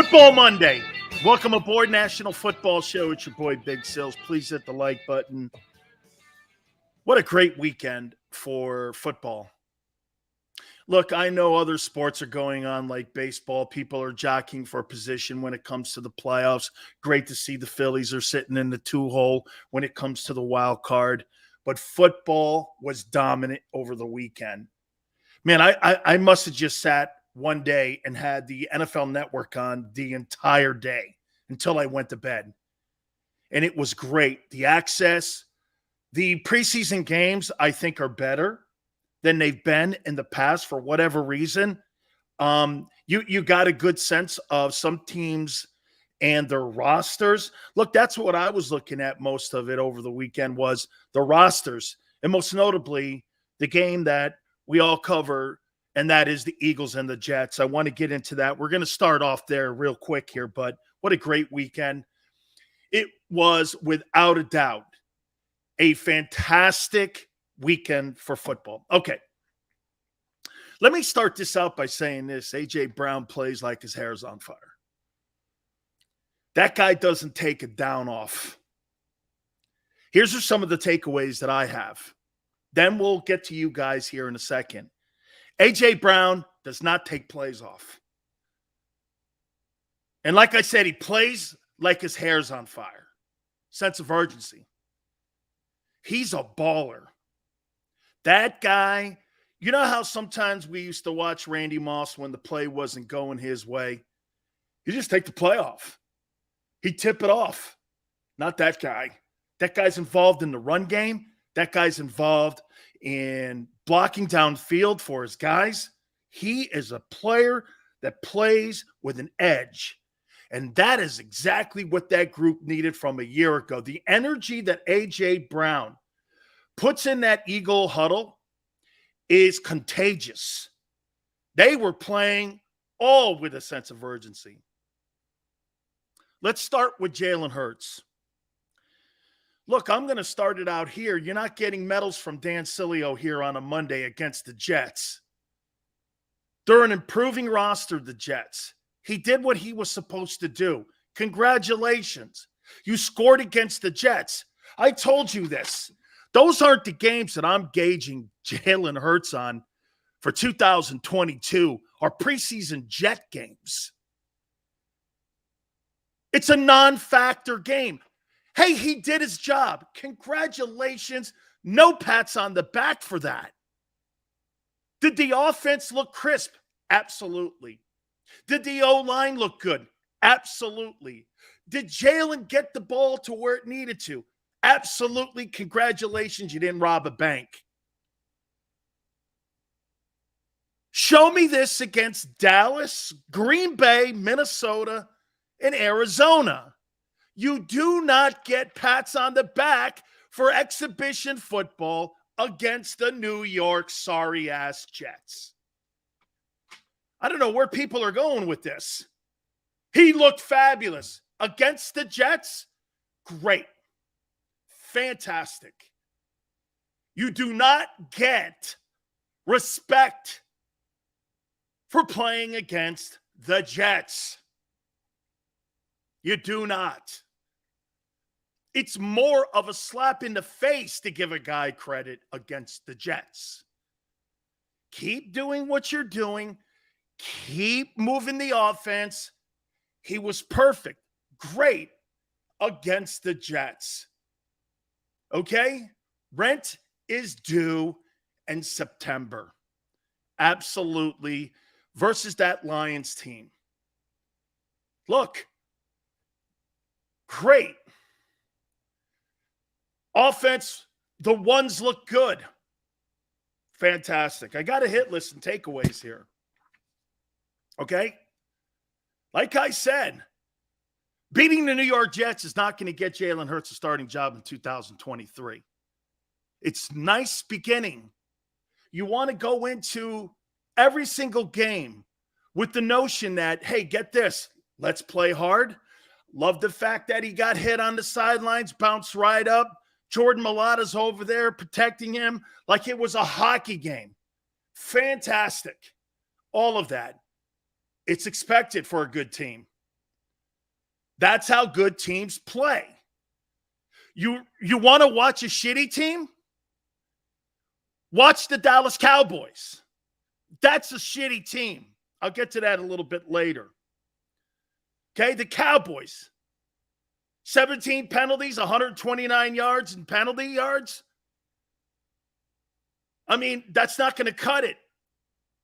Football Monday. Welcome aboard National Football Show. It's your boy Big Sills. Please hit the like button. What a great weekend for football. Look, I know other sports are going on like baseball. People are jockeying for position when it comes to the playoffs. Great to see the Phillies are sitting in the two-hole when it comes to the wild card. But football was dominant over the weekend. Man, I must have just sat one day and had the NFL Network on the entire day until I went to bed. And it was great. The access, the preseason games, I think, are better than they've been in the past for whatever reason. You got a good sense of some teams and their rosters. Look, that's what I was looking at most of it over the weekend was the rosters. And most notably, the game that we all cover, and that is the Eagles and the Jets. I want to get into that. We're going to start off there real quick here, but what a great weekend. It was, without a doubt, a fantastic weekend for football. Okay. Let me start this out by saying this. A.J. Brown plays like his hair's on fire. That guy doesn't take a down off. Here's some of the takeaways that I have. Then we'll get to you guys here in a second. A.J. Brown does not take plays off. And like I said, he plays like his hair's on fire. Sense of urgency. He's a baller. That guy, you know how sometimes we used to watch Randy Moss when the play wasn't going his way? You just take the play off. He'd tip it off. Not that guy. That guy's involved in the run game. That guy's involved in blocking downfield for his guys. He is a player that plays with an edge. And that is exactly what that group needed from a year ago. The energy that A.J. Brown puts in that Eagle huddle is contagious. They were playing all with a sense of urgency. Let's start with Jalen Hurts. Look, I'm going to start it out here. You're not getting medals from Dan Sileo here on a Monday against the Jets. They're an improving roster, the Jets. He did what he was supposed to do. Congratulations. You scored against the Jets. I told you this. Those aren't the games that I'm gauging Jalen Hurts on for 2022 or preseason Jet games. It's a non-factor game. Hey, he did his job. Congratulations. No pats on the back for that. Did the offense look crisp? Absolutely. Did the O-line look good? Absolutely. Did Jalen get the ball to where it needed to? Absolutely. Congratulations, you didn't rob a bank. Show me this against Dallas, Green Bay, Minnesota, and Arizona. You do not get pats on the back for exhibition football against the New York sorry-ass Jets. I don't know where people are going with this. He looked fabulous. Against the Jets, great. Fantastic. You do not get respect for playing against the Jets. You do not. It's more of a slap in the face to give a guy credit against the Jets. Keep doing what you're doing. Keep moving the offense. He was perfect. Great against the Jets. Okay? Rent is due in September. Absolutely. Versus that Lions team. Look. Great. Offense, the ones look good. Fantastic. I got a hit list and takeaways here. Okay? Like I said, beating the New York Jets is not going to get Jalen Hurts a starting job in 2023. It's nice beginning. You want to go into every single game with the notion that, hey, get this, let's play hard. Love the fact that he got hit on the sidelines, bounced right up. Jordan Mailata's over there protecting him like it was a hockey game. Fantastic. All of that. It's expected for a good team. That's how good teams play. You want to watch a shitty team? Watch the Dallas Cowboys. That's a shitty team. I'll get to that a little bit later. Okay, the Cowboys. 17 penalties, 129 yards in penalty yards. I mean, that's not going to cut it.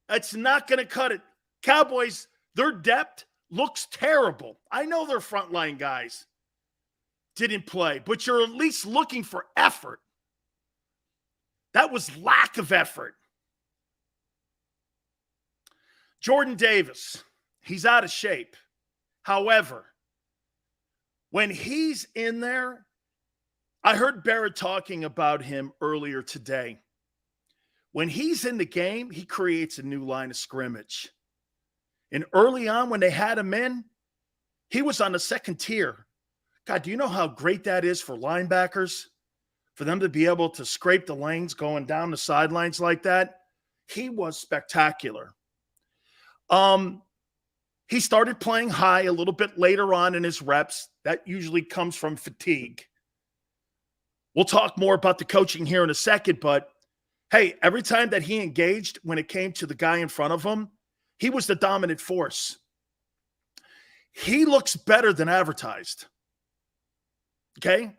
That's not going to cut it. Cowboys, their depth looks terrible. I know their frontline guys didn't play, but you're at least looking for effort. That was lack of effort. Jordan Davis, he's out of shape. However, when he's in there, I heard Barrett talking about him earlier today. When he's in the game, he creates a new line of scrimmage. And early on, when they had him in, he was on the second tier. God, do you know how great that is for linebackers? For them to be able to scrape the lanes going down the sidelines like that? He was spectacular. He started playing high a little bit later on in his reps. That usually comes from fatigue. We'll talk more about the coaching here in a second, but hey, every time that he engaged when it came to the guy in front of him, he was the dominant force. He looks better than advertised. Okay?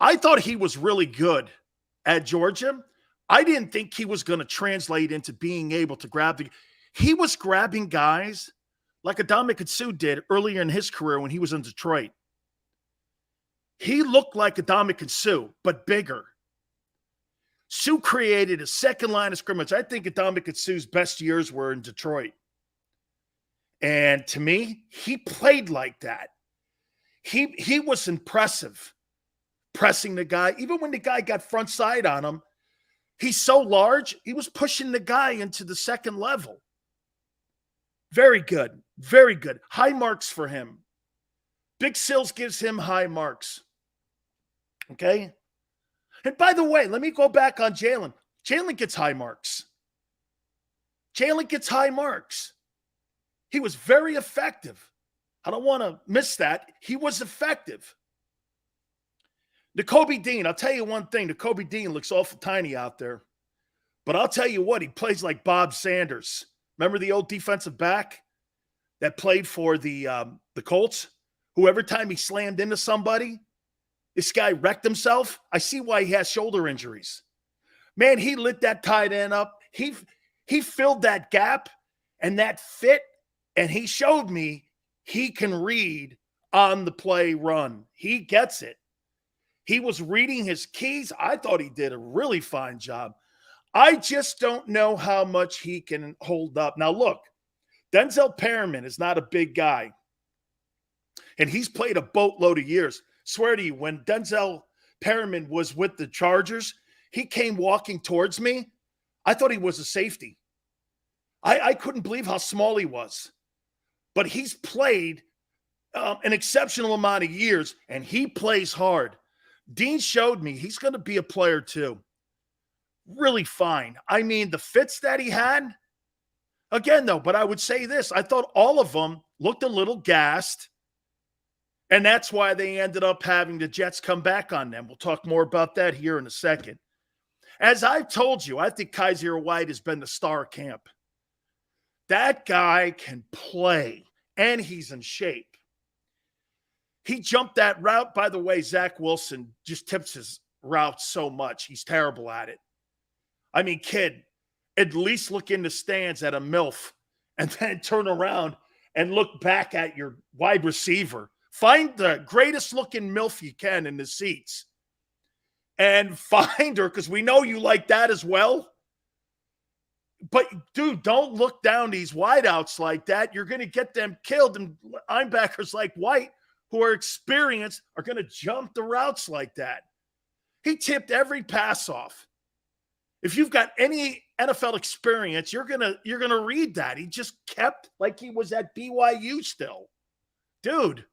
I thought he was really good at Georgia. I didn't think he was going to translate into being able to grab the – he was grabbing guys like Adama Suh did earlier in his career when he was in Detroit. He looked like Adama Suh, but bigger. Suh created a second line of scrimmage. I think Adama Suh's best years were in Detroit. And to me, he played like that. He was impressive, pressing the guy. Even when the guy got front side on him, he's so large, he was pushing the guy into the second level. Very good. Very good. High marks for him. Big Sills gives him high marks. Okay? And by the way, let me go back on Jalen. Jalen gets high marks. Jalen gets high marks. He was very effective. I don't want to miss that. He was effective. Nakobe Dean, I'll tell you one thing. Nakobe Dean looks awful tiny out there. But I'll tell you what, he plays like Bob Sanders. Remember the old defensive back that played for the Colts? Who every time he slammed into somebody, this guy wrecked himself. I see why he has shoulder injuries. Man, he lit that tight end up. He filled that gap and that fit, and he showed me he can read on the play run. He gets it. He was reading his keys. I thought he did a really fine job. I just don't know how much he can hold up. Now, look, Denzel Perriman is not a big guy, and he's played a boatload of years. Swear to you, when Denzel Perriman was with the Chargers, he came walking towards me. I thought he was a safety. I couldn't believe how small he was. But he's played an exceptional amount of years, and he plays hard. Dean showed me he's going to be a player too. Really fine. I mean, the fits that he had, again, though, but I would say this. I thought all of them looked a little gassed, and that's why they ended up having the Jets come back on them. We'll talk more about that here in a second. As I've told you, I think Kaiser White has been the star of camp. That guy can play, and he's in shape. He jumped that route. By the way, Zach Wilson just tips his route so much. He's terrible at it. I mean, kid, at least look in the stands at a MILF and then turn around and look back at your wide receiver. Find the greatest looking MILF you can in the seats and find her, because we know you like that as well. But, dude, don't look down these wideouts like that. You're going to get them killed. And linebackers like White, who are experienced, are going to jump the routes like that. He tipped every pass off. If you've got any NFL experience, you're gonna read that. He just kept like he was at BYU still. Dude,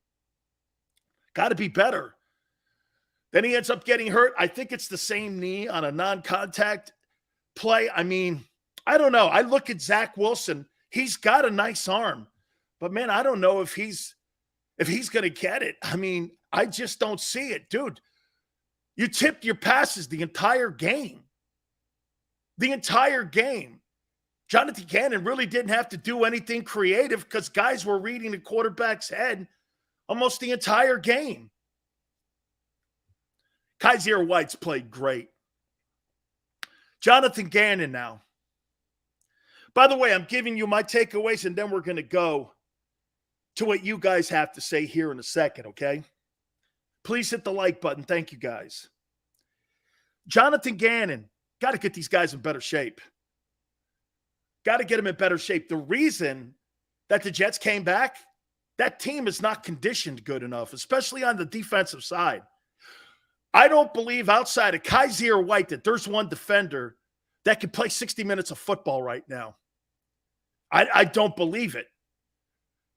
got to be better. Then he ends up getting hurt. I think it's the same knee on a non-contact play. I mean, I don't know. I look at Zach Wilson. He's got a nice arm. But, man, I don't know if he's if he's going to get it. I mean, I just don't see it. Dude, you tipped your passes the entire game. The entire game. Jonathan Gannon really didn't have to do anything creative because guys were reading the quarterback's head almost the entire game. Kyzir White's played great. Jonathan Gannon now. By the way, I'm giving you my takeaways, and then we're going to go to what you guys have to say here in a second, okay? Please hit the like button. Thank you, guys. Jonathan Gannon, got to get these guys in better shape. Got to get them in better shape. The reason that the Jets came back, that team is not conditioned good enough, especially on the defensive side. I don't believe outside of Kyzir White that there's one defender that can play 60 minutes of football right now. I don't believe it.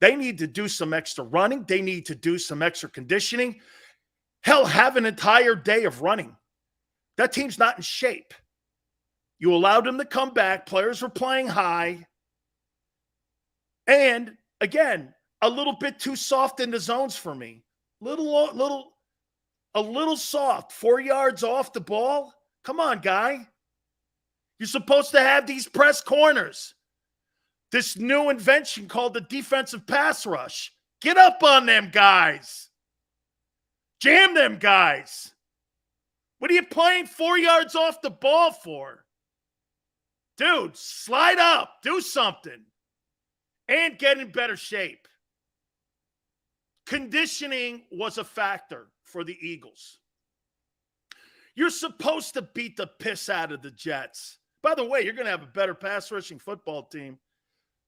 They need to do some extra running. They need to do some extra conditioning. Hell, have an entire day of running. That team's not in shape. You allowed them to come back. Players were playing high. And, again, a little bit too soft in the zones for me. A little soft. 4 yards off the ball. Come on, guy. You're supposed to have these press corners. This new invention called the defensive pass rush. Get up on them guys. Jam them guys. What are you playing 4 yards off the ball for? Dude, slide up. Do something. And get in better shape. Conditioning was a factor for the Eagles. You're supposed to beat the piss out of the Jets. By the way, you're going to have a better pass rushing football team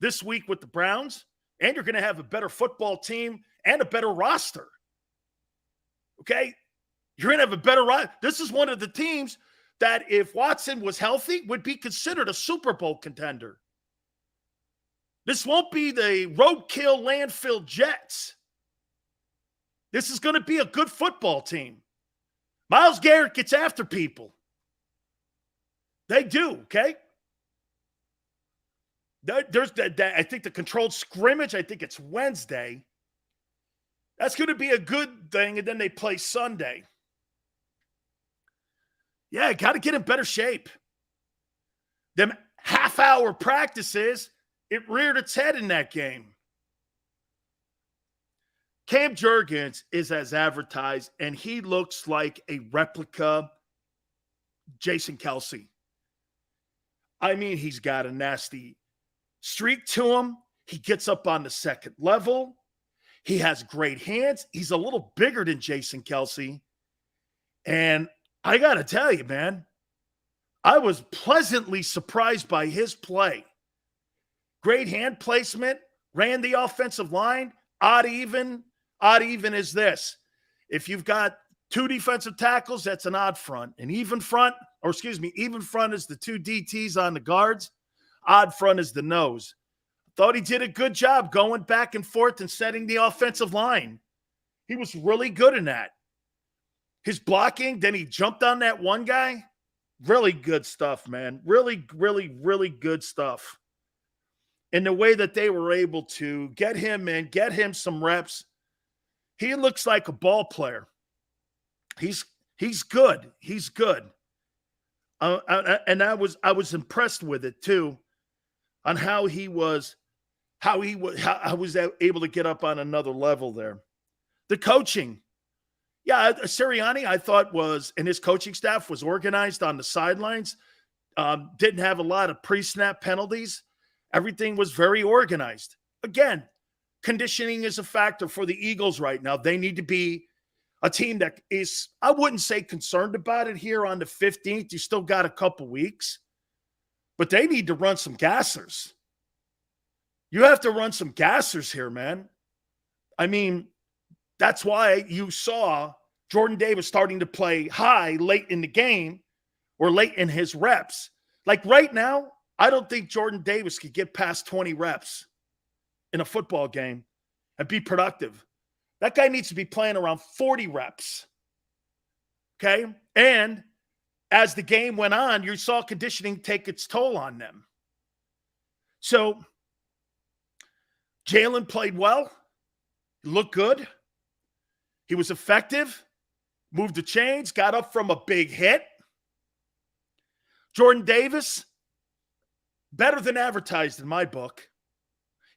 this week with the Browns, and you're going to have a better football team and a better roster. Okay? You're going to have a better roster. This is one of the teams that if Watson was healthy would be considered a Super Bowl contender. This won't be the roadkill landfill Jets. This is going to be a good football team. Myles Garrett gets after people. They do, okay? There's I think the controlled scrimmage, I think it's Wednesday. That's going to be a good thing, and then they play Sunday. Yeah, got to get in better shape. Them half-hour practices, it reared its head in that game. Cam Jurgens is as advertised, and he looks like a replica Jason Kelce. I mean, he's got a nasty streak to him. He gets up on the second level. He has great hands. He's a little bigger than Jason Kelce. And I got to tell you, man, I was pleasantly surprised by his play. Great hand placement, ran the offensive line. Odd even is this. If you've got two defensive tackles, that's an odd front. An even front, even front is the two DTs on the guards. Odd front is the nose. Thought he did a good job going back and forth and setting the offensive line. He was really good in that. His blocking, then he jumped on that one guy. Really good stuff, man. Really, really, really good stuff. In the way that they were able to get him in, get him some reps. He looks like a ball player. He's good. He's good. And I was impressed with it too, on how I was able to get up on another level there. The coaching, yeah, Sirianni I thought and his coaching staff was organized on the sidelines. Didn't have a lot of pre-snap penalties. Everything was very organized. Again, conditioning is a factor for the Eagles right now. They need to be a team that is, I wouldn't say concerned about it here on the 15th. You still got a couple weeks. But they need to run some gassers. You have to run some gassers here, man. I mean, that's why you saw Jordan Davis starting to play high late in the game or late in his reps. Like right now, I don't think Jordan Davis could get past 20 reps in a football game and be productive. That guy needs to be playing around 40 reps. Okay? And as the game went on, you saw conditioning take its toll on them. So Jalen played well. He looked good. He was effective. Moved the chains. Got up from a big hit. Jordan Davis, better than advertised in my book.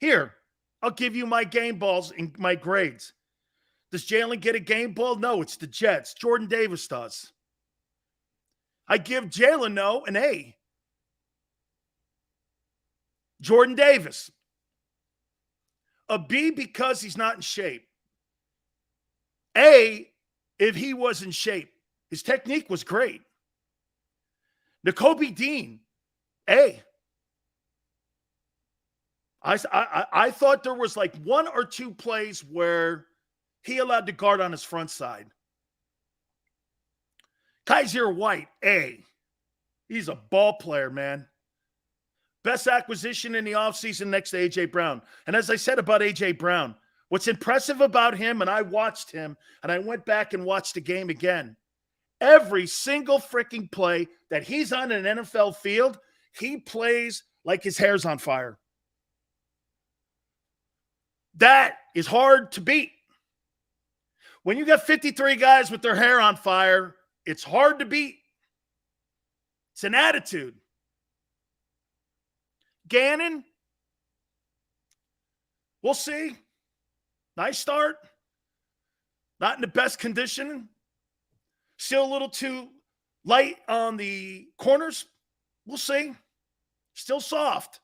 Here, I'll give you my game balls and my grades. Does Jalen get a game ball? No, it's the Jets. Jordan Davis does. I give Jalen, no, an A. Jordan Davis, a B because he's not in shape. A, if he was in shape. His technique was great. Nakobe Dean, A. I thought there was like one or two plays where he allowed the guard on his front side. Kaiser White, A. He's a ball player, man. Best acquisition in the offseason next to A.J. Brown. And as I said about A.J. Brown, what's impressive about him, and I watched him, and I went back and watched the game again. Every single freaking play that he's on an NFL field, he plays like his hair's on fire. That is hard to beat. When you got 53 guys with their hair on fire, it's hard to beat. It's an attitude. Gannon, we'll see. Nice start. Not in the best condition. Still a little too light on the corners. We'll see. Still soft.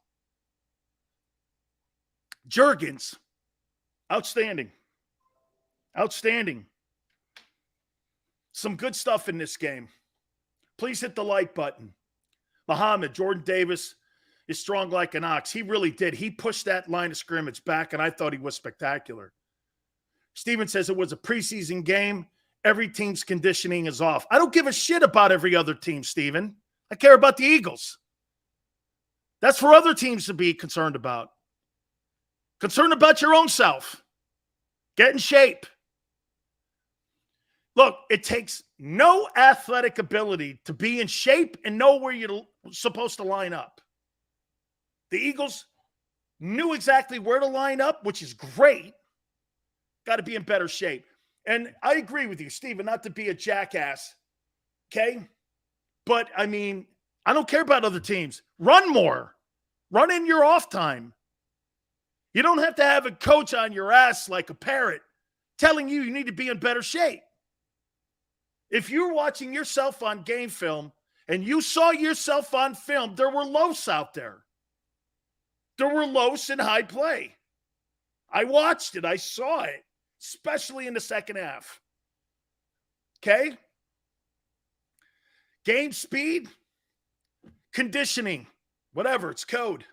Jurgens, outstanding. Outstanding. Some good stuff in this game. Please hit the like button. Muhammad, Jordan Davis is strong like an ox. He really did. He pushed that line of scrimmage back, and I thought he was spectacular. Steven says it was a preseason game. Every team's conditioning is off. I don't give a shit about every other team, Steven. I care about the Eagles. That's for other teams to be concerned about. Concerned about your own self. Get in shape. Look, it takes no athletic ability to be in shape and know where you're supposed to line up. The Eagles knew exactly where to line up, which is great. Got to be in better shape. And I agree with you, Steven, not to be a jackass, okay? But, I mean, I don't care about other teams. Run more. Run in your off time. You don't have to have a coach on your ass like a parrot telling you need to be in better shape. If you're watching yourself on game film and you saw yourself on film, there were lows out there. There were lows in high play. I watched it. I saw it, especially in the second half. Okay? Game speed, conditioning, whatever, it's code.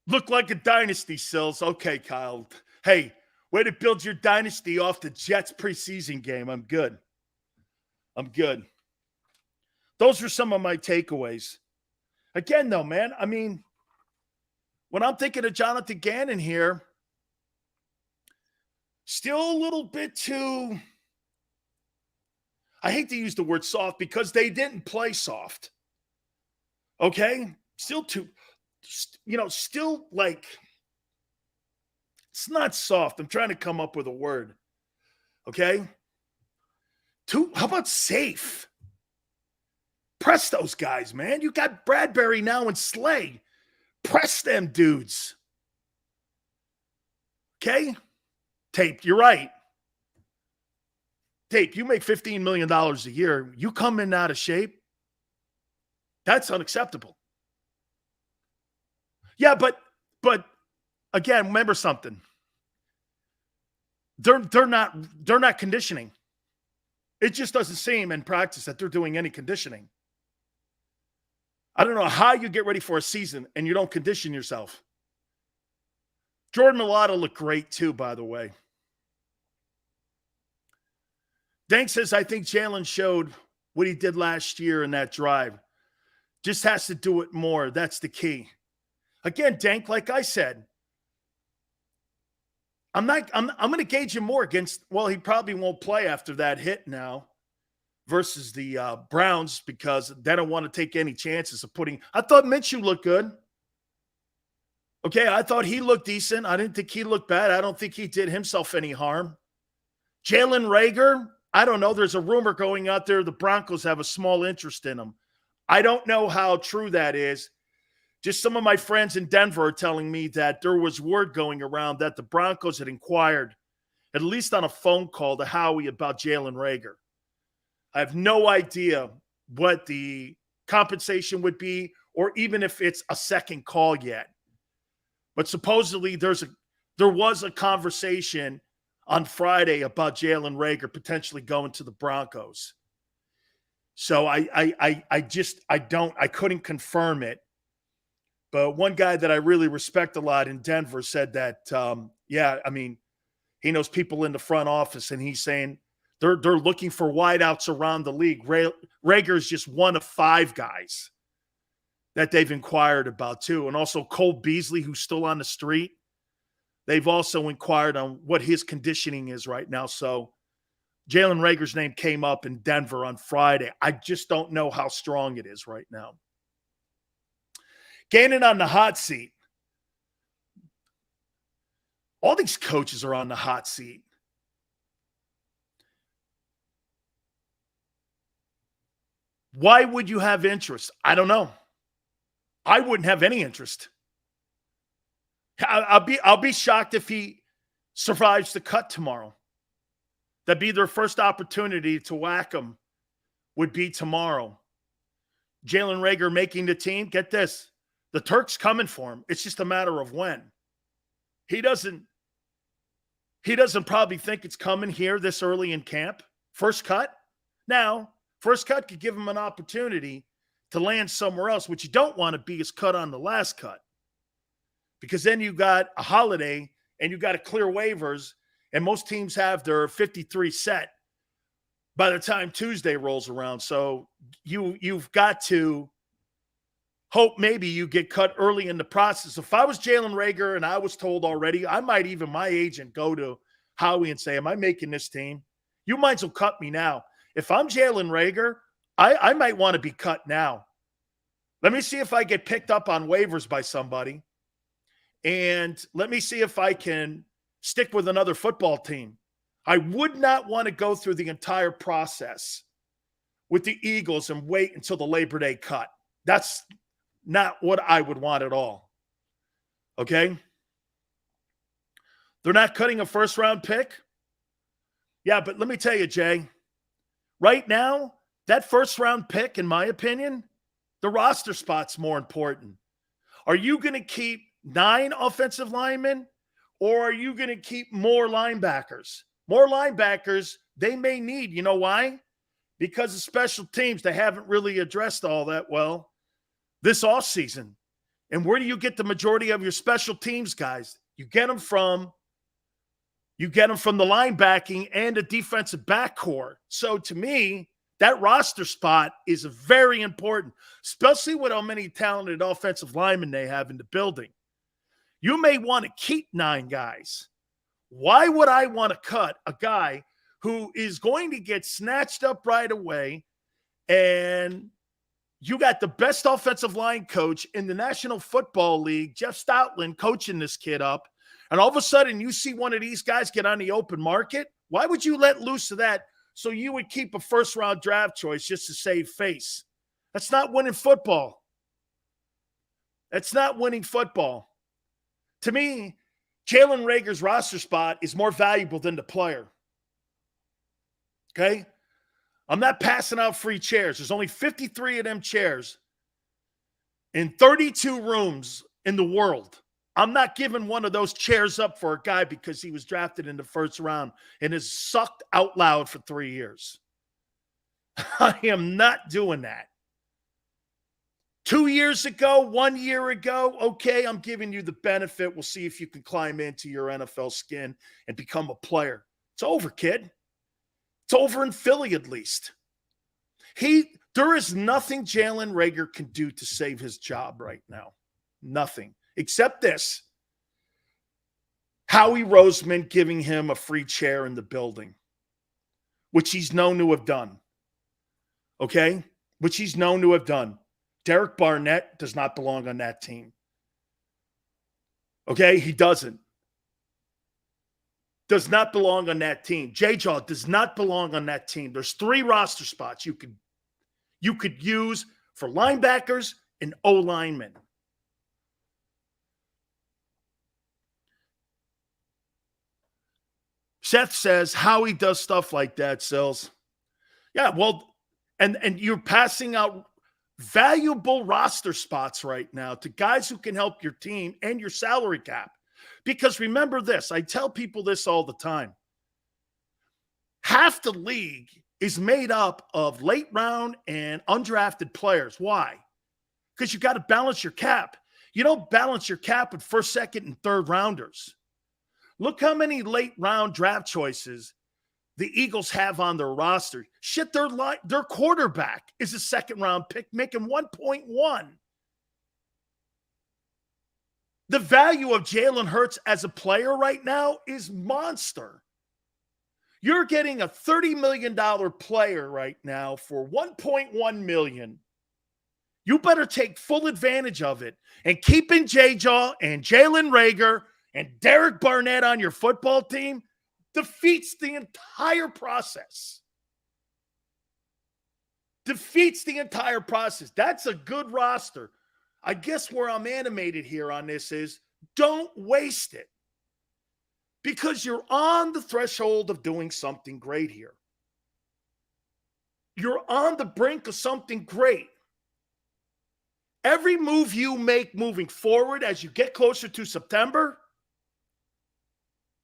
Look like a dynasty, Sills. Okay, Kyle. Hey, way to build your dynasty off the Jets preseason game. I'm good. Those are some of my takeaways. Again, though, man, I mean, when I'm thinking of Jonathan Gannon here, still a little bit too, I hate to use the word soft because they didn't play soft. Okay? Still too, still like, it's not soft. I'm trying to come up with a word. Okay? How about safe? Press those guys, man. You got Bradbury now and Slay. Press them dudes. Okay? Tape, you're right. Tape, you make $15 million a year. You come in out of shape. That's unacceptable. Yeah, but again, remember something. They're not conditioning. It just doesn't seem in practice that they're doing any conditioning. I don't know how you get ready for a season and you don't condition yourself. Jordan Mailata looked great too, by the way. Dank says, I think Jalen showed what he did last year in that drive. Just has to do it more. That's the key. Again, Dank, like I said, I'm going to gauge him more against, well, he probably won't play after that hit now versus the Browns because they don't want to take any chances of putting, I thought Minshew looked good. Okay, I thought he looked decent. I didn't think he looked bad. I don't think he did himself any harm. Jalen Reagor, I don't know. There's a rumor going out there the Broncos have a small interest in him. I don't know how true that is. Just some of my friends in Denver are telling me that there was word going around that the Broncos had inquired, at least on a phone call, to Howie about Jalen Reagor. I have no idea what the compensation would be or even if it's a second call yet. But supposedly there was a conversation on Friday about Jalen Reagor potentially going to the Broncos. So I couldn't confirm it. But one guy that I really respect a lot in Denver said that, he knows people in the front office, and he's saying they're looking for wideouts around the league. Reagor is just one of 5 guys that they've inquired about too. And also Cole Beasley, who's still on the street. They've also inquired on what his conditioning is right now. So Jalen Reagor's name came up in Denver on Friday. I just don't know how strong it is right now. Gannon on the hot seat. All these coaches are on the hot seat. Why would you have interest? I don't know. I wouldn't have any interest. I'll be shocked if he survives the cut tomorrow. That'd be their first opportunity to whack him would be tomorrow. Jalen Reagor making the team. Get this. The Turk's coming for him. It's just a matter of when. He doesn't probably think it's coming here this early in camp. First cut. Now, first cut could give him an opportunity to land somewhere else. What you don't want to be is cut on the last cut. Because then you got a holiday and you got to clear waivers, and most teams have their 53 set by the time Tuesday rolls around. So you've got to hope maybe you get cut early in the process. If I was Jalen Reagor and I was told already, I might even, my agent, go to Howie and say, am I making this team? You might as well cut me now. If I'm Jalen Reagor, I might want to be cut now. Let me see if I get picked up on waivers by somebody. And let me see if I can stick with another football team. I would not want to go through the entire process with the Eagles and wait until the Labor Day cut. That's not what I would want at all. Okay? They're not cutting a first-round pick? Yeah, but let me tell you, Jay, right now, that first-round pick, in my opinion, the roster spot's more important. Are you going to keep 9 offensive linemen, or are you going to keep more linebackers? More linebackers they may need. You know why? Because of special teams. They haven't really addressed all that well this offseason. And where do you get the majority of your special teams guys? You get them from the linebacking and the defensive backcourt. So to me, that roster spot is very important, especially with how many talented offensive linemen they have in the building. You may want to keep 9 guys. Why would I want to cut a guy who is going to get snatched up right away, and you got the best offensive line coach in the National Football League, Jeff Stoutland, coaching this kid up, and all of a sudden you see one of these guys get on the open market? Why would you let loose of that so you would keep a first-round draft choice just to save face? That's not winning football. That's not winning football. To me, Jalen Reagor's roster spot is more valuable than the player. Okay? I'm not passing out free chairs. There's only 53 of them chairs in 32 rooms in the world. I'm not giving one of those chairs up for a guy because he was drafted in the first round and has sucked out loud for 3 years. I am not doing that. 2 years ago, 1 year ago, okay, I'm giving you the benefit. We'll see if you can climb into your NFL skin and become a player. It's over, kid. It's over in Philly, at least. There is nothing Jalen Reagor can do to save his job right now. Nothing. Except this. Howie Roseman giving him a free chair in the building, which he's known to have done. Okay? Which he's known to have done. Derek Barnett does not belong on that team. Okay, he doesn't. Does not belong on that team. J-Jaw does not belong on that team. There's 3 roster spots you could use for linebackers and O-linemen. Seth says Howie does stuff like that, Sills. Yeah, well, and you're passing out valuable roster spots right now to guys who can help your team and your salary cap. Because remember this, I tell people this all the time. Half the league is made up of late round and undrafted players. Why? Because you got to balance your cap. You don't balance your cap with first, second, and third rounders. Look how many late round draft choices the Eagles have on their roster. Shit, their quarterback is a second round pick making 1.1. The value of Jalen Hurts as a player right now is monster. You're getting a $30 million player right now for $1.1 million. You better take full advantage of it. And keeping J-Jaw and Jalen Reagor and Derek Barnett on your football team defeats the entire process. Defeats the entire process. That's a good roster. I guess where I'm animated here on this is don't waste it. Because you're on the threshold of doing something great here. You're on the brink of something great. Every move you make moving forward as you get closer to September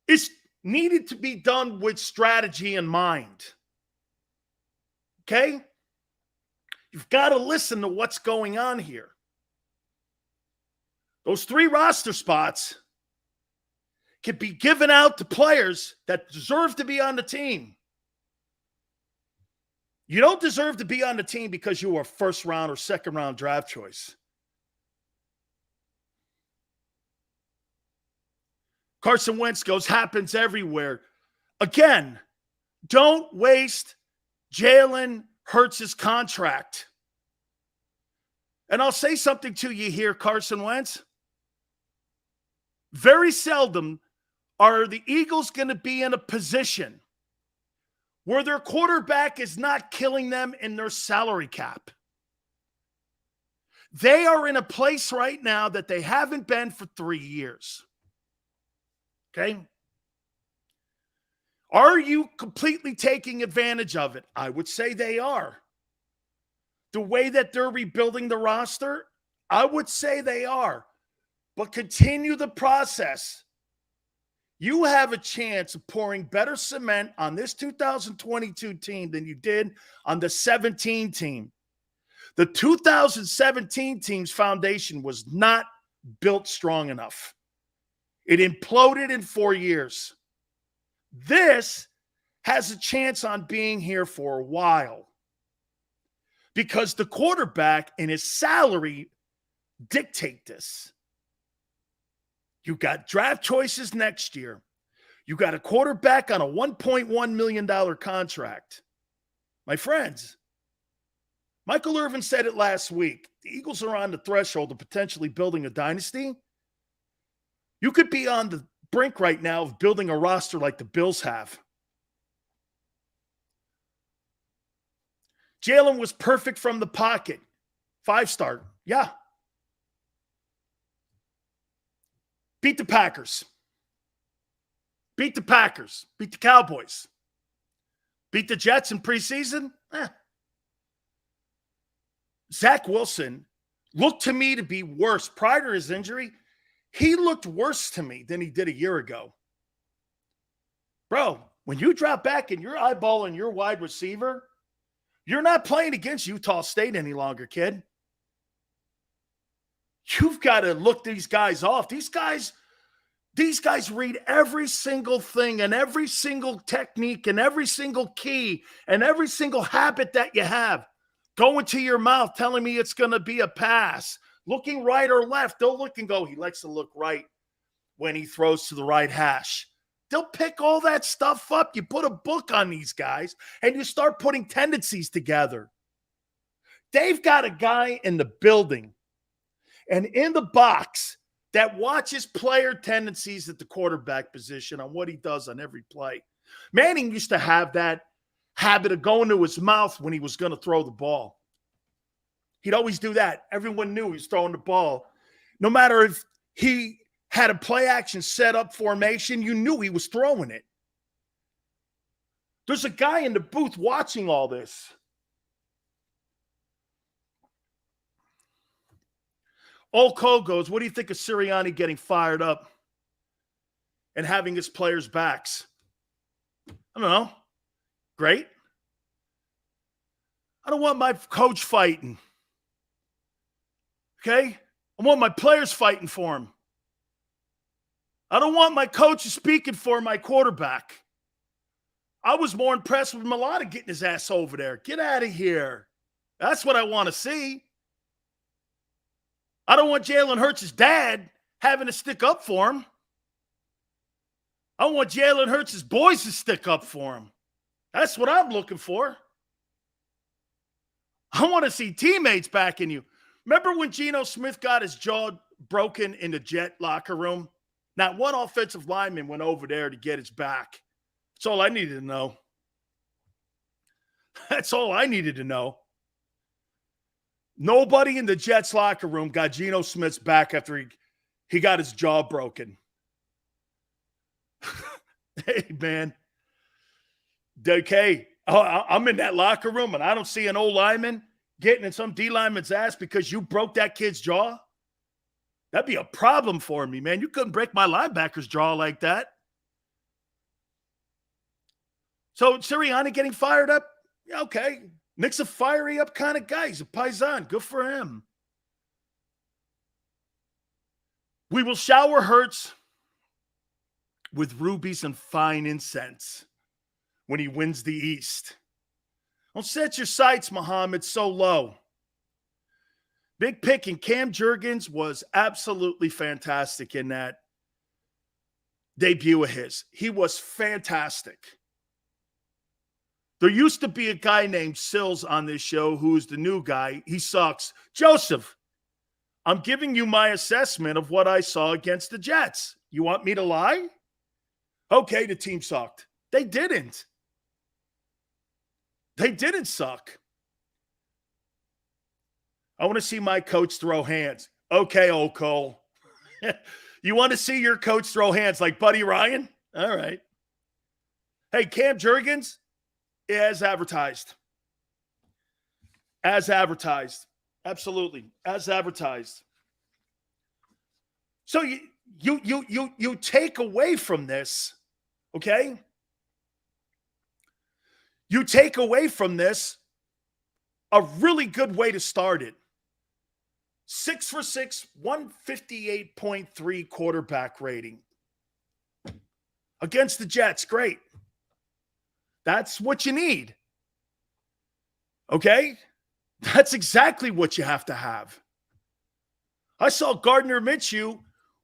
is needed to be done with strategy in mind. Okay? You've got to listen to what's going on here. Those 3 roster spots can be given out to players that deserve to be on the team. You don't deserve to be on the team because you were a first round or second round draft choice. Carson Wentz goes, happens everywhere. Again, don't waste Jalen Hurts' contract. And I'll say something to you here, Carson Wentz. Very seldom are the Eagles going to be in a position where their quarterback is not killing them in their salary cap. They are in a place right now that they haven't been for 3 years. Okay? Are you completely taking advantage of it? I would say they are. The way that they're rebuilding the roster, I would say they are. But continue the process. You have a chance of pouring better cement on this 2022 team than you did on the 17 team. The 2017 team's foundation was not built strong enough. It imploded in 4 years. This has a chance on being here for a while because the quarterback and his salary dictate this. You got draft choices next year. You got a quarterback on a $1.1 million contract. My friends, Michael Irvin said it last week. The Eagles are on the threshold of potentially building a dynasty. You could be on the brink right now of building a roster like the Bills have. Jalen was perfect from the pocket. 5-star. Yeah. Beat the Packers. Beat the Packers. Beat the Cowboys. Beat the Jets in preseason. Zach Wilson looked to me to be worse. Prior to his injury, he looked worse to me than he did a year ago. Bro, when you drop back and you're eyeballing your wide receiver, you're not playing against Utah State any longer, kid. You've got to look these guys off. These guys read every single thing and every single technique and every single key and every single habit that you have. Going to your mouth, telling me it's going to be a pass. Looking right or left. They'll look and go, he likes to look right when he throws to the right hash. They'll pick all that stuff up. You put a book on these guys and you start putting tendencies together. They've got a guy in the building and in the box that watches player tendencies at the quarterback position on what he does on every play. Manning used to have that habit of going to his mouth when he was going to throw the ball. He'd always do that. Everyone knew he was throwing the ball. No matter if he had a play action set up formation, you knew he was throwing it. There's a guy in the booth watching all this. Old Cole goes, what do you think of Sirianni getting fired up and having his players' backs? I don't know. Great. I don't want my coach fighting. Okay? I want my players fighting for him. I don't want my coach speaking for my quarterback. I was more impressed with Milata getting his ass over there. Get out of here. That's what I want to see. I don't want Jalen Hurts' dad having to stick up for him. I want Jalen Hurts' boys to stick up for him. That's what I'm looking for. I want to see teammates backing you. Remember when Geno Smith got his jaw broken in the Jet locker room? Not one offensive lineman went over there to get his back. That's all I needed to know. That's all I needed to know. Nobody in the Jets locker room got Geno Smith's back after he got his jaw broken. Hey, man. Okay, I'm in that locker room and I don't see an old lineman getting in some D lineman's ass because you broke that kid's jaw. That'd be a problem for me, man. You couldn't break my linebacker's jaw like that. So Sirianni getting fired up? Yeah, okay. Nick's a fiery up kind of guy. He's a paisan. Good for him. We will shower Hurts with rubies and fine incense when he wins the East. Don't set your sights, Muhammad, so low. Big pick, and Cam Jurgens was absolutely fantastic in that debut of his. He was fantastic. There used to be a guy named Sills on this show who's the new guy. He sucks. Joseph, I'm giving you my assessment of what I saw against the Jets. You want me to lie? Okay, the team sucked. They didn't. They didn't suck. I want to see my coach throw hands. Okay, old Cole. You want to see your coach throw hands like Buddy Ryan? All right. Hey, Cam Jurgens, as advertised. As advertised. Absolutely. As advertised. So you take away from this, okay? You take away from this a really good way to start it. 6 for 6, 158.3 quarterback rating. Against the Jets, great. That's what you need. Okay? That's exactly what you have to have. I saw Gardner Minshew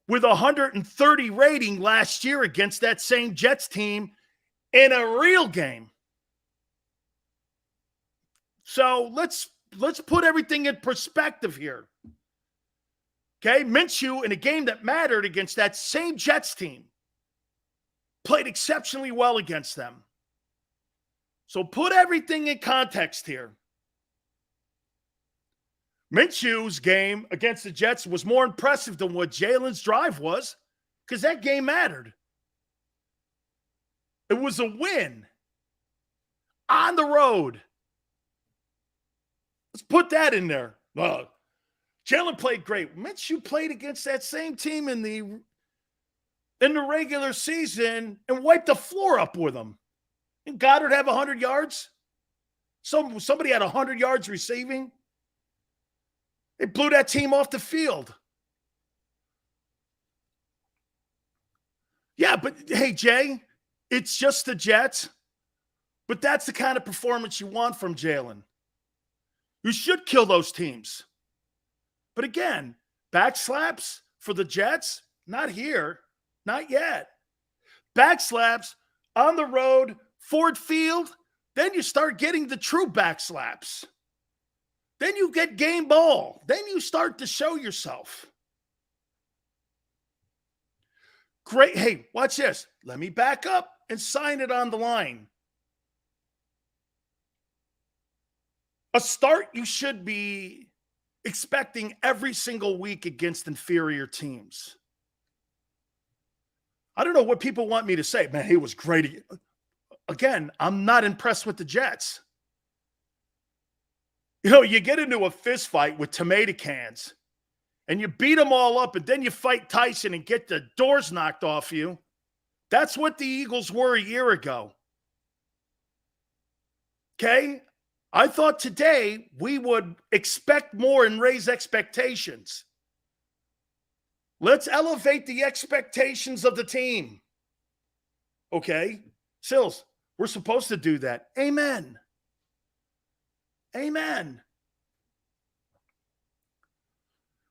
with 130 rating last year against that same Jets team in a real game. So let's put everything in perspective here. Okay? Minshew, in a game that mattered against that same Jets team, played exceptionally well against them. So put everything in context here. Minshew's game against the Jets was more impressive than what Jalen's drive was because that game mattered. It was a win on the road. Let's put that in there. Jalen played great. Minshew played against that same team in the regular season and wiped the floor up with them. Didn't Goedert have 100 yards? Somebody had 100 yards receiving. They blew that team off the field. Yeah, but hey, Jay, it's just the Jets. But that's the kind of performance you want from Jalen. You should kill those teams. But again, back slaps for the Jets? Not here. Not yet. Back slaps on the road, Ford Field, then you start getting the true back slaps. Then you get game ball. Then you start to show yourself. Great. Hey, watch this. Let me back up and sign it on the line. A start you should be expecting every single week against inferior teams. I don't know what people want me to say. Man, he was great. Again, I'm not impressed with the Jets. You know, you get into a fist fight with tomato cans and you beat them all up, and then you fight Tyson and get the doors knocked off you. That's what the Eagles were a year ago. Okay? I thought today we would expect more and raise expectations. Let's elevate the expectations of the team. Okay? Sills, we're supposed to do that. Amen. Amen.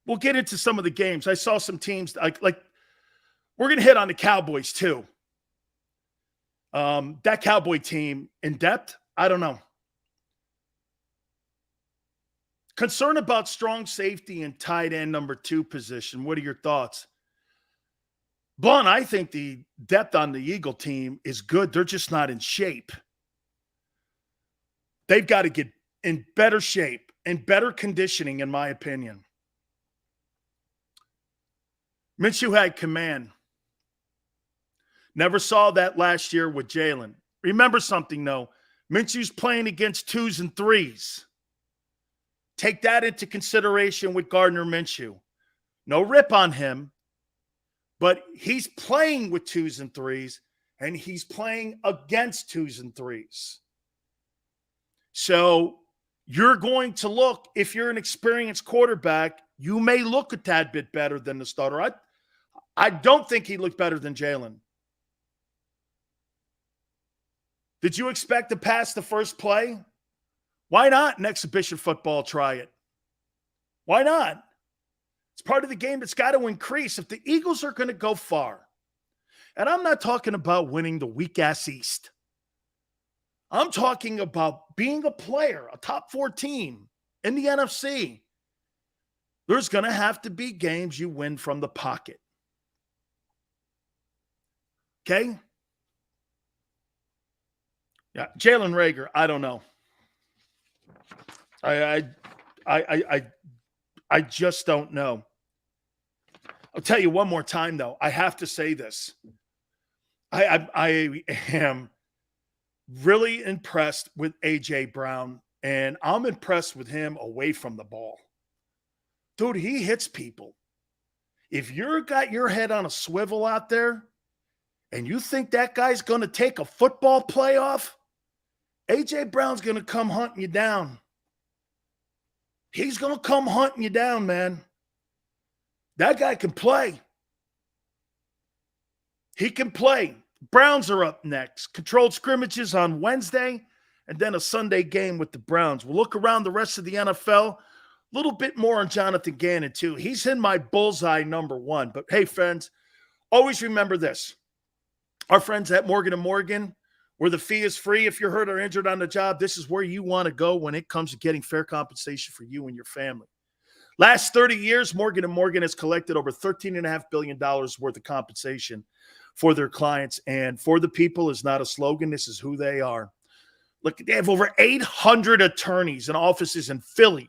We'll get into some of the games. I saw some teams like we're going to hit on the Cowboys too. That Cowboy team in depth, I don't know. Concern about strong safety and tight end number 2 position. What are your thoughts? Blunt, I think the depth on the Eagle team is good. They're just not in shape. They've got to get in better shape and better conditioning, in my opinion. Minshew had command. Never saw that last year with Jalen. Remember something, though. Minshew's playing against 2s and 3s. Take that into consideration with Gardner Minshew. No rip on him, but he's playing with 2s and 3s, and he's playing against 2s and 3s. So you're going to look, if you're an experienced quarterback, you may look a tad bit better than the starter. I don't think he looked better than Jalen. Did you expect to pass the first play? Why not in exhibition football try it? Why not? It's part of the game that's got to increase. If the Eagles are going to go far, and I'm not talking about winning the weak-ass East. I'm talking about being a player, a top 4 team in the NFC. There's going to have to be games you win from the pocket. Okay? Yeah, Jalen Reagor, I don't know. I just don't know. I'll tell you one more time, though. I have to say this. I am really impressed with A.J. Brown, and I'm impressed with him away from the ball. Dude, he hits people. If you're got your head on a swivel out there and you think that guy's going to take a football playoff, A.J. Brown's going to come hunting you down. He's going to come hunting you down, man. That guy can play. He can play. Browns are up next. Controlled scrimmages on Wednesday, and then a Sunday game with the Browns. We'll look around the rest of the NFL. A little bit more on Jonathan Gannon, too. He's in my bullseye number 1. But, hey, friends, always remember this. Our friends at Morgan & Morgan, where the fee is free if you're hurt or injured on the job, this is where you want to go when it comes to getting fair compensation for you and your family. Last 30 years, Morgan & Morgan has collected over $13.5 billion worth of compensation for their clients. And for the people is not a slogan. This is who they are. Look, they have over 800 attorneys and offices in Philly,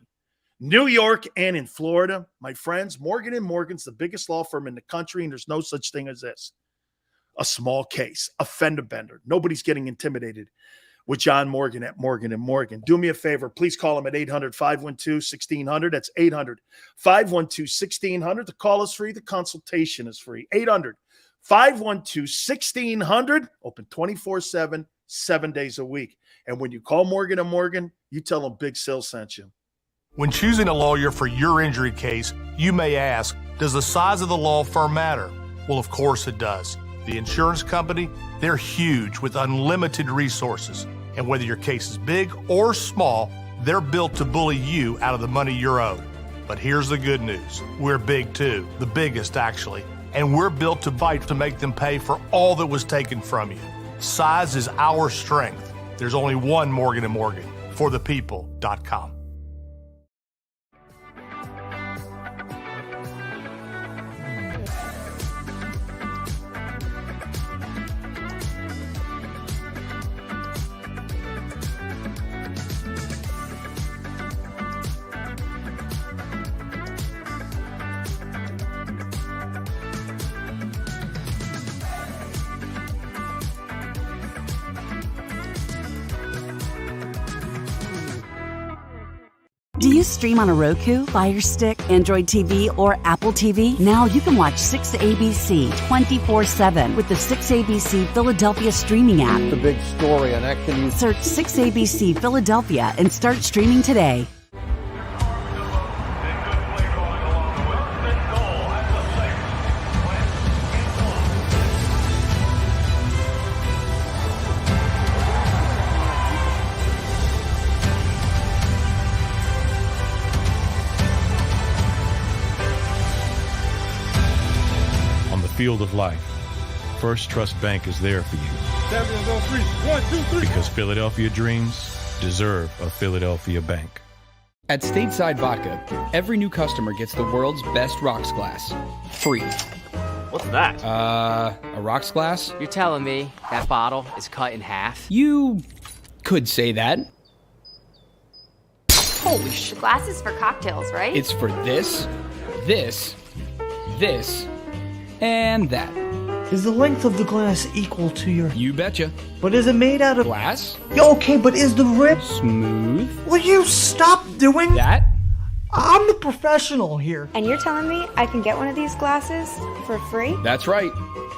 New York, and in Florida. My friends, Morgan & Morgan's the biggest law firm in the country, and there's no such thing as this. A small case, a fender bender. Nobody's getting intimidated with John Morgan at Morgan & Morgan. Do me a favor. Please call him at 800-512-1600. That's 800-512-1600. The call is free. The consultation is free. 800-512-1600. Open 24/7, 7 days a week. And when you call Morgan & Morgan, you tell them Big Sil sent you. When choosing a lawyer for your injury case, you may ask, does the size of the law firm matter? Well, of course it does. The insurance company, they're huge with unlimited resources. And whether your case is big or small, they're built to bully you out of the money you're owed. But here's the good news. We're big too, the biggest actually. And we're built to fight to make them pay for all that was taken from you. Size is our strength. There's only one Morgan & Morgan, forthepeople.com. Do you stream on a Roku, Fire Stick, Android TV, or Apple TV? Now you can watch 6ABC 24/7 with the 6ABC Philadelphia streaming app. The big story on Action. Search 6ABC Philadelphia and start streaming today. Field of life, First Trust Bank is there for you. Champions on three. 1, 2, 3. Because Philadelphia dreams deserve a Philadelphia bank. At Stateside Vodka, every new customer gets the world's best rocks glass. Free. What's that? A rocks glass? You're telling me that bottle is cut in half? You could say that. Holy shit. The glass is for cocktails, right? It's for this, this, this, and that. Is the length of the glass equal to your... You betcha. But is it made out of... Glass? Yeah, okay, but is the rip... Smooth? Will you stop doing... That? I'm the professional here. And you're telling me I can get one of these glasses for free? That's right.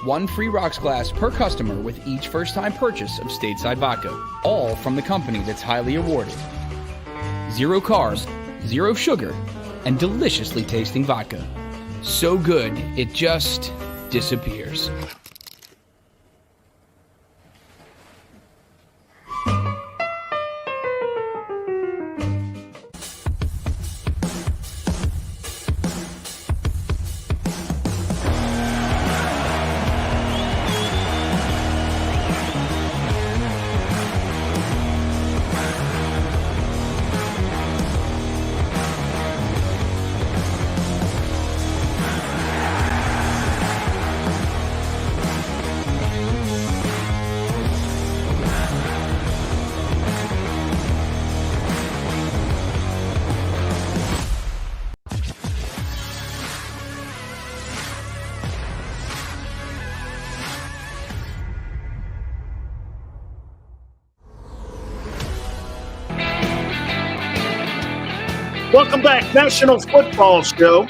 One free rocks glass per customer with each first-time purchase of Stateside Vodka. All from the company that's highly awarded. 0 carbs, 0 sugar, and deliciously tasting vodka. So good, it just disappears. Welcome back, National Football Show.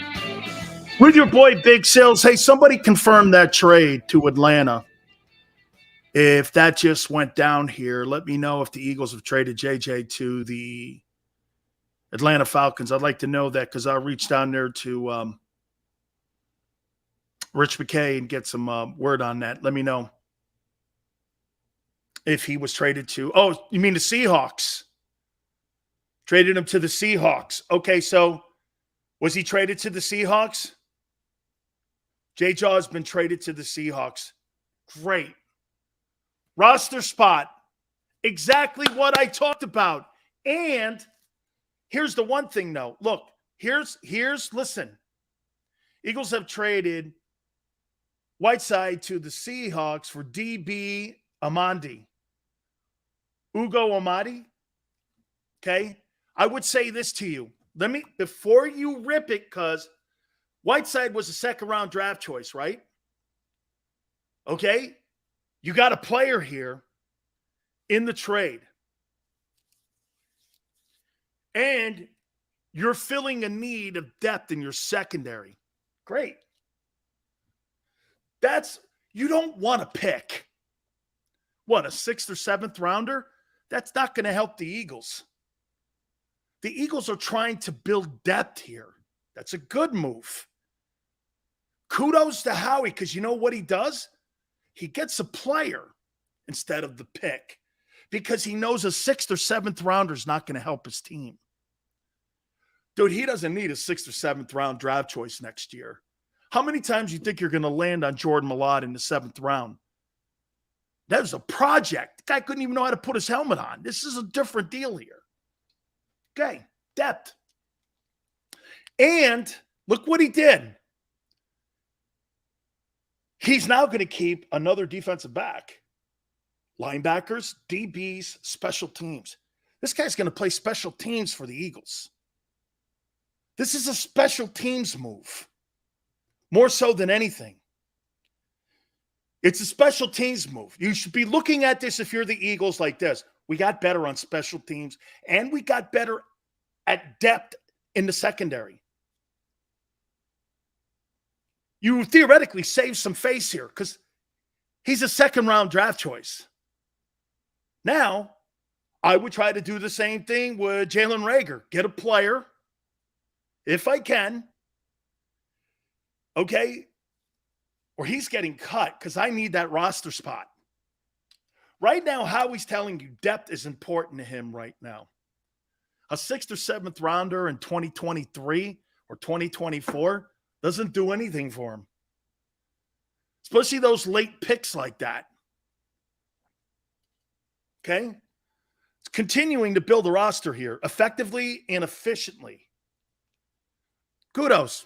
With your boy Big Sales. Hey, somebody confirm that trade to Atlanta. If that just went down here, let me know if the Eagles have traded JJ to the Atlanta Falcons. I'd like to know that because I'll reach down there to Rich McKay and get some word on that. Let me know if he was traded to. Oh, you mean the Seahawks? Traded him to the Seahawks. Okay, so was he traded to the Seahawks? J-Jaw has been traded to the Seahawks. Great. Roster spot. Exactly what I talked about. And here's the one thing, though. Look, listen. Eagles have traded Whiteside to the Seahawks for DB Amandi. Ugo Amadi. Okay? I would say this to you. Before you rip it, because Whiteside was a second-round draft choice, right? Okay? You got a player here in the trade. And you're filling a need of depth in your secondary. Great. You don't want to pick. What, a 6th or 7th rounder? That's not going to help the Eagles. The Eagles are trying to build depth here. That's a good move. Kudos to Howie, because you know what he does? He gets a player instead of the pick because he knows a 6th or 7th rounder is not going to help his team. Dude, he doesn't need a 6th or 7th round draft choice next year. How many times do you think you're going to land on Jordan Malott in the 7th round? That was a project. The guy couldn't even know how to put his helmet on. This is a different deal here. Okay, depth. And look what he did. He's now going to keep another defensive back. Linebackers, DBs, special teams. This guy's going to play special teams for the Eagles. This is a special teams move. More so than anything. It's a special teams move. You should be looking at this if you're the Eagles like this. We got better on special teams, and we got better at depth in the secondary. You theoretically save some face here because he's a second-round draft choice. Now, I would try to do the same thing with Jalen Reagor. Get a player, if I can, okay, or he's getting cut because I need that roster spot. Right now, Howie's telling you depth is important to him right now. A 6th or 7th rounder in 2023 or 2024 doesn't do anything for him. Especially those late picks like that. Okay? It's continuing to build a roster here effectively and efficiently. Kudos.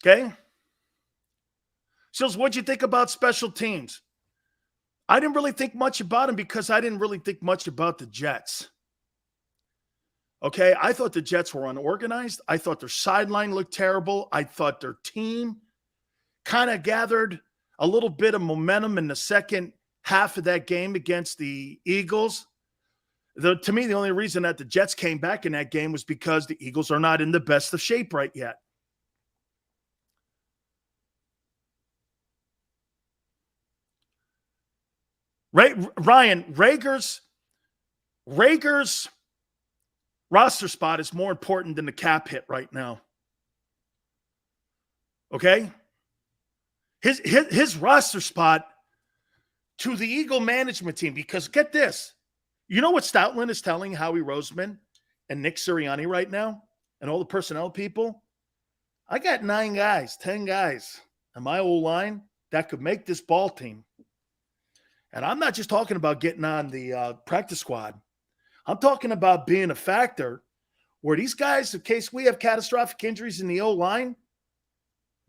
Okay? So what'd you think about special teams? I didn't really think much about them because I didn't really think much about the Jets. Okay, I thought the Jets were unorganized. I thought their sideline looked terrible. I thought their team kind of gathered a little bit of momentum in the second half of that game against the Eagles. To me, the only reason that the Jets came back in that game was because the Eagles are not in the best of shape right yet. Ryan, Reagor's roster spot is more important than the cap hit right now. Okay? His roster spot to the Eagle management team, because get this. You know what Stoutland is telling Howie Roseman and Nick Sirianni right now and all the personnel people? I got 9 guys, 10 guys on my O-line that could make this ball team. And I'm not just talking about getting on the practice squad. I'm talking about being a factor where these guys, in case we have catastrophic injuries in the O-line,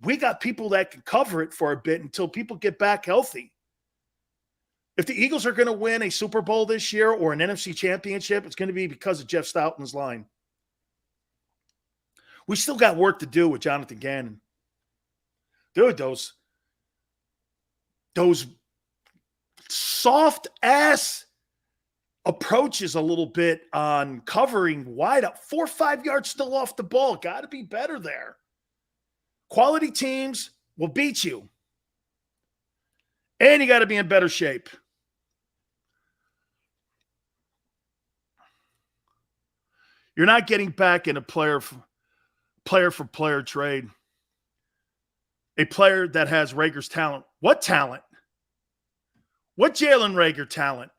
we got people that can cover it for a bit until people get back healthy. If the Eagles are going to win a Super Bowl this year or an NFC championship, it's going to be because of Jeff Stoughton's line. We still got work to do with Jonathan Gannon. Dude, those soft-ass approaches a little bit on covering wide up. 4 or 5 yards still off the ball. Got to be better there. Quality teams will beat you. And you got to be in better shape. You're not getting back in a player for player trade. A player that has Reagor's talent. What talent? What Jalen Reagor talent?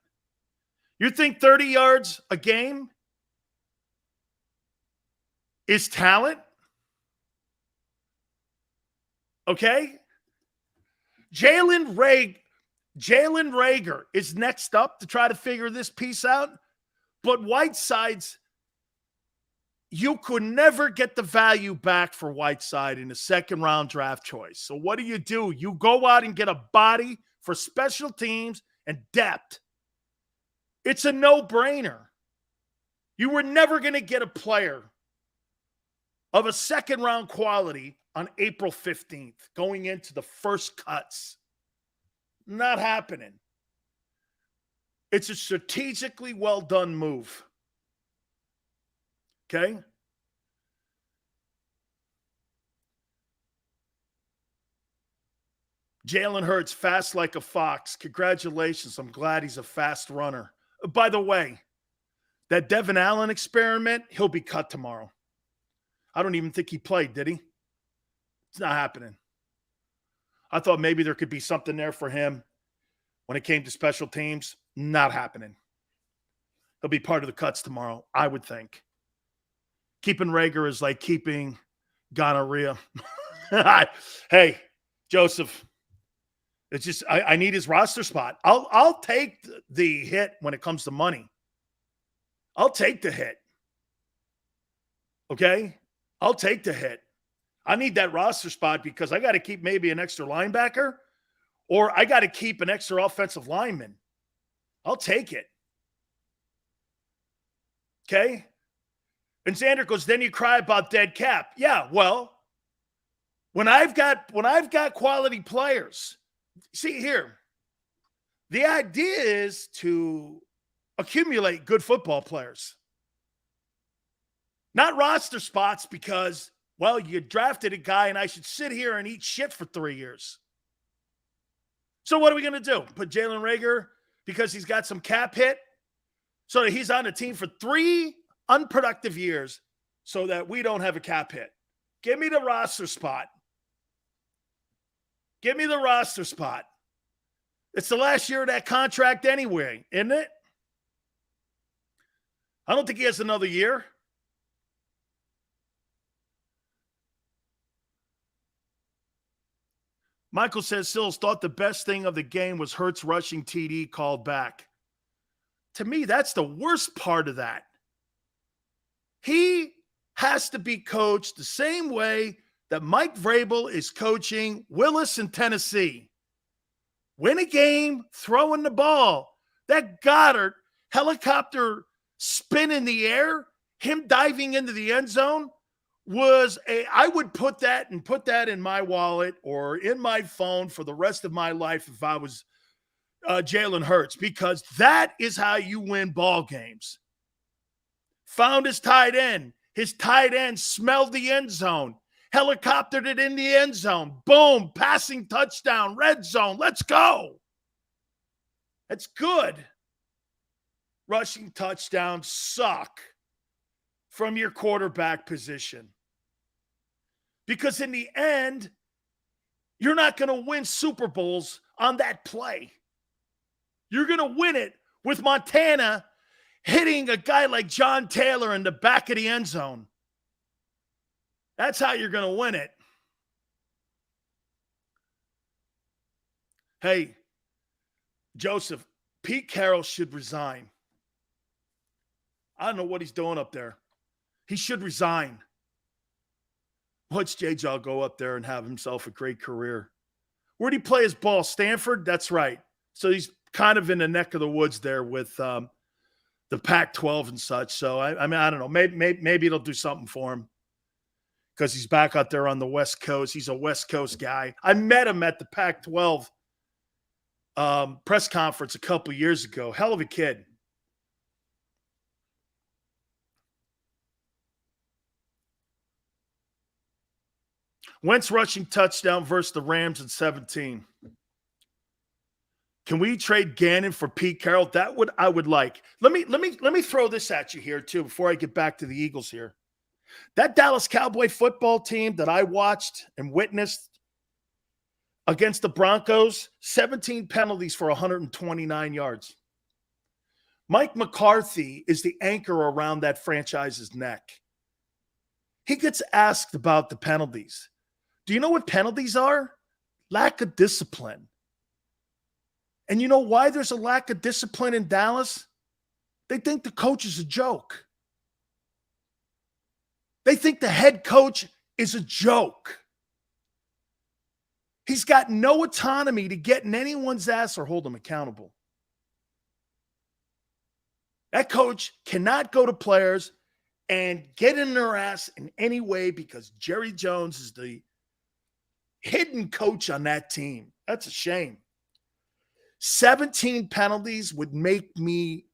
You think 30 yards a game is talent? Okay? Jalen Reagor is next up to try to figure this piece out. But Whiteside's, you could never get the value back for Whiteside in a second-round draft choice. So what do? You go out and get a body for special teams and depth. It's a no-brainer. You were never going to get a player of a second-round quality on April 15th going into the first cuts. Not happening. It's a strategically well-done move. Okay? Jalen Hurts, fast like a fox. Congratulations. I'm glad he's a fast runner. By the way, that Devin Allen experiment, he'll be cut tomorrow. I don't even think he played, did he? It's not happening. I thought maybe there could be something there for him when it came to special teams. Not happening. He'll be part of the cuts tomorrow, I would think. Keeping Reagor is like keeping gonorrhea. Hey, Joseph, it's just I need his roster spot. I'll take the hit when it comes to money. I'll take the hit. Okay? I'll take the hit. I need that roster spot because I got to keep maybe an extra linebacker or I got to keep an extra offensive lineman. I'll take it. Okay? And Xander goes, then you cry about dead cap. Yeah, well, when I've got quality players, see here, the idea is to accumulate good football players. Not roster spots because, well, you drafted a guy and I should sit here and eat shit for 3 years. So what are we going to do? Put Jalen Reagor because he's got some cap hit so that he's on the team for 3 unproductive years so that we don't have a cap hit. Give me the roster spot. Give me the roster spot. It's the last year of that contract anyway, isn't it? I don't think he has another year. Michael says Sills thought the best thing of the game was Hurts rushing TD called back. To me, that's the worst part of that. He has to be coached the same way that Mike Vrabel is coaching Willis in Tennessee. Win a game, throwing the ball. That Goedert helicopter spin in the air, him diving into the end zone, I would put that in my wallet or in my phone for the rest of my life if I was Jalen Hurts, because that is how you win ball games. Found his tight end. His tight end smelled the end zone, helicoptered it in the end zone. Boom, passing touchdown, red zone. Let's go. That's good. Rushing touchdowns suck from your quarterback position. Because in the end, you're not going to win Super Bowls on that play. You're going to win it with Montana hitting a guy like John Taylor in the back of the end zone. That's how you're going to win it. Hey, Joseph, Pete Carroll should resign. I don't know what he's doing up there. He should resign. Watch J-Jaw go up there and have himself a great career. Where'd he play his ball? Stanford? That's right. So he's kind of in the neck of the woods there with the Pac-12 and such. So, I mean, I don't know. Maybe it'll do something for him because he's back out there on the West Coast. He's a West Coast guy. I met him at the Pac-12 press conference a couple years ago. Hell of a kid. Wentz rushing touchdown versus the Rams in 17. Can we trade Gannon for Pete Carroll? I would like. Let me throw this at you here too before I get back to the Eagles here. That Dallas Cowboy football team that I watched and witnessed against the Broncos, 17 penalties for 129 yards. Mike McCarthy is the anchor around that franchise's neck. He gets asked about the penalties. Do you know what penalties are? Lack of discipline. And you know why there's a lack of discipline in Dallas? They think the coach is a joke. They think the head coach is a joke. He's got no autonomy to get in anyone's ass or hold them accountable. That coach cannot go to players and get in their ass in any way because Jerry Jones is the hidden coach on that team. That's a shame. 17 penalties would make me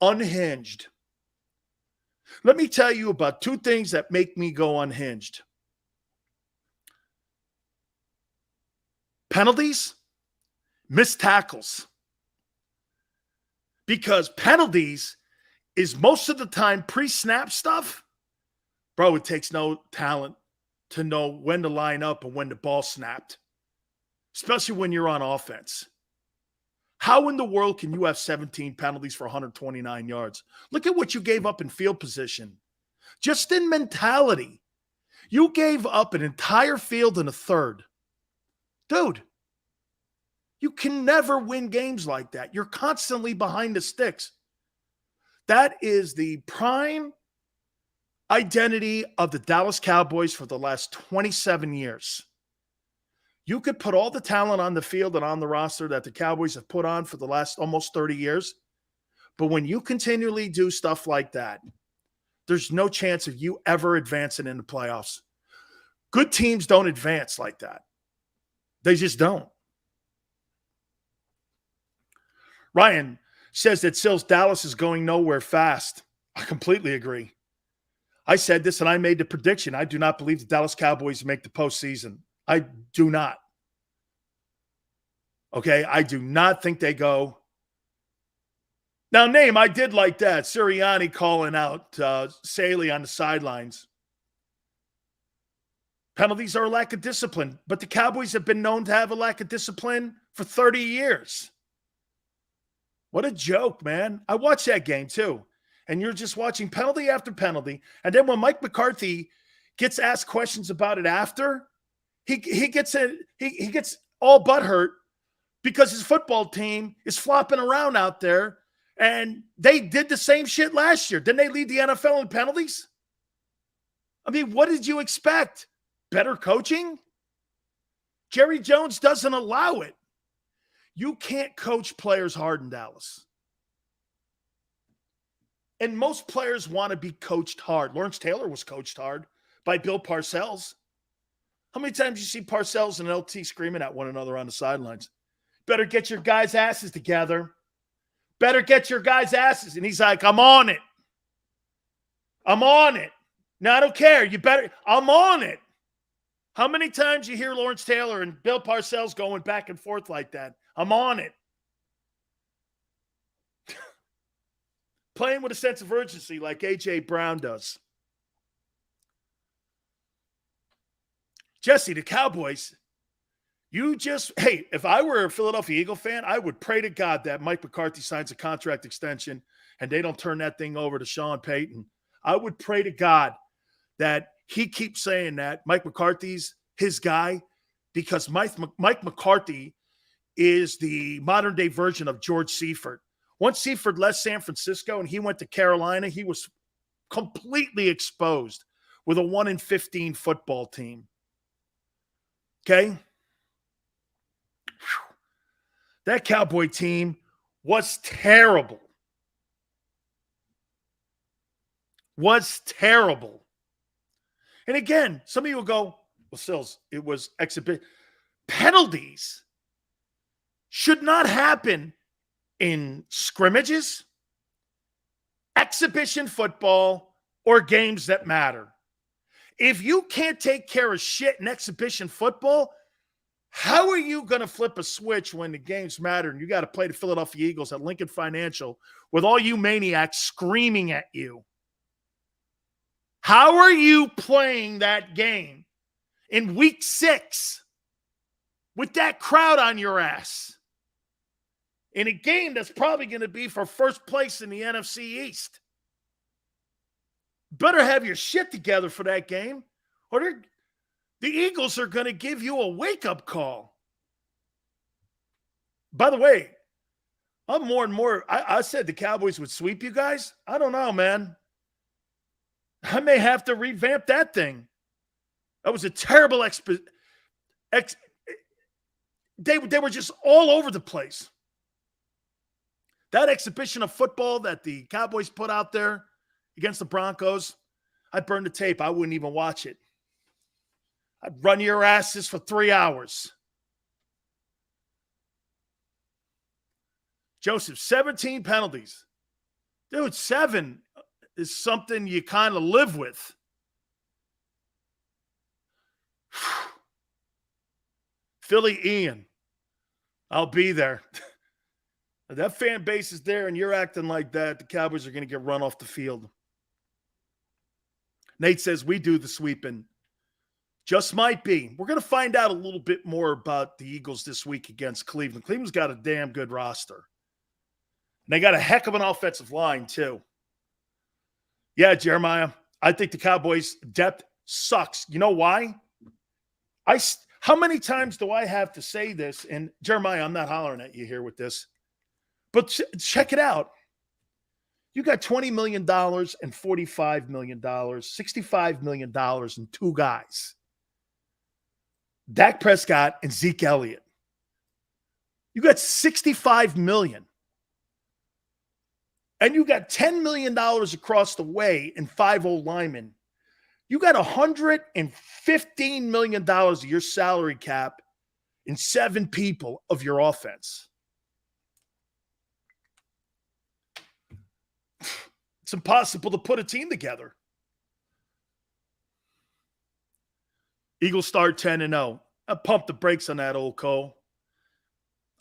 unhinged. Let me tell you about 2 things that make me go unhinged. Penalties, missed tackles. Because penalties is most of the time pre-snap stuff. Bro, it takes no talent to know when to line up and when the ball snapped, especially when you're on offense. How in the world can you have 17 penalties for 129 yards? Look at what you gave up in field position. Just in mentality, you gave up an entire field in a third. Dude, you can never win games like that. You're constantly behind the sticks. That is the prime identity of the Dallas Cowboys for the last 27 years. You could put all the talent on the field and on the roster that the Cowboys have put on for the last almost 30 years. But when you continually do stuff like that, there's no chance of you ever advancing in the playoffs. Good teams don't advance like that. They just don't. Ryan says that Sills Dallas is going nowhere fast. I completely agree. I said this and I made the prediction. I do not believe the Dallas Cowboys make the postseason. I do not. Okay, I do not think they go. Now, Name, I did like that. Sirianni calling out Saley on the sidelines. Penalties are a lack of discipline, but the Cowboys have been known to have a lack of discipline for 30 years. What a joke, man. I watched that game too. And you're just watching penalty after penalty. And then when Mike McCarthy gets asked questions about it after, he gets all butthurt because his football team is flopping around out there. And they did the same shit last year. Didn't they lead the NFL in penalties? I mean, what did you expect? Better coaching? Jerry Jones doesn't allow it. You can't coach players hard in Dallas. And most players want to be coached hard. Lawrence Taylor was coached hard by Bill Parcells. How many times you see Parcells and LT screaming at one another on the sidelines? Better get your guys' asses together. Better get your guys' asses. And he's like, I'm on it. I'm on it. No, I don't care. You better. I'm on it. How many times you hear Lawrence Taylor and Bill Parcells going back and forth like that? I'm on it. Playing with a sense of urgency like A.J. Brown does. Jesse, the Cowboys, hey, if I were a Philadelphia Eagle fan, I would pray to God that Mike McCarthy signs a contract extension and they don't turn that thing over to Sean Payton. I would pray to God that he keeps saying that Mike McCarthy's his guy, because Mike McCarthy is the modern-day version of George Seifert. Once Seifert left San Francisco and he went to Carolina, he was completely exposed with a 1-15 football team. Okay? That Cowboy team was terrible. Was terrible. And again, some of you will go, well, Sills, it was exhibit. Penalties should not happen in scrimmages, exhibition football, or games that matter. If you can't take care of shit in exhibition football, how are you going to flip a switch when the games matter and you got to play the Philadelphia Eagles at Lincoln Financial with all you maniacs screaming at you? How are you playing that game in week 6 with that crowd on your ass in a game that's probably going to be for first place in the NFC East? Better have your shit together for that game, or the Eagles are going to give you a wake-up call. By the way, I'm more and more, I said the Cowboys would sweep you guys. I don't know, man. I may have to revamp that thing. That was a terrible they were just all over the place. That exhibition of football that the Cowboys put out there against the Broncos, I'd burn the tape. I wouldn't even watch it. I'd run your asses for 3 hours. Joseph, 17 penalties. Dude, 7 is something you kind of live with. Philly Ian, I'll be there. If that fan base is there and you're acting like that, the Cowboys are going to get run off the field. Nate says, we do the sweeping. Just might be. We're going to find out a little bit more about the Eagles this week against Cleveland. Cleveland's got a damn good roster. And they got a heck of an offensive line, too. Yeah, Jeremiah, I think the Cowboys' depth sucks. You know why? How many times do I have to say this? And Jeremiah, I'm not hollering at you here with this. But check it out. You got $20 million and $45 million, $65 million in 2 guys. Dak Prescott and Zeke Elliott. You got $65 million. And you got $10 million across the way in 5 old linemen. You got $115 million of your salary cap in 7 people of your offense. It's impossible to put a team together. Eagles start 10-0. I'd pump the brakes on that, old Cole.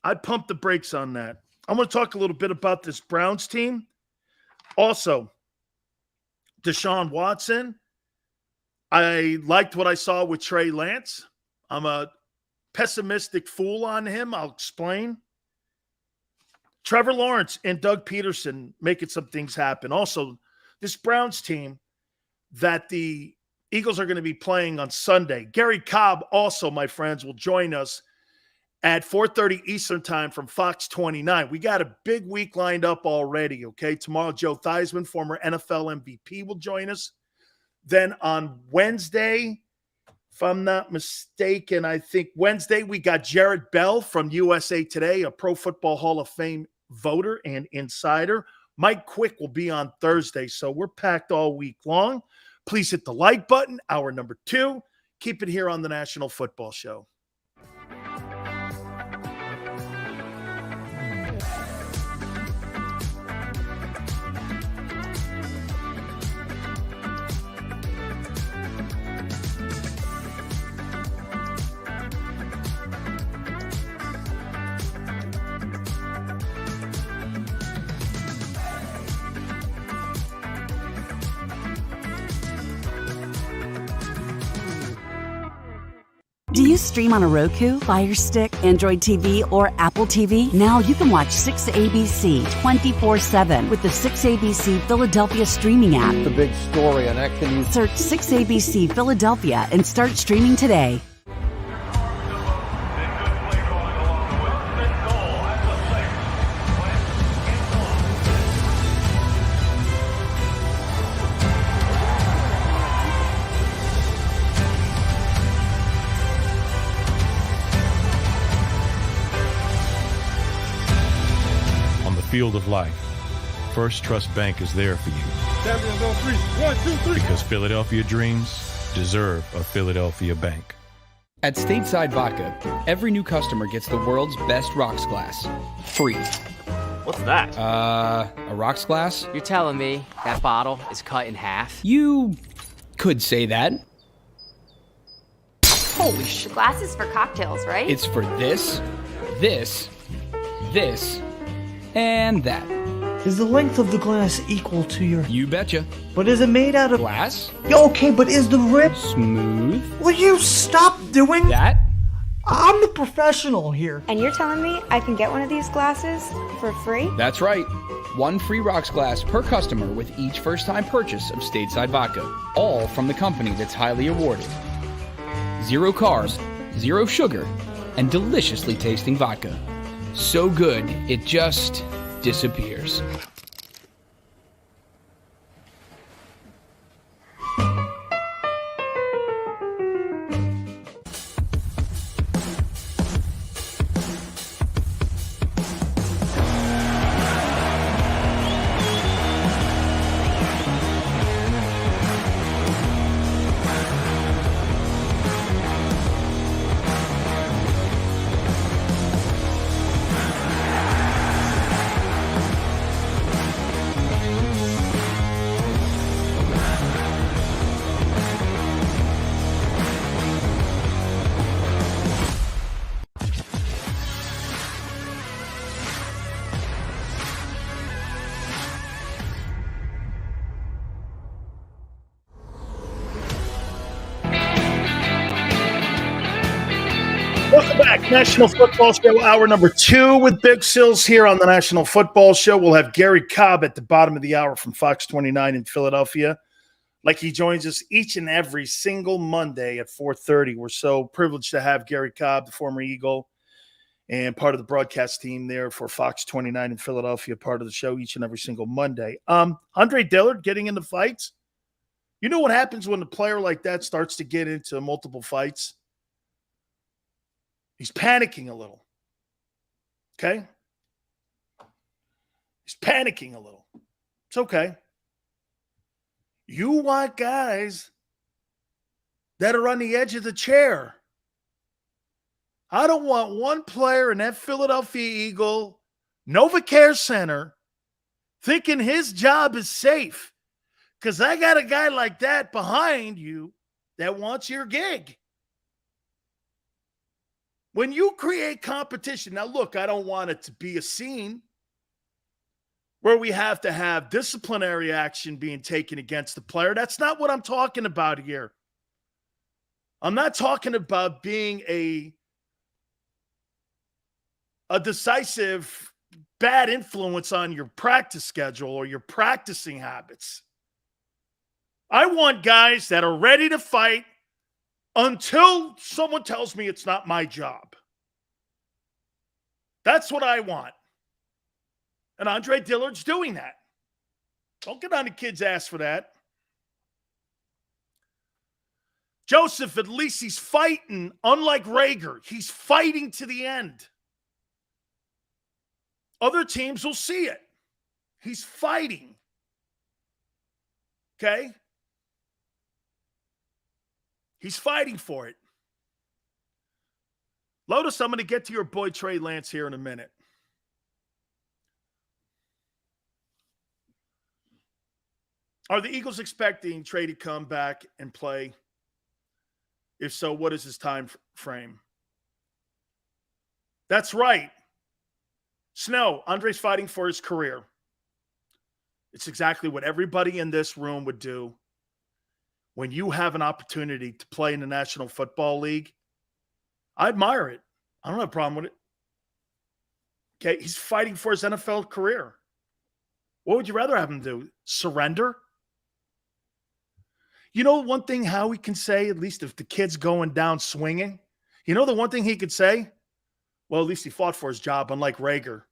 I'd pump the brakes on that. I'm going to talk a little bit about this Browns team. Also, Deshaun Watson. I liked what I saw with Trey Lance. I'm a pessimistic fool on him. I'll explain. Trevor Lawrence and Doug Peterson making some things happen. Also, this Browns team that the Eagles are going to be playing on Sunday. Gary Cobb also, my friends, will join us at 4:30 Eastern time from Fox 29. We got a big week lined up already, okay? Tomorrow, Joe Theismann, former NFL MVP, will join us. Then on Wednesday, if I'm not mistaken, I think Wednesday, we got Jared Bell from USA Today, a Pro Football Hall of Fame voter and insider. Mike Quick will be on Thursday, so we're packed all week long. Please hit the like button, hour number 2. Keep it here on the National Football Show. Do you stream on a Roku, Fire Stick, Android TV, or Apple TV? Now you can watch 6ABC 24/7 with the 6ABC Philadelphia streaming app. The big story on Action News. Search 6ABC Philadelphia and start streaming today. Field of life, First Trust Bank is there for you. Champions on 3. 1, 2, 3. Because Philadelphia dreams deserve a Philadelphia bank. At Stateside Vodka, every new customer gets the world's best rocks glass. Free. What's that? A rocks glass? You're telling me that bottle is cut in half? You could say that. Holy shit. Glass is for cocktails, right? It's for this, this, this, and that. Is the length of the glass equal to your... You betcha. But is it made out of... Glass? Okay, but is the rip... Smooth? Will you stop doing... That? I'm the professional here. And you're telling me I can get one of these glasses for free? That's right. 1 free rocks glass per customer with each first-time purchase of Stateside Vodka. All from the company that's highly awarded. 0 carbs, 0 sugar, and deliciously tasting vodka. So good, it just disappears. Welcome back. National Football Show, hour number 2 with Big Sills here on the National Football Show. We'll have Gary Cobb at the bottom of the hour from Fox 29 in Philadelphia. Like he joins us each and every single Monday at 4:30. We're so privileged to have Gary Cobb, the former Eagle, and part of the broadcast team there for Fox 29 in Philadelphia, part of the show each and every single Monday. Andre Dillard getting into fights. You know what happens when a player like that starts to get into multiple fights? He's panicking a little. Okay? He's panicking a little. It's okay. You want guys that are on the edge of the chair. I don't want one player in that Philadelphia Eagle NovaCare Center thinking his job is safe, because I got a guy like that behind you that wants your gig. When you create competition, now look, I don't want it to be a scene where we have to have disciplinary action being taken against the player. That's not what I'm talking about here. I'm not talking about being a decisive bad influence on your practice schedule or your practicing habits. I want guys that are ready to fight until someone tells me it's not my job. That's what I want. And Andre Dillard's doing that. Don't get on the kid's ass for that. Joseph, at least he's fighting, unlike Reagor. He's fighting to the end. Other teams will see it. He's fighting. Okay? He's fighting for it. Lotus, I'm going to get to your boy Trey Lance here in a minute. Are the Eagles expecting Trey to come back and play? If so, what is his time frame? That's right. Snow, Andre's fighting for his career. It's exactly what everybody in this room would do when you have an opportunity to play in the National Football League. I admire it. I don't have a problem with it. Okay, he's fighting for his NFL career. What would you rather have him do? Surrender? You know one thing Howie can say, at least if the kid's going down swinging? You know the one thing he could say? Well, at least he fought for his job, unlike Reagor,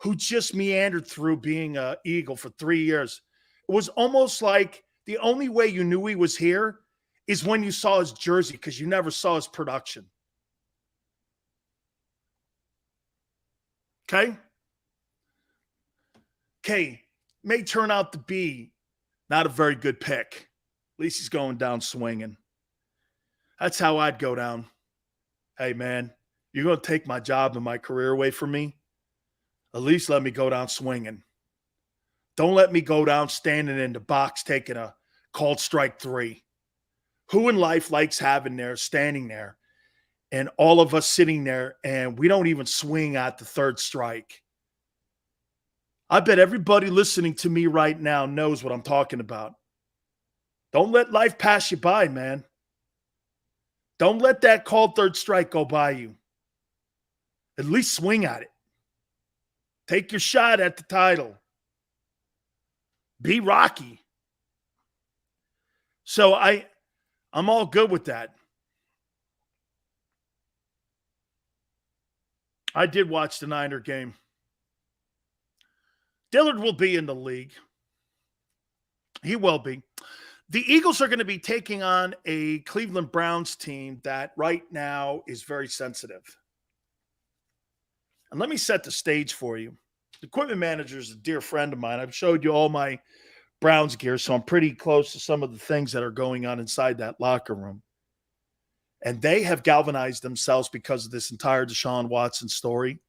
who just meandered through being an Eagle for 3 years. It was almost like the only way you knew he was here is when you saw his jersey, because you never saw his production. Okay? Okay, may turn out to be not a very good pick. At least he's going down swinging. That's how I'd go down. Hey, man, you're going to take my job and my career away from me? At least let me go down swinging. Don't let me go down standing in the box taking a called strike 3. Who in life likes standing there, and all of us sitting there, and we don't even swing at the third strike? I bet everybody listening to me right now knows what I'm talking about. Don't let life pass you by, man. Don't let that called third strike go by you. At least swing at it. Take your shot at the title. Be Rocky. So I'm all good with that. I did watch the Niner game. Dillard will be in the league. He will be. The Eagles are going to be taking on a Cleveland Browns team that right now is very sensitive. And let me set the stage for you. The equipment manager is a dear friend of mine. I've showed you all my Browns gear, so I'm pretty close to some of the things that are going on inside that locker room. And they have galvanized themselves because of this entire Deshaun Watson story.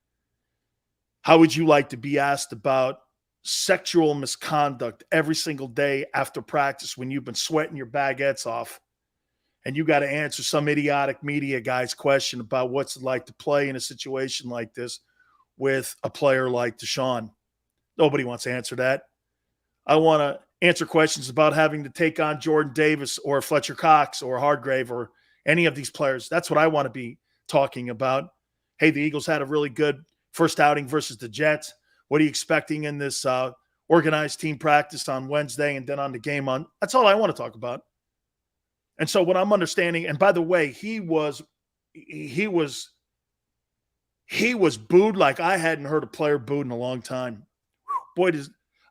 How would you like to be asked about sexual misconduct every single day after practice when you've been sweating your baguettes off and you got to answer some idiotic media guy's question about what's it like to play in a situation like this with a player like Deshaun? Nobody wants to answer that. I want to answer questions about having to take on Jordan Davis or Fletcher Cox or Hargrave or any of these players. That's what I want to be talking about. Hey, the Eagles had a really good first outing versus the Jets. What are you expecting in this organized team practice on Wednesday and then on the game on? That's all I want to talk about. And so what I'm understanding, and by the way, he was booed like I hadn't heard a player booed in a long time. Boy,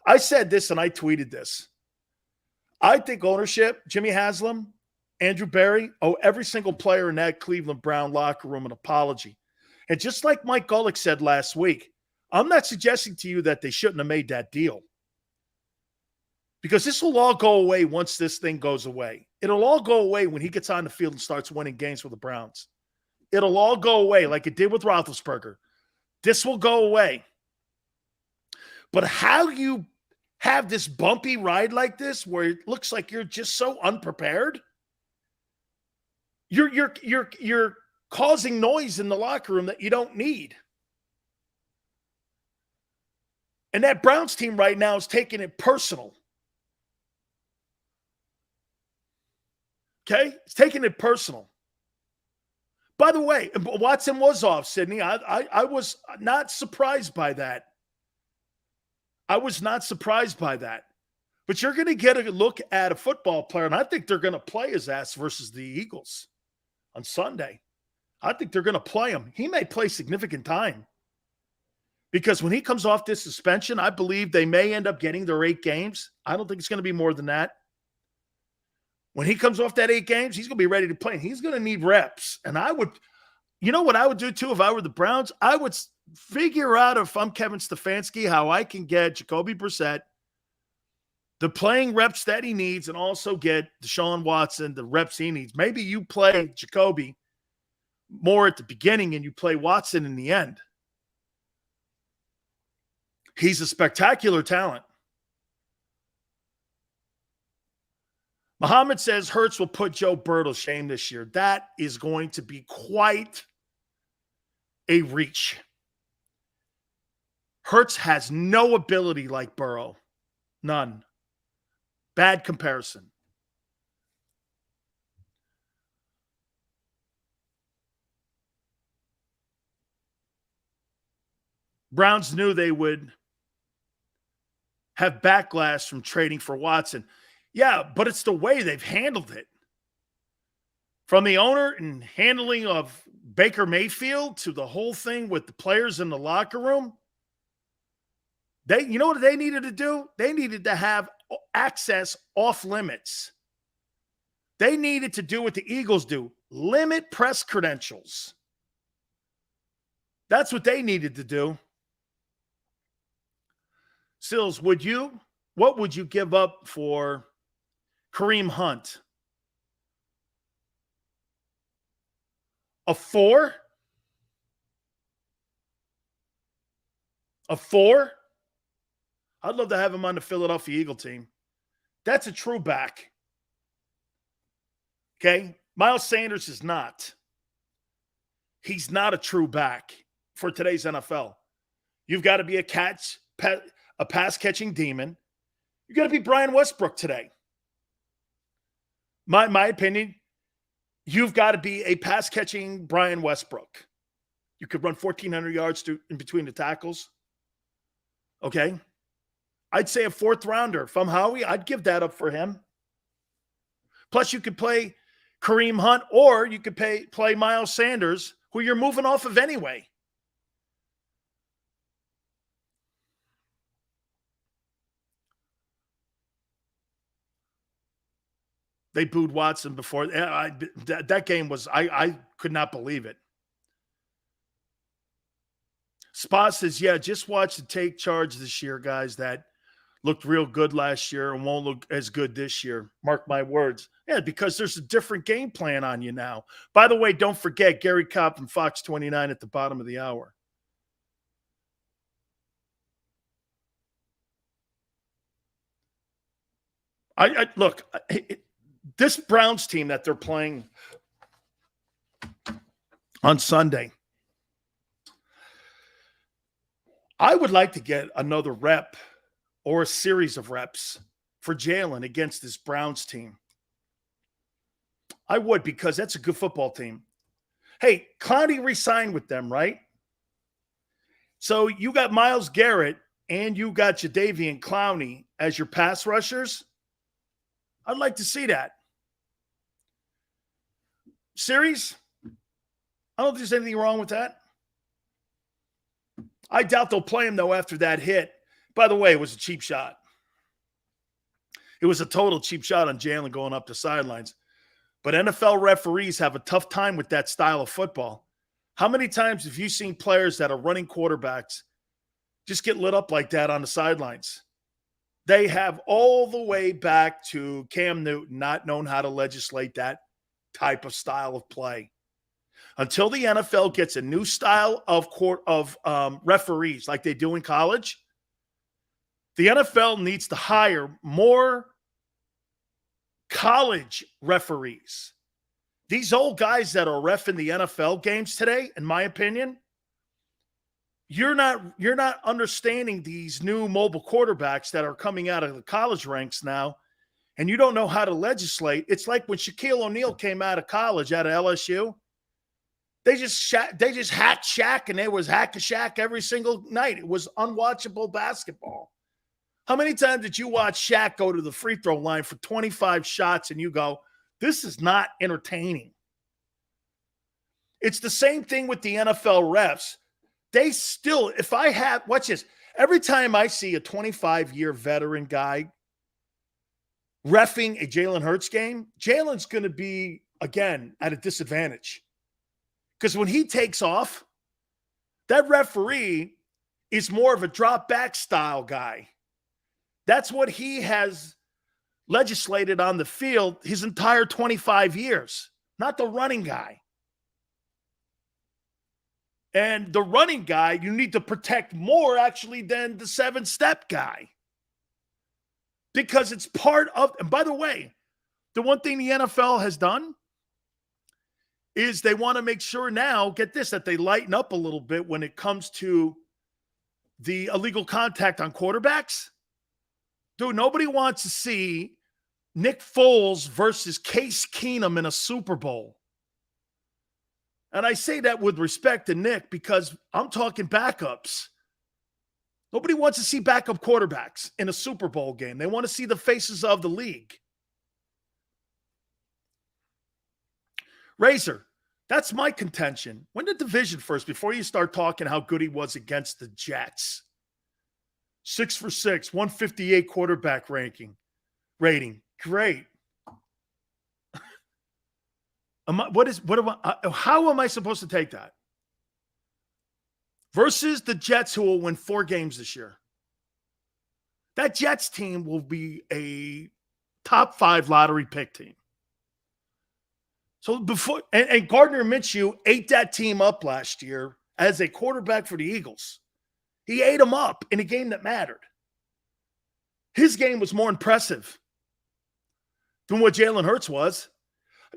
I said this and I tweeted this. I think ownership, Jimmy Haslam, Andrew Berry, owe every single player in that Cleveland Brown locker room an apology. And just like Mike Golick said last week, I'm not suggesting to you that they shouldn't have made that deal, because this will all go away once this thing goes away. It'll all go away when he gets on the field and starts winning games for the Browns. It'll all go away like it did with Roethlisberger. This will go away. But how you have this bumpy ride like this where it looks like you're just so unprepared? You're causing noise in the locker room that you don't need. And that Browns team right now is taking it personal. Okay? It's taking it personal. By the way, Watson was off, Sydney. I was not surprised by that. I was not surprised by that. But you're going to get a look at a football player, and I think they're going to play his ass versus the Eagles on Sunday. I think they're going to play him. He may play significant time because when he comes off this suspension, I believe they may end up getting their 8 games. I don't think it's going to be more than that. When he comes off that 8 games, he's going to be ready to play. And he's going to need reps. And I would, you know what I would do too if I were the Browns? I would figure out, if I'm Kevin Stefanski, how I can get Jacoby Brissett the playing reps that he needs and also get Deshaun Watson the reps he needs. Maybe you play Jacoby more at the beginning and you play Watson in the end. He's a spectacular talent. Muhammad says Hurts will put Joe Burrow to shame this year. That is going to be quite a reach. Hurts has no ability like Burrow. None. Bad comparison. Browns knew they would have backlash from trading for Watson. Yeah, but it's the way they've handled it. From the owner and handling of Baker Mayfield to the whole thing with the players in the locker room. You know what they needed to do? They needed to have access off limits. They needed to do what the Eagles do. Limit press credentials. That's what they needed to do. Sills, what would you give up for Kareem Hunt? A 4? A 4? I'd love to have him on the Philadelphia Eagle team. That's a true back. Okay? Miles Sanders is not. He's not a true back for today's NFL. You've got to be a pass-catching demon. You've got to be Brian Westbrook today. My opinion, you've got to be a pass-catching Brian Westbrook. You could run 1,400 yards in between the tackles. Okay? I'd say a 4th rounder. If I'm Howie, I'd give that up for him. Plus, you could play Kareem Hunt, or you could play Miles Sanders, who you're moving off of anyway. They booed Watson before. That game was, I could not believe it. Spot says, yeah, just watch the take charge this year, guys, that looked real good last year and won't look as good this year. Mark my words. Yeah, because there's a different game plan on you now. By the way, don't forget Gary Cobb from Fox 29 at the bottom of the hour. Look, this Browns team that they're playing on Sunday, I would like to get another rep or a series of reps for Jalen against this Browns team. I would, because that's a good football team. Hey, Clowney re-signed with them, right? So you got Myles Garrett and you got Jadeveon Clowney as your pass rushers. I'd like to see that. Series? I don't think there's anything wrong with that. I doubt they'll play him, though, after that hit. By the way, it was a cheap shot. It was a total cheap shot on Jalen going up the sidelines. But NFL referees have a tough time with that style of football. How many times have you seen players that are running quarterbacks just get lit up like that on the sidelines? They have all the way back to Cam Newton not known how to legislate that type of style of play. Until the NFL gets a new style of referees like they do in college, the NFL needs to hire more college referees these old guys that are reffing the NFL games today, in my opinion, you're not understanding these new mobile quarterbacks that are coming out of the college ranks now, and you don't know how to legislate. It's like when Shaquille O'Neal came out of college, out of LSU. They just hacked Shaq, and they was hack-a-Shaq every single night. It was unwatchable basketball. How many times did you watch Shaq go to the free throw line for 25 shots and you go, this is not entertaining? It's the same thing with the NFL refs. They still, if I have, watch this, every time I see a 25-year veteran guy reffing a Jalen Hurts game, Jalen's going to be, again, at a disadvantage. Because when he takes off, that referee is more of a drop-back style guy. That's what he has legislated on the field his entire 25 years, not the running guy. And the running guy, you need to protect more, actually, than the 7-step guy. Because it's part of, and by the way, the one thing the NFL has done is they want to make sure now, get this, that they lighten up a little bit when it comes to the illegal contact on quarterbacks. Dude, nobody wants to see Nick Foles versus Case Keenum in a Super Bowl. And I say that with respect to Nick because I'm talking backups. Nobody wants to see backup quarterbacks in a Super Bowl game. They want to see the faces of the league. Razor, that's my contention. Win the division first before you start talking how good he was against the Jets. 6 for 6, 158 quarterback rating. Great. How am I supposed to take that? Versus the Jets, who will win 4 games this year. That Jets team will be a top 5 lottery pick team. So before, and Gardner Minshew ate that team up last year as a quarterback for the Eagles. He ate them up in a game that mattered. His game was more impressive than what Jalen Hurts was.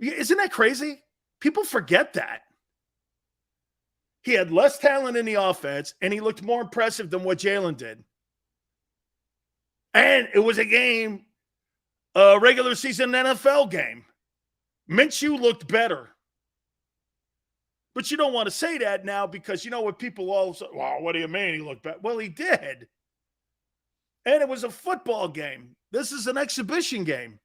Isn't that crazy? People forget that. He had less talent in the offense, and he looked more impressive than what Jalen did. And it was a game, a regular season NFL game. Minshew looked better. But you don't want to say that now because you know what people all say, well, what do you mean he looked better? Well, he did. And it was a football game. This is an exhibition game.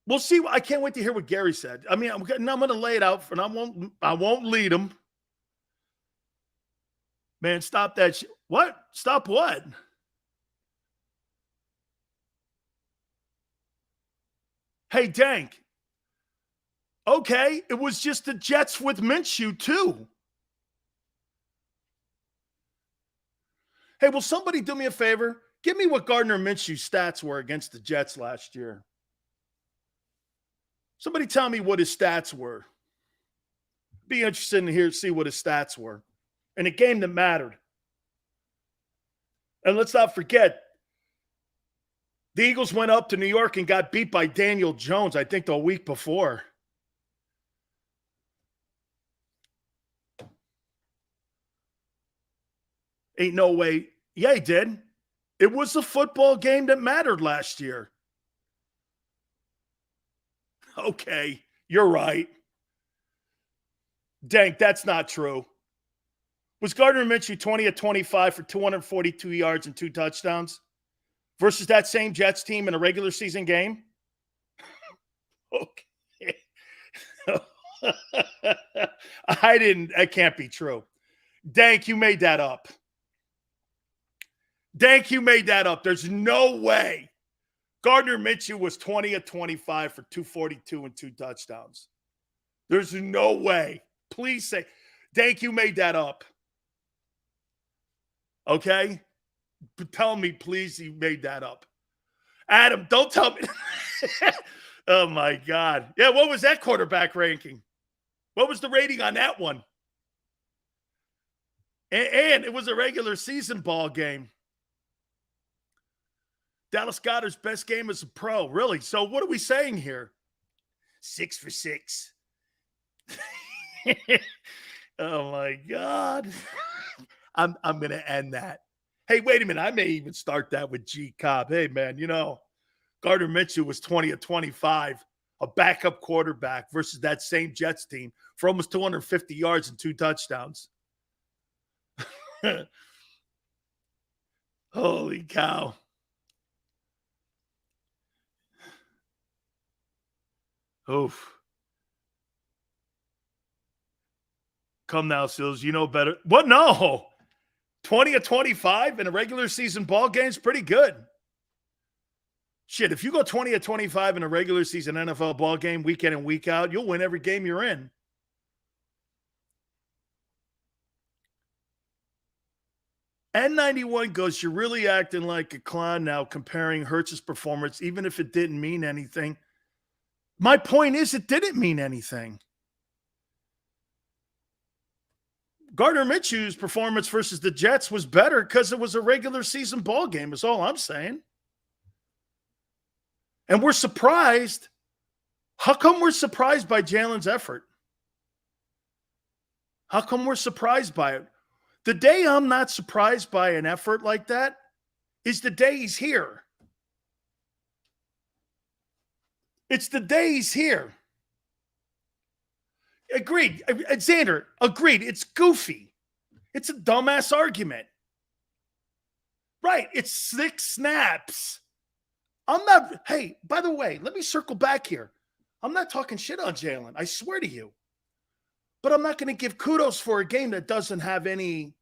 We'll see. I can't wait to hear what Gary said. I mean, I'm going to lay it out, and I won't lead him. Man, stop that shit. What? Stop what? Hey, Dank. Okay, it was just the Jets with Minshew, too. Hey, will somebody do me a favor? Give me what Gardner Minshew's stats were against the Jets last year. Somebody tell me what his stats were. Be interested in see what his stats were. In a game that mattered. And let's not forget, the Eagles went up to New York and got beat by Daniel Jones, I think, the week before. Ain't no way. Yeah, he did. It was a football game that mattered last year. Okay, you're right. Dank, that's not true. Was Gardner Minshew 20 of 25 for 242 yards and 2 touchdowns versus that same Jets team in a regular season game? Okay. That can't be true. Dank, you made that up. Dank, you made that up. There's no way. Gardner Minshew was 20 of 25 for 242 and 2 touchdowns. There's no way. Please say, Dank, you made that up. Okay? Tell me, please, you made that up. Adam, don't tell me. Oh, my God. Yeah, what was that quarterback ranking? What was the rating on that one? And it was a regular season ball game. Dallas Goedert's best game as a pro. Really? So what are we saying here? 6 for 6. Oh, my God. I'm going to end that. Hey, wait a minute. I may even start that with JAKIB. Hey, man, Gardner Minshew was 20 of 25, a backup quarterback versus that same Jets team for almost 250 yards and 2 touchdowns. Holy cow. Oof. Come now, Sills. You know better. What? No. 20 of 25 in a regular season ball game is pretty good. Shit, if you go 20 of 25 in a regular season NFL ball game week in and week out, you'll win every game you're in. N91 goes, you're really acting like a clown now comparing Hurts' performance, even if it didn't mean anything. My point is it didn't mean anything. Gardner Minshew's performance versus the Jets was better because it was a regular season ball game, is all I'm saying. And we're surprised. How come we're surprised by Jalen's effort? How come we're surprised by it? The day I'm not surprised by an effort like that is the day he's here. It's the day he's here. Agreed. Xander, agreed. It's goofy. It's a dumbass argument. Right. It's 6 snaps. Hey, by the way, let me circle back here. I'm not talking shit on Jalen. I swear to you. But I'm not going to give kudos for a game that doesn't have anything.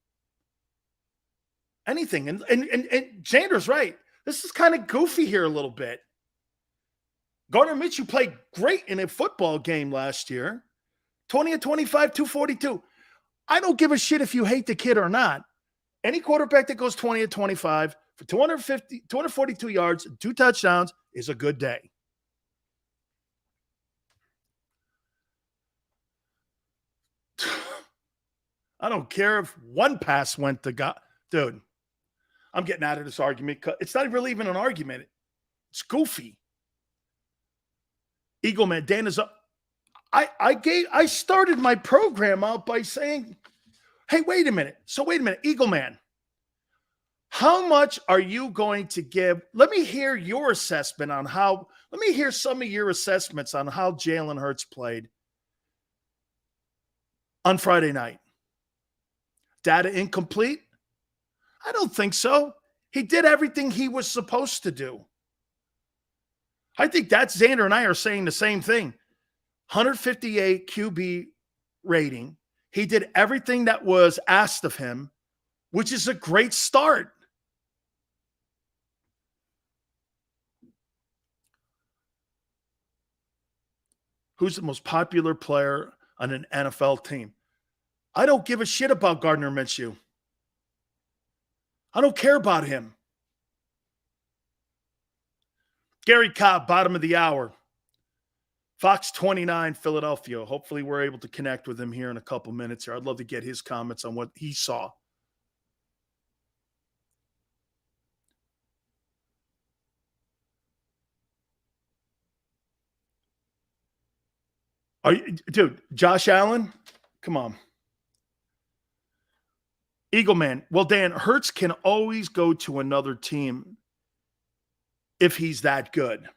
And Xander's right. This is kind of goofy here a little bit. Gardner Minshew played great in a football game last year. 20 of 25, 242. I don't give a shit if you hate the kid or not. Any quarterback that goes 20 of 25 for 242 yards and 2 touchdowns is a good day. I don't care if one pass went to God. Dude, I'm getting out of this argument. It's not really even an argument. It's goofy. Eagle Man, Dan is up. I started my program out by saying, hey, wait a minute. Eagle Man, how much are you going to give? Let me hear your assessment on let me hear some of your assessments on how Jalen Hurts played on Friday night. Data incomplete? I don't think so. He did everything he was supposed to do. I think that's Xander and I are saying the same thing. 158 QB rating. He did everything that was asked of him, which is a great start. Who's the most popular player on an NFL team? I don't give a shit about Gardner Minshew. I don't care about him. Gary Cobb, bottom of the hour. Fox 29, Philadelphia. Hopefully we're able to connect with him here in a couple minutes here. I'd love to get his comments on what he saw. Dude, Josh Allen? Come on. Eagle Man. Well, Dan, Hurts can always go to another team if he's that good.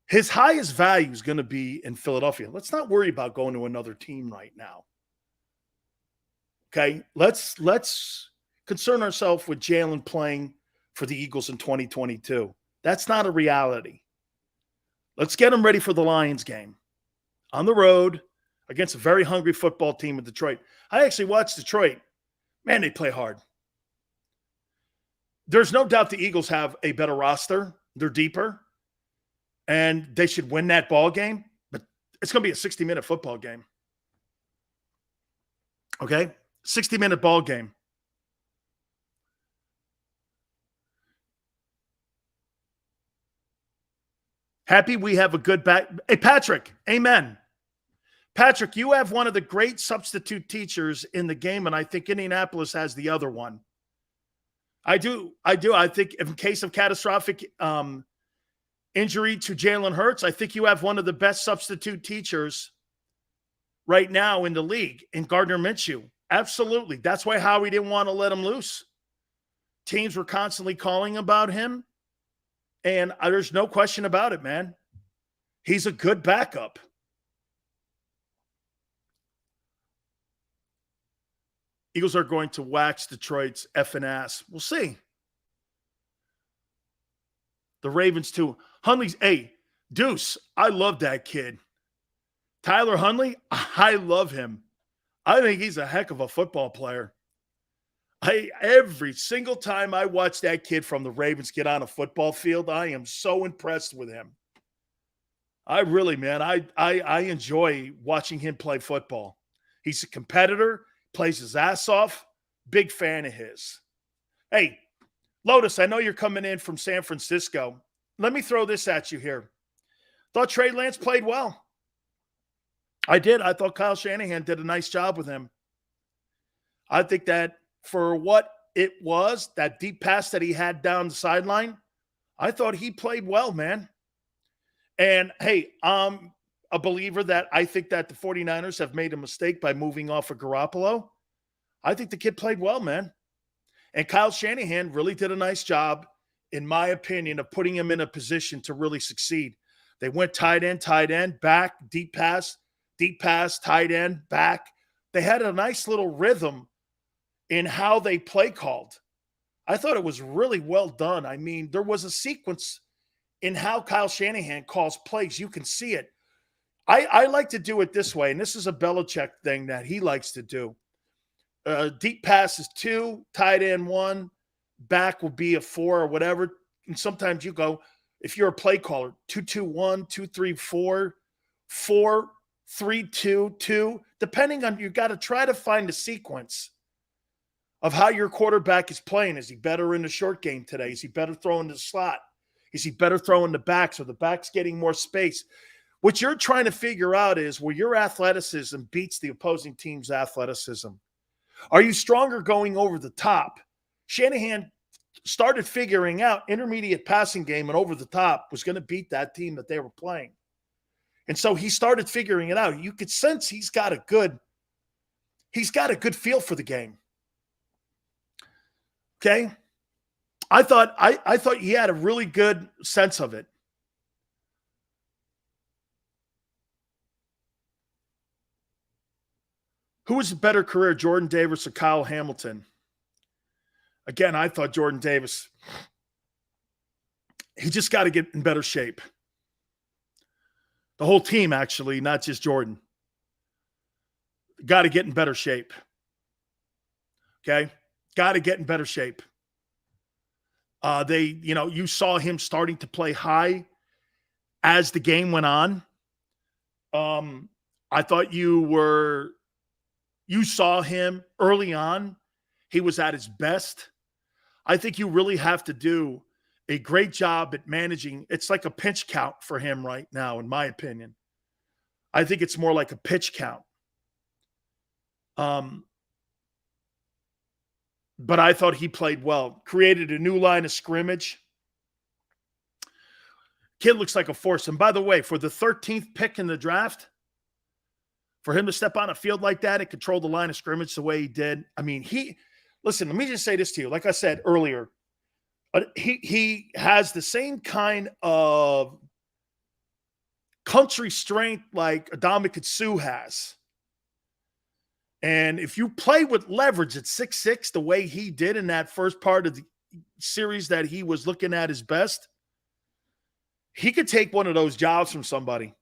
His highest value is going to be in Philadelphia. Let's not worry about going to another team right now. Okay? Let's concern ourselves with Jalen playing for the Eagles in 2022. That's not a reality. Let's get him ready for the Lions game. On the road against a very hungry football team in Detroit. I actually watched Detroit. Man, they play hard. There's no doubt the Eagles have a better roster. They're deeper. And they should win that ball game. But it's going to be a 60-minute football game. Okay? 60-minute ball game. Happy we have a good back. Hey, Patrick, amen. Patrick, you have one of the great substitute teachers in the game, and I think Indianapolis has the other one. I do. I think in case of catastrophic injury to Jalen Hurts, I think you have one of the best substitute teachers right now in the league in Gardner Minshew. Absolutely. That's why Howie didn't want to let him loose. Teams were constantly calling about him, and there's no question about it, man. He's a good backup. Eagles are going to wax Detroit's effing ass. We'll see. The Ravens, too. Hundley's, hey, Deuce, I love that kid. Tyler Hundley, I love him. I think he's a heck of a football player. Every single time I watch that kid from the Ravens get on a football field, I am so impressed with him. I really, man, I enjoy watching him play football. He's a competitor, plays his ass off. Big fan of his. Hey, Lotus, I know you're coming in from San Francisco. Let me throw this at you here. Thought Trey Lance played well. I did. I thought Kyle Shanahan did a nice job with him. I think that for what it was, that deep pass that he had down the sideline, I thought he played well, man. And, hey, I'm a believer that I think that the 49ers have made a mistake by moving off of Garoppolo. I think the kid played well, man. And Kyle Shanahan really did a nice job, in my opinion, of putting him in a position to really succeed. They went tight end, back, deep pass, tight end, back. They had a nice little rhythm in how they play called. I thought it was really well done. I mean, there was a sequence in how Kyle Shanahan calls plays. You can see it. I like to do it this way, and this is a Belichick thing that he likes to do. Deep pass is 2, tight end 1, back will be a 4 or whatever. And sometimes you go, if you're a play caller, 2-2-1, 2-3-4, 4-3-2-2, depending on, you got to try to find a sequence of how your quarterback is playing. Is he better in the short game today? Is he better throwing the slot? Is he better throwing the back so the back's getting more space? What you're trying to figure out is where your athleticism beats the opposing team's athleticism. Are you stronger going over the top? Shanahan started figuring out intermediate passing game and over the top was going to beat that team that they were playing. And so he started figuring it out. You could sense he's got a good feel for the game. Okay? I thought he had a really good sense of it. Who was a better career, Jordan Davis or Kyle Hamilton? Again, I thought Jordan Davis, he just got to get in better shape. The whole team, actually, not just Jordan. Got to get in better shape. Okay? Got to get in better shape. You saw him starting to play high as the game went on. I thought you saw him early on. He was at his best. I think you really have to do a great job at managing. It's like a pitch count for him right now, in my opinion. I think it's more like a pitch count. But I thought he played well. Created a new line of scrimmage. Kid looks like a force. And by the way, for the 13th pick in the draft, for him to step on a field like that and control the line of scrimmage the way he did, I mean, listen, let me just say this to you. Like I said earlier, he has the same kind of country strength like Adama Sue has. And if you play with leverage at 6'6", the way he did in that first part of the series that he was looking at his best, he could take one of those jobs from somebody.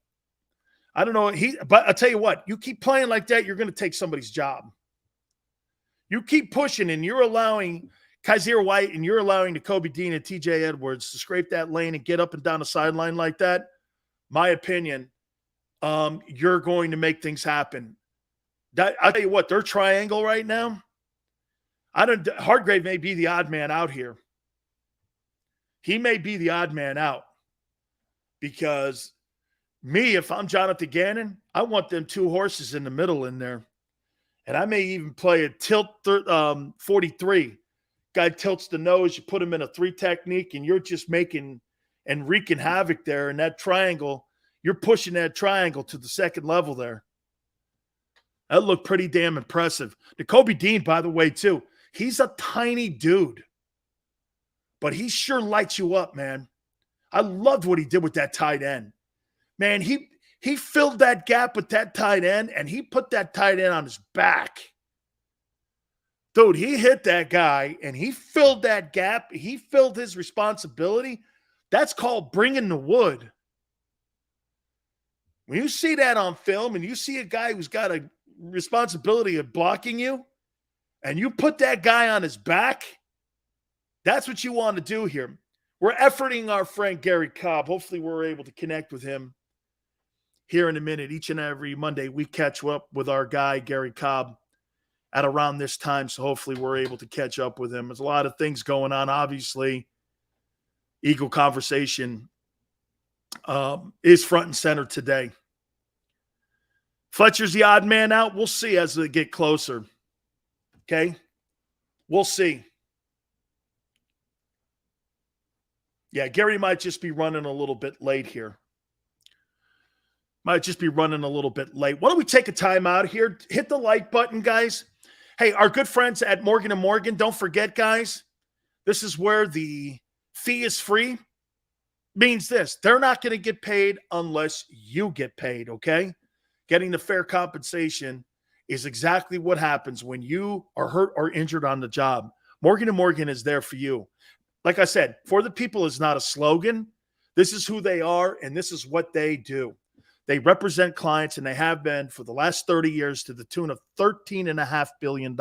I don't know. But I'll tell you what, you keep playing like that, you're going to take somebody's job. You keep pushing and you're allowing Kaiser White and you're allowing Nakobe Dean and TJ Edwards to scrape that lane and get up and down the sideline like that. My opinion, you're going to make things happen. I'll tell you what, their triangle right now, Hargrave may be the odd man out here. He may be the odd man out because if I'm Jonathan Gannon, I want them 2 horses in the middle in there. And I may even play a tilt 43 Guy tilts the nose, you put him in a 3 technique, and you're just making and wreaking havoc there. And that triangle, you're pushing that triangle to the second level there. That looked pretty damn impressive. Nakobe Dean, by the way, too. He's a tiny dude, but he sure lights you up, man. I loved what he did with that tight end. Man, he filled that gap with that tight end, and he put that tight end on his back. Dude, he hit that guy, and he filled that gap. He filled his responsibility. That's called bringing the wood. When you see that on film and you see a guy who's got a responsibility of blocking you, and you put that guy on his back, that's what you want to do here. We're efforting our friend Gary Cobb. Hopefully we're able to connect with him here in a minute. Each and every Monday, we catch up with our guy, Gary Cobb, at around this time. So hopefully we're able to catch up with him. There's a lot of things going on. Obviously, Eagle Conversation is front and center today. Fletcher's the odd man out. We'll see as they get closer. Okay? We'll see. Yeah, Gary might just be running a little bit late here. Might just be running a little bit late. Why don't we take a time out here? Hit the like button, guys. Hey, our good friends at Morgan & Morgan, don't forget, guys, this is where the fee is free. Means this, they're not going to get paid unless you get paid, okay? Getting the fair compensation is exactly what happens when you are hurt or injured on the job. Morgan & Morgan is there for you. Like I said, for the people is not a slogan. This is who they are, and this is what they do. They represent clients, and they have been for the last 30 years to the tune of $13.5 billion.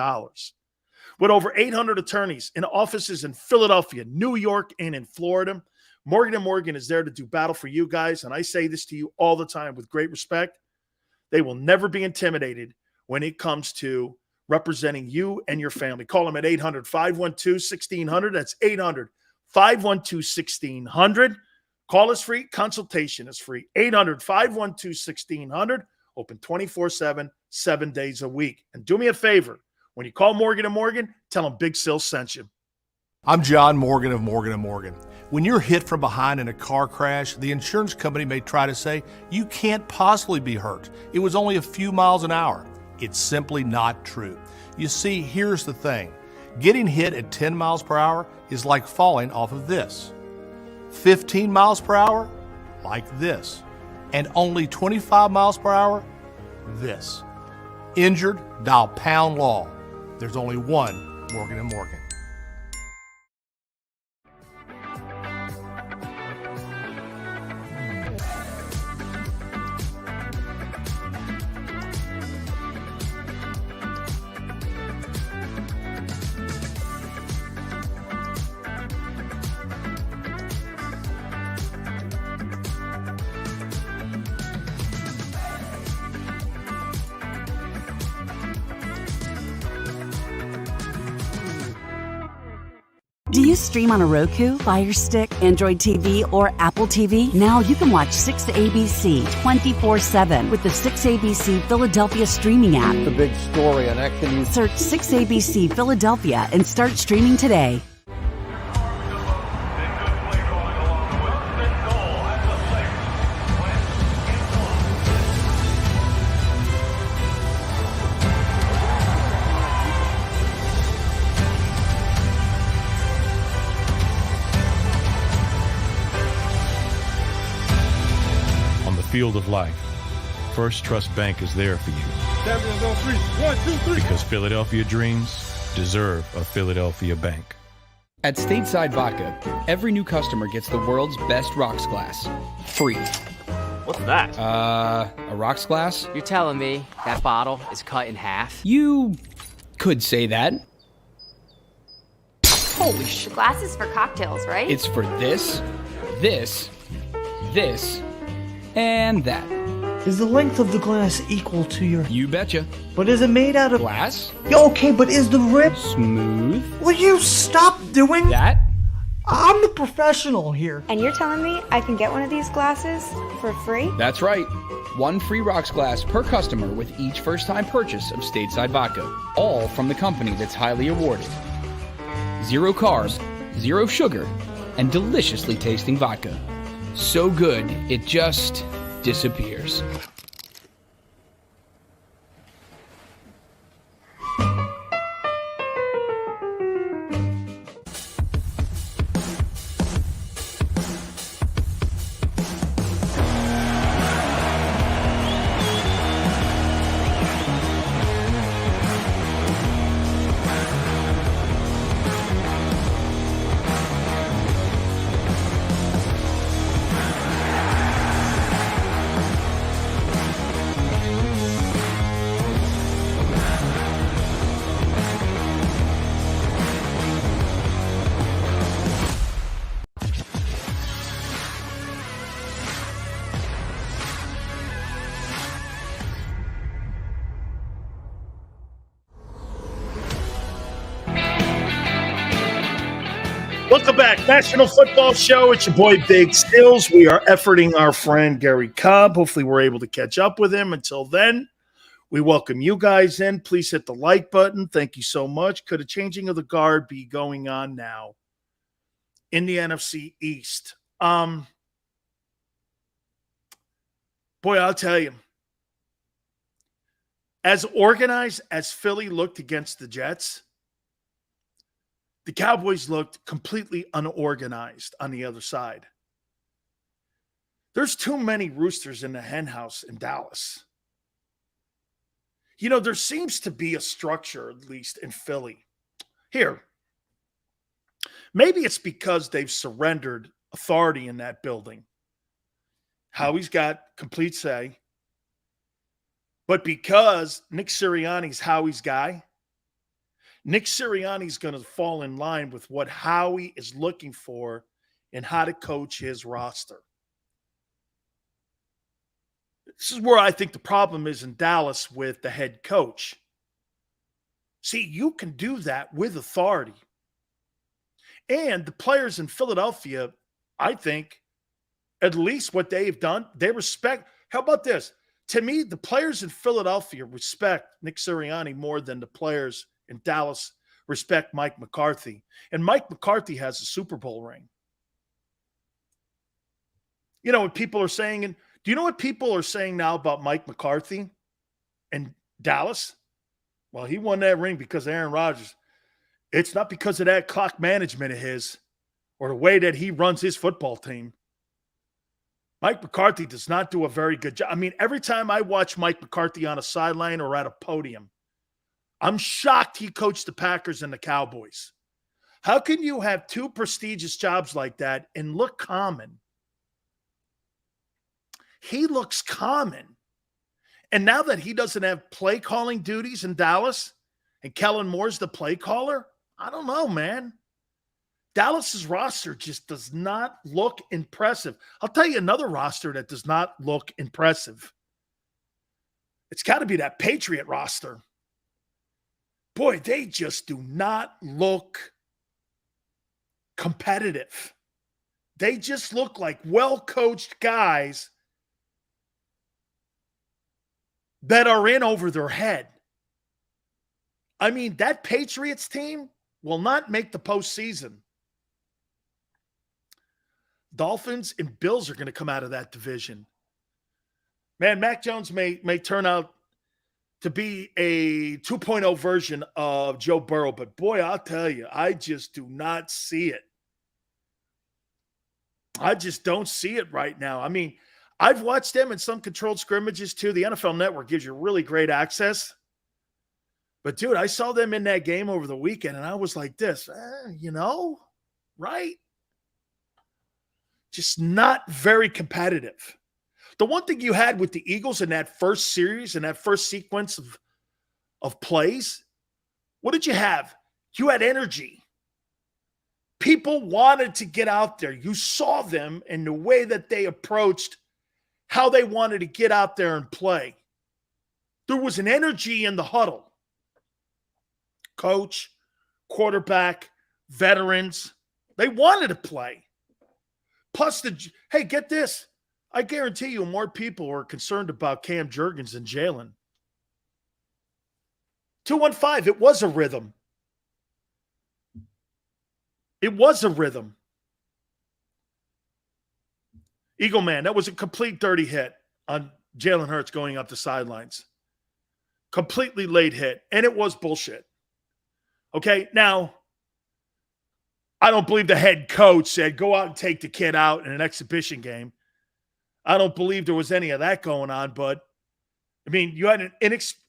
With over 800 attorneys in offices in Philadelphia, New York, and in Florida, Morgan & Morgan is there to do battle for you guys, and I say this to you all the time with great respect. They will never be intimidated when it comes to representing you and your family. Call them at 800-512-1600. That's 800-512-1600. Call is free. Consultation is free. 800-512-1600. Open 24/7, 7 days a week. And do me a favor. When you call Morgan & Morgan, tell them Big Sil sent you. I'm John Morgan of Morgan & Morgan. When you're hit from behind in a car crash, the insurance company may try to say, you can't possibly be hurt. It was only a few miles an hour. It's simply not true. You see, here's the thing. Getting hit at 10 miles per hour is like falling off of this. 15 miles per hour, like this. And only 25 miles per hour, this. Injured, dial pound law. There's only one Morgan & Morgan. Do you stream on a Roku, Fire Stick, Android TV, or Apple TV? Now you can watch 6ABC 24/7 with the 6ABC Philadelphia streaming app. The big story on Action News. Search 6ABC Philadelphia and start streaming today. Field of life, First Trust Bank is there for you. Champions on 3. 1, 2, 3. Because Philadelphia dreams deserve a Philadelphia bank. At Stateside Vodka, every new customer gets the world's best rocks glass. Free. What's that? A rocks glass? You're telling me that bottle is cut in half? You could say that. Holy shit. The glass is for cocktails, right? It's for this, this, this, and that. Is the length of the glass equal to your... You betcha. But is it made out of... Glass? Okay, but is the rip... Smooth? Will you stop doing... That? I'm the professional here. And you're telling me I can get one of these glasses for free? That's right. One free rocks glass per customer with each first-time purchase of Stateside Vodka. All from the company that's highly awarded. 0 carbs, 0 sugar, and deliciously tasting vodka. So good, it just disappears. Welcome back. National Football Show. It's your boy Big Stills. We are efforting our friend Gary Cobb. Hopefully we're able to catch up with him. Until then, we welcome you guys in. Please hit the like button. Thank you so much. Could a changing of the guard be going on now in the NFC East? Boy, I'll tell you. As organized as Philly looked against the Jets, the Cowboys looked completely unorganized on the other side. There's too many roosters in the henhouse in Dallas. You know, there seems to be a structure, at least in Philly. Here, maybe it's because they've surrendered authority in that building. Howie's got complete say. But because Nick Sirianni's Howie's guy, Nick Sirianni's going to fall in line with what Howie is looking for and how to coach his roster. This is where I think the problem is in Dallas with the head coach. See, you can do that with authority. And the players in Philadelphia, I think, at least what they've done, they respect. How about this? To me, the players in Philadelphia respect Nick Sirianni more than the players in Dallas respect Mike McCarthy. And Mike McCarthy has a Super Bowl ring. You know what people are saying? And do you know what people are saying now about Mike McCarthy and Dallas? Well, he won that ring because of Aaron Rodgers. It's not because of that clock management of his or the way that he runs his football team. Mike McCarthy does not do a very good job. I mean, every time I watch Mike McCarthy on a sideline or at a podium, I'm shocked he coached the Packers and the Cowboys. How can you have two prestigious jobs like that and look common? He looks common. And now that he doesn't have play calling duties in Dallas and Kellen Moore's the play caller, I don't know, man. Dallas's roster just does not look impressive. I'll tell you another roster that does not look impressive. It's got to be that Patriot roster. Boy, they just do not look competitive. They just look like well-coached guys that are in over their head. I mean, that Patriots team will not make the postseason. Dolphins and Bills are going to come out of that division. Man, Mac Jones may turn out to be a 2.0 version of Joe Burrow. But boy, I'll tell you, I just do not see it. I just don't see it right now. I mean, I've watched them in some controlled scrimmages too. The NFL Network gives you really great access. But dude, I saw them in that game over the weekend and I was like this, right? Just not very competitive. The one thing you had with the Eagles in that first series and that first sequence of plays, what did you have? You had energy. People wanted to get out there. You saw them in the way that they approached how they wanted to get out there and play. There was an energy in the huddle. Coach, quarterback, veterans, they wanted to play. Plus, hey, get this. I guarantee you more people are concerned about Cam Jurgens and Jalen. 215, it was a rhythm. It was a rhythm. Eagle Man, that was a complete dirty hit on Jalen Hurts going up the sidelines. Completely late hit, and it was bullshit. Okay, now, I don't believe the head coach said, go out and take the kid out in an exhibition game. I don't believe there was any of that going on, but, I mean, you had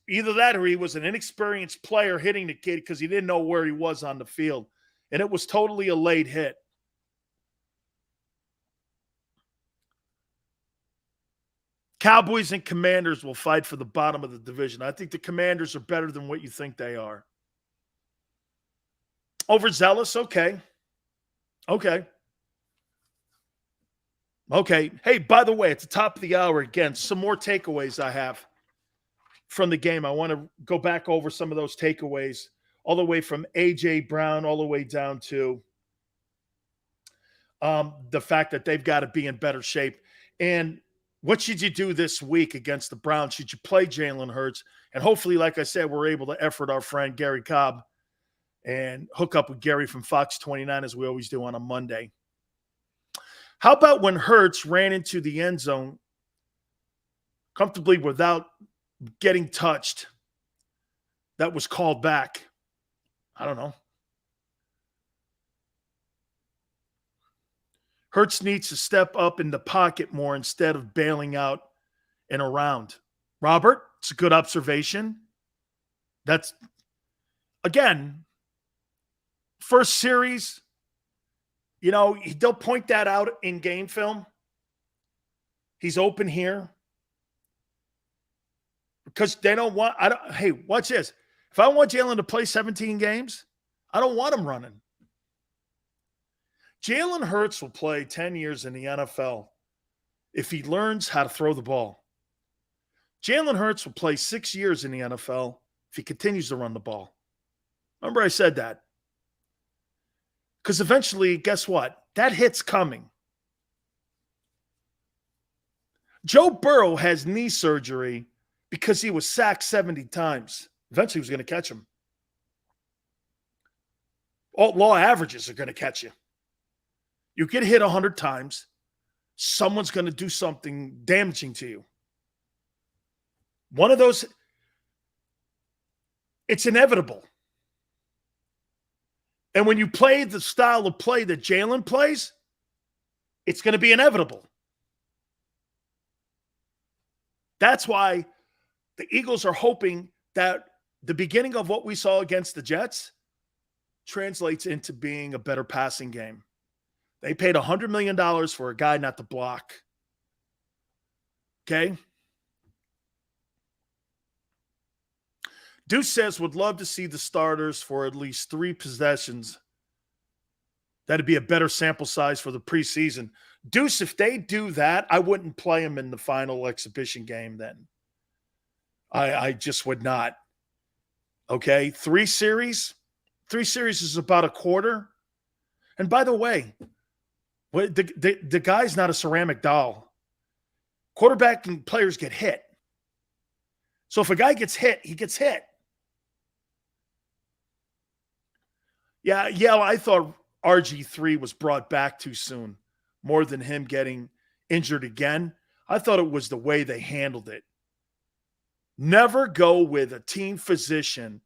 either that or he was an inexperienced player hitting the kid because he didn't know where he was on the field, and it was totally a late hit. Cowboys and Commanders will fight for the bottom of the division. I think the Commanders are better than what you think they are. Overzealous? Okay. Hey, by the way, at the top of the hour, again, some more takeaways I have from the game. I want to go back over some of those takeaways, all the way from A.J. Brown all the way down to the fact that they've got to be in better shape. And what should you do this week against the Browns? Should you play Jalen Hurts? And hopefully, like I said, we're able to effort our friend Gary Cobb and hook up with Gary from Fox 29 as we always do on a Monday. How about when Hurts ran into the end zone comfortably without getting touched? That was called back. I don't know. Hurts needs to step up in the pocket more instead of bailing out and around. Robert, it's a good observation. That's, again, first series, you know, they'll point that out in game film. He's open here. Because they don't want, hey, watch this. If I want Jalen to play 17 games, I don't want him running. Jalen Hurts will play 10 years in the NFL if he learns how to throw the ball. Jalen Hurts will play 6 years in the NFL if he continues to run the ball. Remember I said that. Because eventually, guess what? That hit's coming. Joe Burrow has knee surgery because he was sacked 70 times. Eventually, he was going to catch him. All law averages are going to catch you. You get hit 100 times, someone's going to do something damaging to you. One of those, it's inevitable. And when you play the style of play that Jalen plays, it's going to be inevitable. That's why the Eagles are hoping that the beginning of what we saw against the Jets translates into being a better passing game. They paid $100 million for a guy not to block. Okay? Deuce says, would love to see the starters for at least 3 possessions. That'd be a better sample size for the preseason. Deuce, if they do that, I wouldn't play them in the final exhibition game then. I just would not. Okay? 3 series? 3 series is about a quarter. And by the way, the guy's not a ceramic doll. Quarterback and players get hit. So if a guy gets hit, he gets hit. Yeah, I thought RG3 was brought back too soon, more than him getting injured again. I thought it was the way they handled it. Never go with a team physician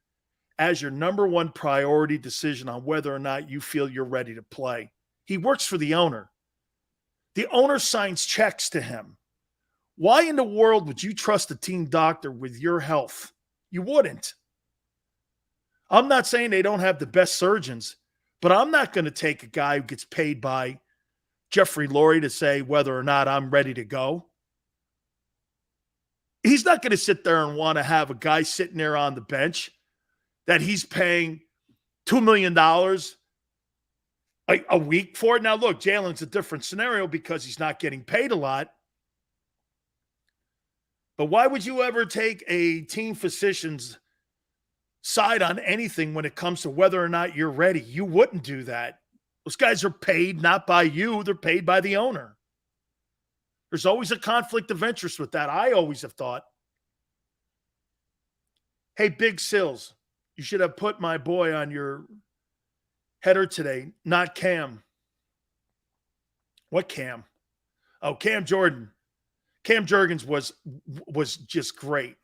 as your number one priority decision on whether or not you feel you're ready to play. He works for the owner. The owner signs checks to him. Why in the world would you trust a team doctor with your health? You wouldn't. I'm not saying they don't have the best surgeons, but I'm not going to take a guy who gets paid by Jeffrey Lurie to say whether or not I'm ready to go. He's not going to sit there and want to have a guy sitting there on the bench that he's paying $2 million a week for it. Now, look, Jalen's a different scenario because he's not getting paid a lot. But why would you ever take a team physician's side on anything when it comes to whether or not you're ready? You wouldn't do that. Those guys are paid not by you. They're paid by the owner. There's always a conflict of interest with that. I always have thought. Hey, Big Sills, you should have put my boy on your header today, not Cam. What Cam? Oh, Cam Jordan. Cam Jurgens was just great.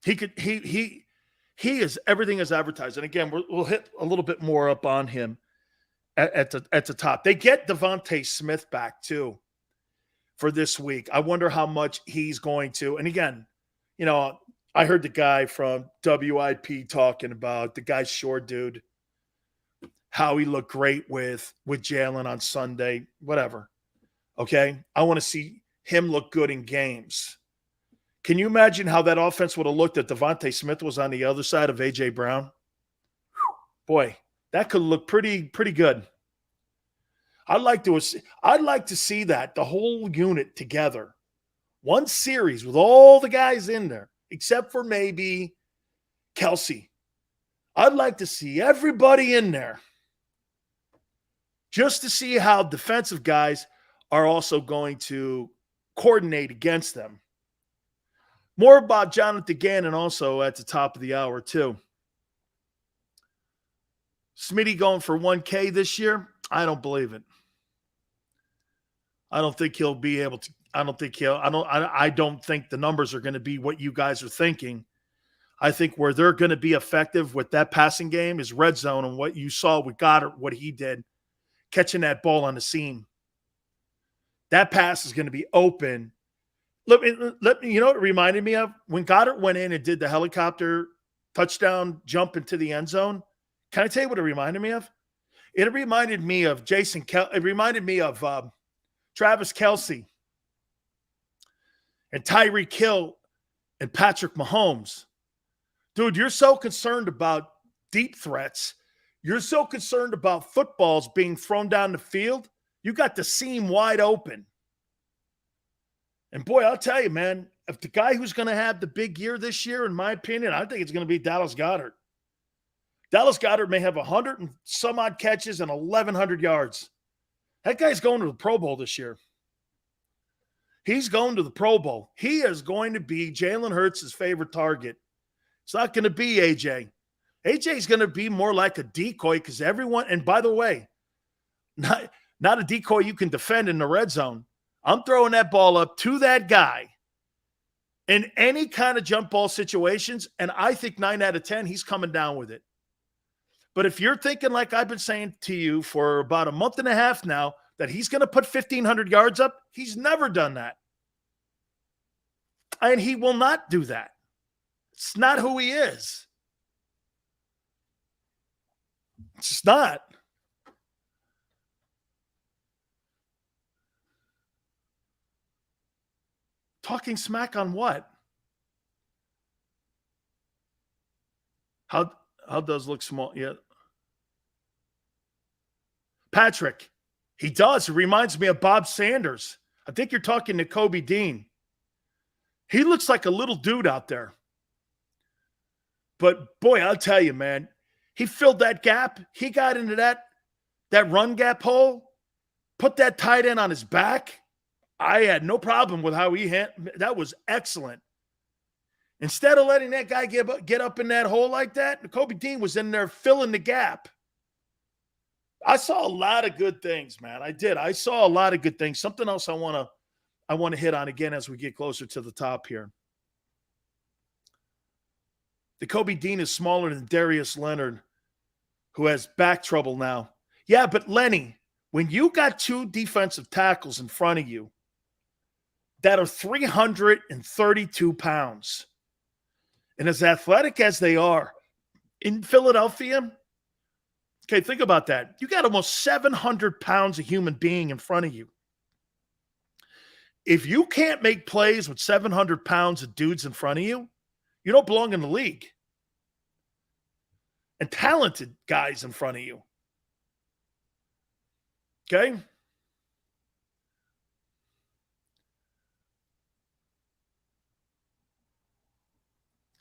He is everything as advertised. And again, we'll hit a little bit more up on him at the top. They get Devontae Smith back too for this week. I wonder how much he's going to. And again, I heard the guy from WIP talking about the guy's short dude, how he looked great with Jalen on Sunday, whatever. Okay. I want to see him look good in games. Can you imagine how that offense would have looked if Devontae Smith was on the other side of A.J. Brown? Whew, boy, that could look pretty good. I'd like to see that, the whole unit together. One series with all the guys in there, except for maybe Kelsey. I'd like to see everybody in there just to see how defensive guys are also going to coordinate against them. More about Jonathan Gannon also at the top of the hour, too. Smitty going for 1K this year? I don't believe it. I don't think he'll be able to. I don't think the numbers are going to be what you guys are thinking. I think where they're going to be effective with that passing game is red zone, and what you saw with Goedert, what he did, catching that ball on the seam. That pass is going to be open. Let me, you know what it reminded me of? When Goedert went in and did the helicopter touchdown jump into the end zone, can I tell you what it reminded me of? It reminded me of it reminded me of Travis Kelce and Tyreek Hill and Patrick Mahomes. Dude, you're so concerned about deep threats. You're so concerned about footballs being thrown down the field. You got the seam wide open. And boy, I'll tell you, man, if the guy who's going to have the big year this year, in my opinion, I think it's going to be Dallas Goedert. Dallas Goedert may have 100 and some odd catches and 1,100 yards. That guy's going to the Pro Bowl this year. He's going to the Pro Bowl. He is going to be Jalen Hurts' favorite target. It's not going to be AJ. AJ's going to be more like a decoy because everyone, and by the way, not a decoy you can defend in the red zone. I'm throwing that ball up to that guy in any kind of jump ball situations, and I think 9 out of 10, he's coming down with it. But if you're thinking like I've been saying to you for about a month and a half now that he's going to put 1,500 yards up, he's never done that. And he will not do that. It's not who he is. It's just not. Talking smack on what? How does look small? Yeah. Patrick, he does. It reminds me of Bob Sanders. I think you're talking Nakobe Dean. He looks like a little dude out there. But boy, I'll tell you, man, he filled that gap. He got into that run gap hole, put that tight end on his back. I had no problem with how that was excellent. Instead of letting that guy get up in that hole like that, Nakobe Dean was in there filling the gap. I saw a lot of good things, man. I did. I saw a lot of good things. Something else I want to hit on again as we get closer to the top here. Nakobe Dean is smaller than Darius Leonard, who has back trouble now. Yeah, but Lenny, when you got 2 defensive tackles in front of you that are 332 pounds, and as athletic as they are in Philadelphia, okay, think about that. You got almost 700 pounds of human being in front of you. If you can't make plays with 700 pounds of dudes in front of you, you don't belong in the league. And talented guys in front of you. Okay?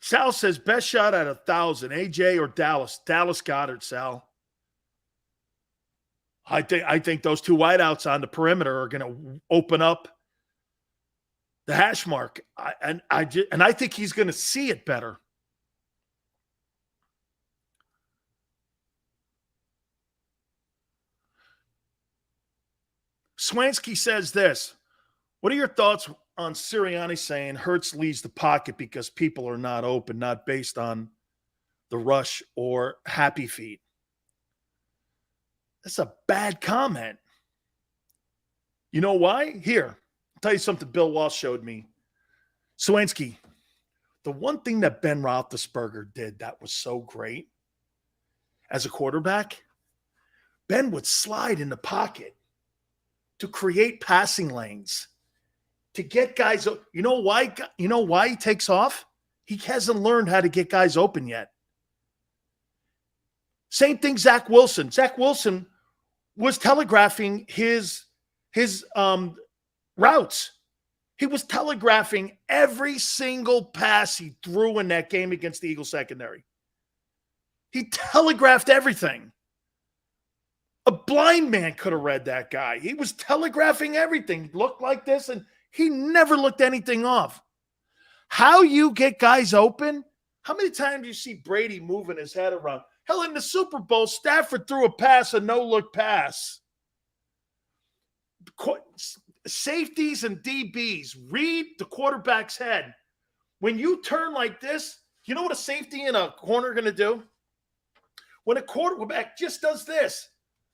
Sal says, best shot at 1,000, AJ or Dallas? Dallas Goedert, Sal. I think those 2 wideouts on the perimeter are going to open up the hash mark. I think he's going to see it better. Swansky says this. What are your thoughts on Sirianni saying Hurts leaves the pocket because people are not open, not based on the rush or happy feet? That's a bad comment. You know why? Here, I'll tell you something Bill Walsh showed me. Swansky, the one thing that Ben Roethlisberger did that was so great as a quarterback, Ben would slide in the pocket to create passing lanes, to get guys. You know why? You know why he takes off? He hasn't learned how to get guys open yet. Same thing, Zach Wilson. Zach Wilson was telegraphing his routes. He was telegraphing every single pass he threw in that game against the Eagles secondary. He telegraphed everything. A blind man could have read that guy. He was telegraphing everything. He looked like this, and he never looked anything off. How you get guys open? How many times do you see Brady moving his head around? Hell, in the Super Bowl, Stafford threw a pass, a no-look pass. Safeties and DBs, read the quarterback's head. When you turn like this, you know what a safety and a corner are going to do? When a quarterback just does this,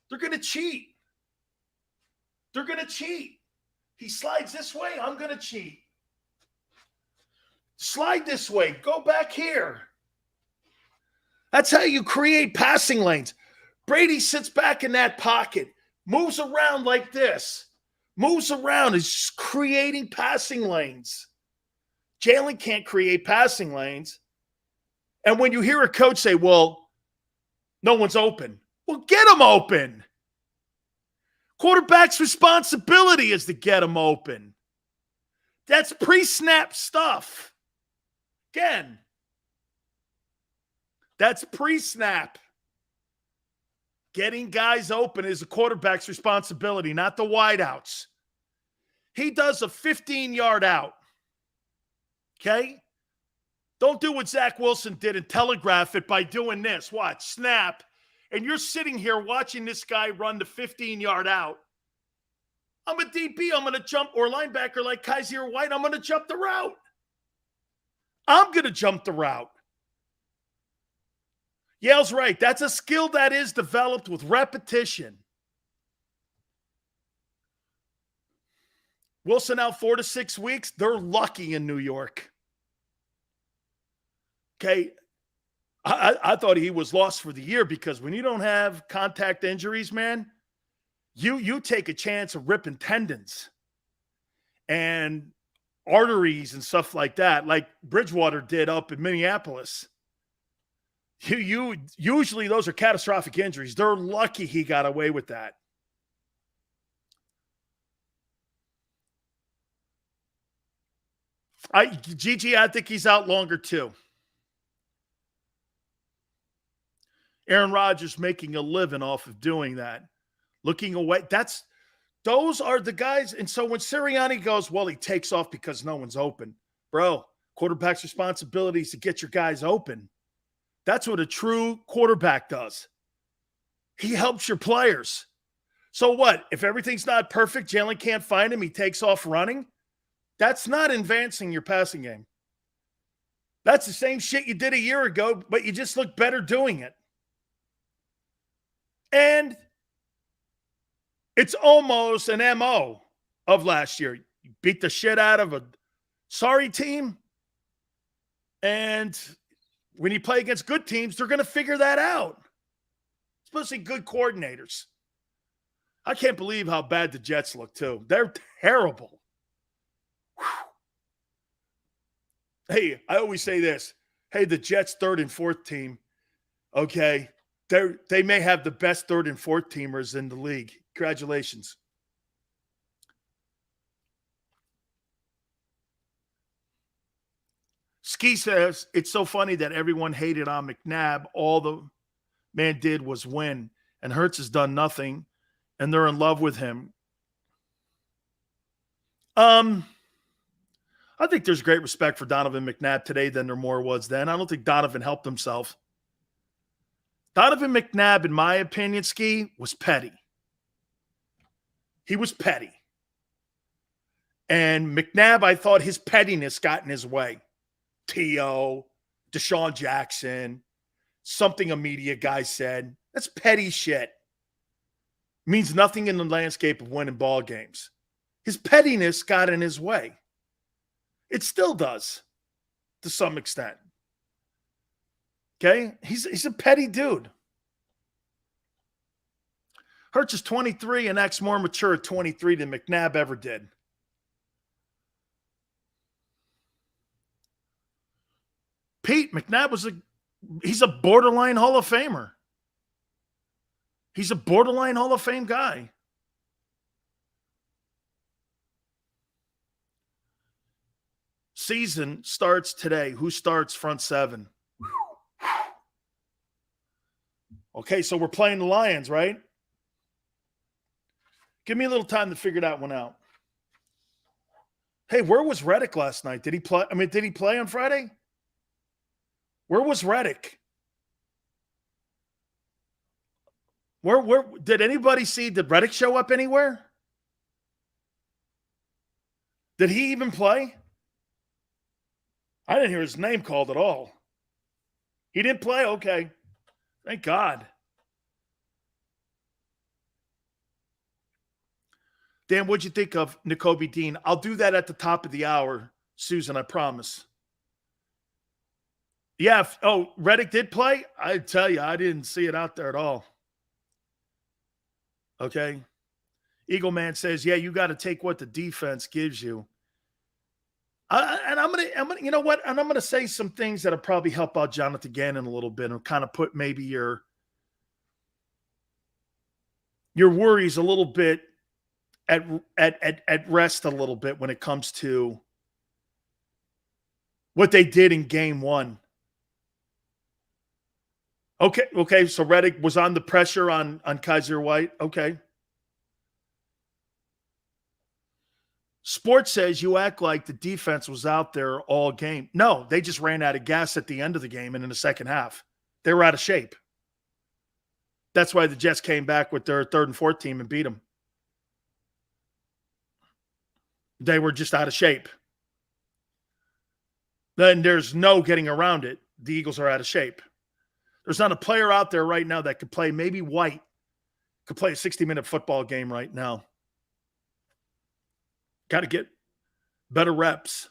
they're going to cheat. They're going to cheat. He slides this way, I'm going to cheat. Slide this way, go back here. That's how you create passing lanes. Brady sits back in that pocket, moves around like this, moves around, is creating passing lanes. Jalen can't create passing lanes. And when you hear a coach say, well, no one's open, well, get them open. Quarterback's responsibility is to get them open. That's pre-snap stuff. Again, that's pre-snap. Getting guys open is the quarterback's responsibility, not the wideouts. He does a 15-yard out. Okay? Don't do what Zach Wilson did and telegraph it by doing this. Watch, snap. And you're sitting here watching this guy run the 15-yard out. I'm a DB. I'm going to jump, or linebacker like Kaiser White. I'm going to jump the route. I'm going to jump the route. Yale's right. That's a skill that is developed with repetition. Wilson out 4 to 6 weeks. They're lucky in New York. Okay. I thought he was lost for the year because when you don't have contact injuries, man, you take a chance of ripping tendons and arteries and stuff like that, like Bridgewater did up in Minneapolis. You usually those are catastrophic injuries. They're lucky he got away with that. Gigi, I think he's out longer too. Aaron Rodgers making a living off of doing that. Looking away. Those are the guys. And so when Sirianni goes, well, he takes off because no one's open. Bro, quarterback's responsibility is to get your guys open. That's what a true quarterback does. He helps your players. So what? If everything's not perfect, Jalen can't find him, he takes off running. That's not advancing your passing game. That's the same shit you did a year ago, but you just look better doing it. And it's almost an MO of last year. You beat the shit out of a sorry team. And when you play against good teams, they're going to figure that out. Especially good coordinators. I can't believe how bad the Jets look, too. They're terrible. Whew. Hey, I always say this. Hey, the Jets' third and fourth team, okay, they may have the best third and fourth teamers in the league. Congratulations. Ski says, it's so funny that everyone hated on McNabb. All the man did was win, and Hurts has done nothing, and they're in love with him. I think there's great respect for Donovan McNabb today than there more was then. I don't think Donovan helped himself. Donovan McNabb, in my opinion, Ski, was petty. He was petty. And McNabb, I thought his pettiness got in his way. T.O., Deshaun Jackson, something a media guy said. That's petty shit. Means nothing in the landscape of winning ball games. His pettiness got in his way. It still does, to some extent. Okay? He's a petty dude. Hurts is 23 and acts more mature at 23 than McNabb ever did. Pete, McNabb he's a borderline Hall of Famer. He's a borderline Hall of Fame guy. Season starts today. Who starts front seven? Okay, so we're playing the Lions, right? Give me a little time to figure that one out. Hey, where was Reddick last night? Did he play? Did he play on Friday? Where was Reddick? Where did anybody see? Did Reddick show up anywhere? Did he even play? I didn't hear his name called at all. He didn't play? Okay. Thank God. Dan, what'd you think of Nakobe Dean? I'll do that at the top of the hour, Susan, I promise. Yeah. Reddick did play? I tell you, I didn't see it out there at all. Okay. Eagle Man says, yeah, you got to take what the defense gives you. And I'm gonna, you know what? And I'm gonna say some things that'll probably help out Jonathan Gannon a little bit and kind of put maybe your worries a little bit at rest a little bit when it comes to what they did in game one. Okay. So Reddick was on the pressure on Kaiser White. Okay. Sports says you act like the defense was out there all game. No, they just ran out of gas at the end of the game and in the second half. They were out of shape. That's why the Jets came back with their third and fourth team and beat them. They were just out of shape. Then there's no getting around it. The Eagles are out of shape. There's not a player out there right now that could play. Maybe White could play a 60-minute football game right now. Got to get better reps.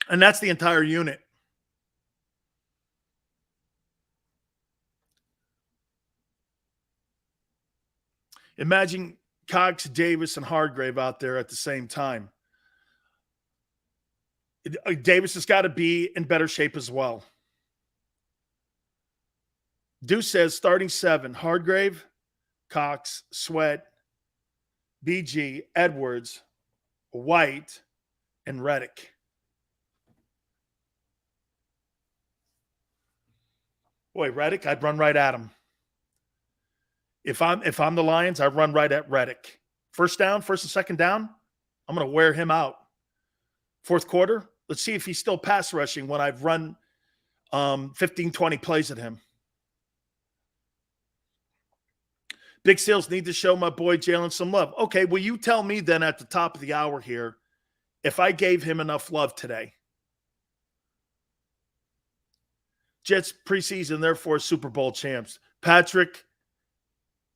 And that's the entire unit. Imagine Cox, Davis, and Hargrave out there at the same time. Davis has got to be in better shape as well. Deuce says starting 7, Hargrave, Cox, Sweat, BG, Edwards, White, and Reddick. Boy, Reddick, I'd run right at him. If I'm the Lions, I'd run right at Reddick. First and second down, I'm going to wear him out. Fourth quarter, let's see if he's still pass rushing when I've run 15, 20 plays at him. Big Sales need to show my boy Jalen some love. Okay, well, you tell me then at the top of the hour here if I gave him enough love today. Jets preseason, therefore Super Bowl champs. Patrick,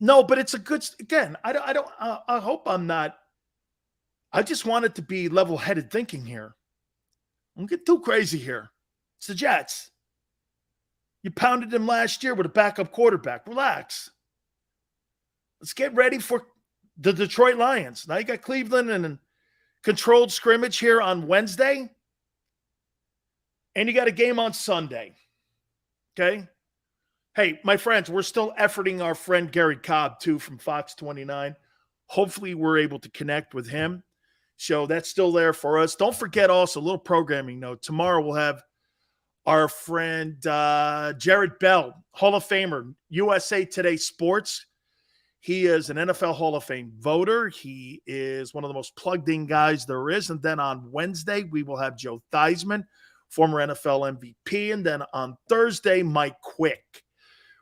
no, but it's a good, again, I hope I'm not, I just want it to be level-headed thinking here. Don't get too crazy here. It's the Jets. You pounded them last year with a backup quarterback. Relax. Let's get ready for the Detroit Lions. Now you got Cleveland and a controlled scrimmage here on Wednesday. And you got a game on Sunday. Okay? Hey, my friends, we're still efforting our friend Gary Cobb, too, from Fox 29. Hopefully we're able to connect with him. So that's still there for us. Don't forget also, a little programming note. Tomorrow we'll have our friend Jared Bell, Hall of Famer, USA Today Sports. He is an NFL Hall of Fame voter. He is one of the most plugged-in guys there is. And then on Wednesday, we will have Joe Theismann, former NFL MVP. And then on Thursday, Mike Quick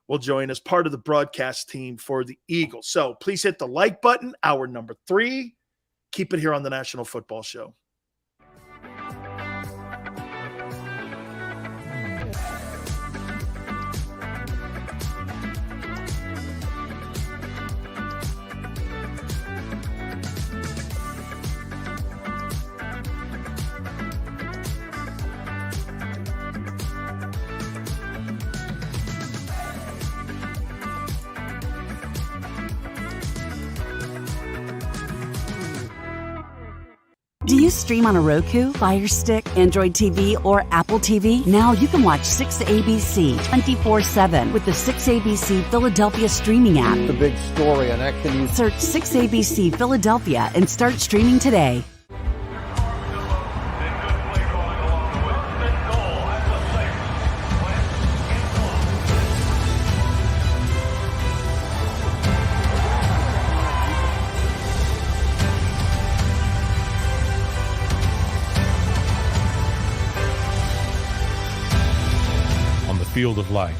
will join us, part of the broadcast team for the Eagles. So please hit the like button, hour number 3. Keep it here on the National Football Show. Do you stream on a Roku, Fire Stick, Android TV, or Apple TV? Now you can watch 6ABC 24/7 with the 6ABC Philadelphia streaming app. The big story on Action News. Search 6ABC Philadelphia and start streaming today. Field of life,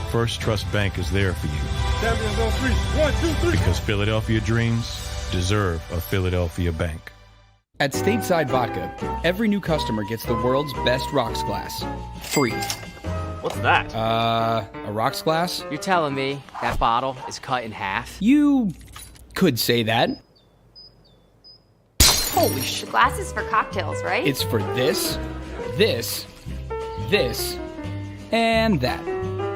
First Trust Bank is there for you. Champions on 3. 1, 2, 3. Because Philadelphia dreams deserve a Philadelphia bank. At Stateside Vodka, every new customer gets the world's best rocks glass. Free. What's that? A rocks glass? You're telling me that bottle is cut in half? You could say that. Holy shit. The glass is for cocktails, right? It's for this, this, this, and that.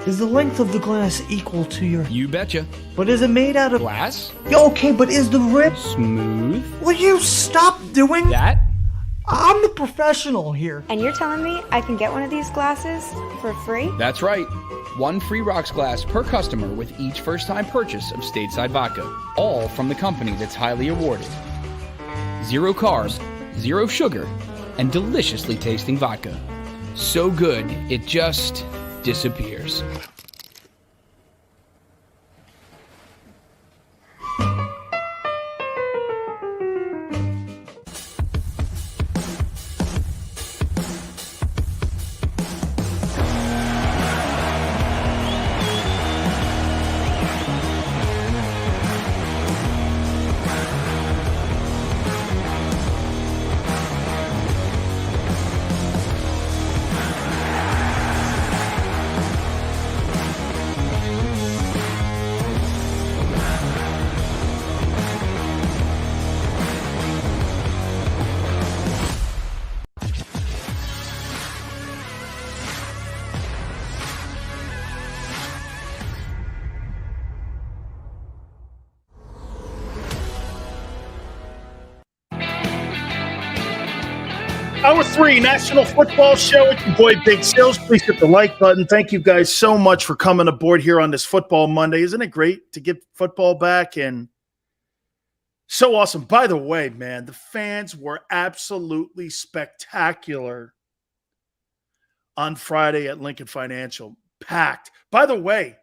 Is the length of the glass equal to your... You betcha. But is it made out of... Glass? Yeah, okay, but is the rip... Smooth? Will you stop doing... That? I'm the professional here. And you're telling me I can get one of these glasses for free? That's right. 1 free rocks glass per customer with each first-time purchase of Stateside Vodka. All from the company that's highly awarded. 0 carbs, 0 sugar, and deliciously tasting vodka. So good, it just disappears. Hour 3, National Football Show. It's your boy Big Sills. Please hit the like button. Thank you guys so much for coming aboard here on this Football Monday. Isn't it great to get football back? And so awesome. By the way, man, the fans were absolutely spectacular on Friday at Lincoln Financial. Packed. By the way,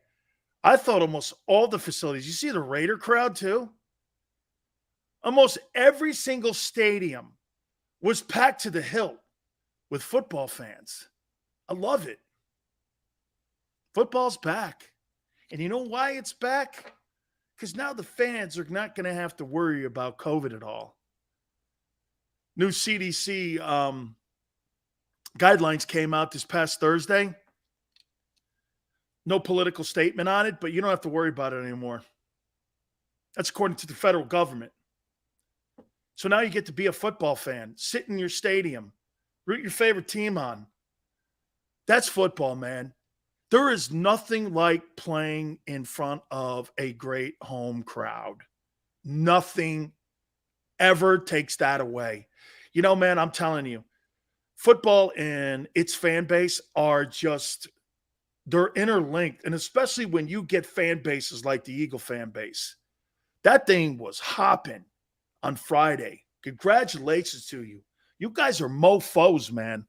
I thought almost all the facilities, you see the Raider crowd too? Almost every single stadium was packed to the hilt with football fans. I love it. Football's back. And you know why it's back? Because now the fans are not going to have to worry about COVID at all. New CDC guidelines came out this past Thursday. No political statement on it, but you don't have to worry about it anymore. That's according to the federal government. So now you get to be a football fan, sit in your stadium, root your favorite team on. That's football, man. There is nothing like playing in front of a great home crowd. Nothing ever takes that away. You know, man, I'm telling you, football and its fan base are just, they're interlinked. And especially when you get fan bases like the Eagle fan base. That thing was hopping on Friday. Congratulations to you. You guys are mofos, man.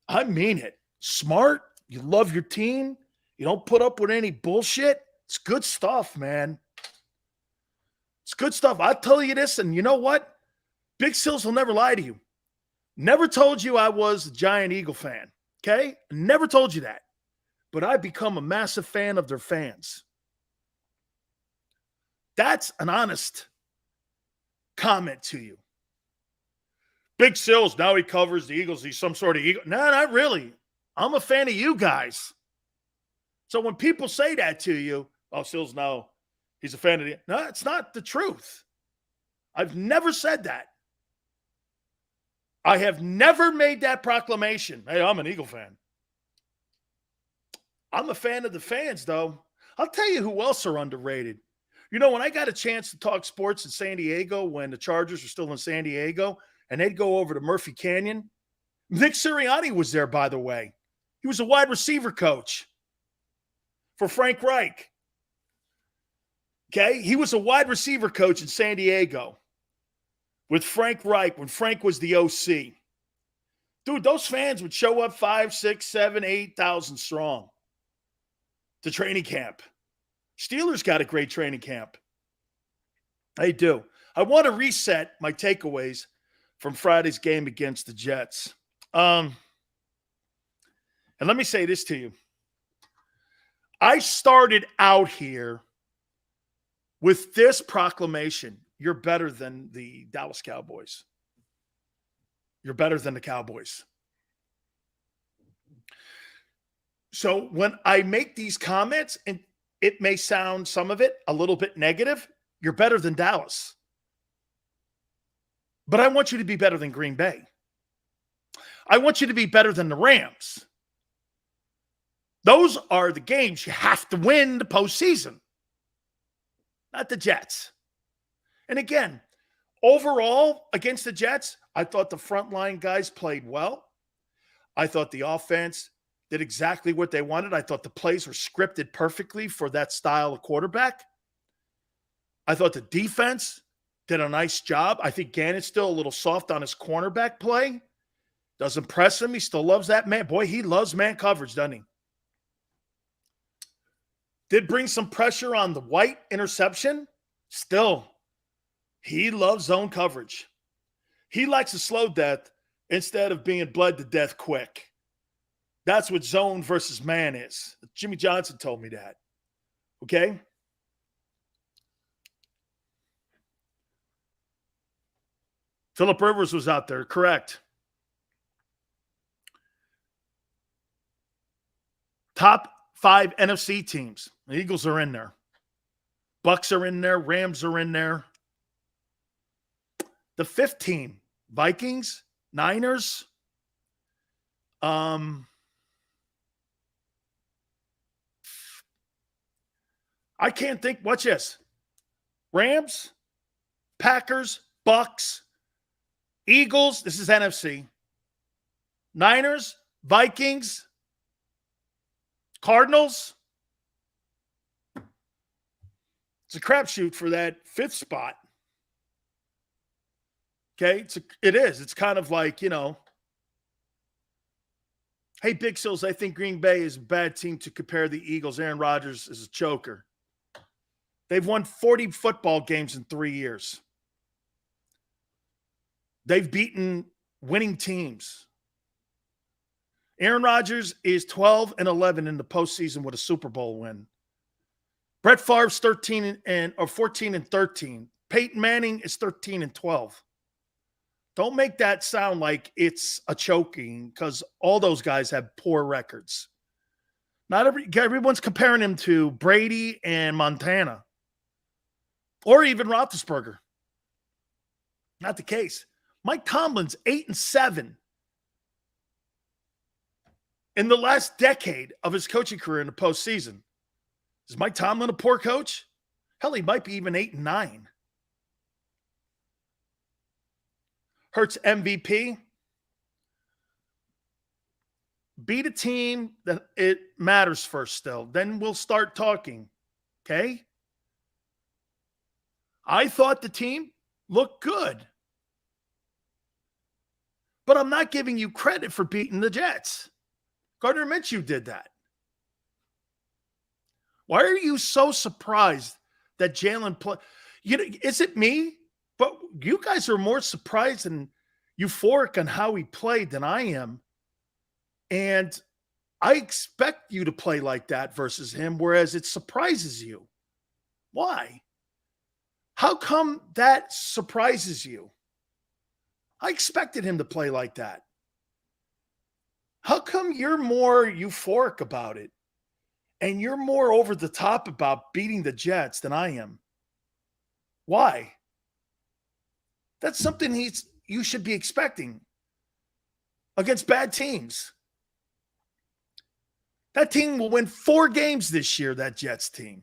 I mean it. Smart. You love your team. You don't put up with any bullshit. It's good stuff, man. It's good stuff. I'll tell you this, and you know what? Big Sills will never lie to you. Never told you I was a giant Eagle fan, okay? Never told you that. but I've become a massive fan of their fans. That's an honest comment to you. Big Sills, now he covers the Eagles. He's some sort of Eagle. No, not really. I'm a fan of you guys. So when people say that to you, oh, Sills, no, he's a fan of the. No, it's not the truth. I've never said that. I have never made that proclamation. Hey, I'm an Eagle fan. I'm a fan of the fans, though. I'll tell you who else are underrated. You know, when I got a chance to talk sports in San Diego when the Chargers were still in San Diego, and they'd go over to Murphy Canyon, Nick Sirianni was there, by the way. He was a wide receiver coach for Frank Reich. Okay? He was a wide receiver coach in San Diego with Frank Reich when Frank was the OC. Dude, those fans would show up 5, 6, 7, 8,000 strong to training camp. Steelers got a great training camp. They do. I want to reset my takeaways from Friday's game against the Jets. And let me say this to you. I started out here with this proclamation. You're better than the Dallas Cowboys. You're better than the Cowboys. So when I make these comments, and it may sound, some of it, a little bit negative, you're better than Dallas. But I want you to be better than Green Bay. I want you to be better than the Rams. Those are the games you have to win the postseason, not the Jets. And again, overall against the Jets, I thought the frontline guys played well. I thought the offense did exactly what they wanted. I thought the plays were scripted perfectly for that style of quarterback. I thought the defense did a nice job. I think Gannon's still a little soft on his cornerback play. Doesn't press him. He still loves that man. Boy, he loves man coverage, doesn't he? Did bring some pressure on the White interception. Still, he loves zone coverage. He likes a slow death instead of being bled to death quick. That's what zone versus man is. Jimmy Johnson told me that. Okay? Phillip Rivers was out there. Correct. Top 5 NFC teams. The Eagles are in there. Bucks are in there. Rams are in there. The 5th team, Vikings, Niners. I can't think. Watch this. Rams, Packers, Bucks, Eagles. This is NFC. Niners, Vikings, Cardinals. It's a crapshoot for that 5th spot. Okay? It is. It's kind of like, you know, hey, Big Sills, I think Green Bay is a bad team to compare the Eagles. Aaron Rodgers is a choker. They've won 40 football games in 3 years. They've beaten winning teams. Aaron Rodgers is 12-11 in the postseason with a Super Bowl win. Brett Favre's 14-13. Peyton Manning is 13-12. Don't make that sound like it's a choking, because all those guys have poor records. Not everyone's comparing him to Brady and Montana, or even Roethlisberger. Not the case. Mike Tomlin's 8-7 in the last decade of his coaching career in the postseason. Is Mike Tomlin a poor coach? Hell, he might be even 8-9. Hurts MVP. Beat a team that it matters first still. Then we'll start talking. Okay? I thought the team looked good. But I'm not giving you credit for beating the Jets. Gardner Minshew did that. Why are you so surprised that Jalen played? You know, is it me? But you guys are more surprised and euphoric on how he played than I am. And I expect you to play like that versus him, whereas it surprises you. Why? How come that surprises you? I expected him to play like that. How come you're more euphoric about it and you're more over the top about beating the Jets than I am? Why? That's something you should be expecting against bad teams. That team will win 4 games this year, that Jets team.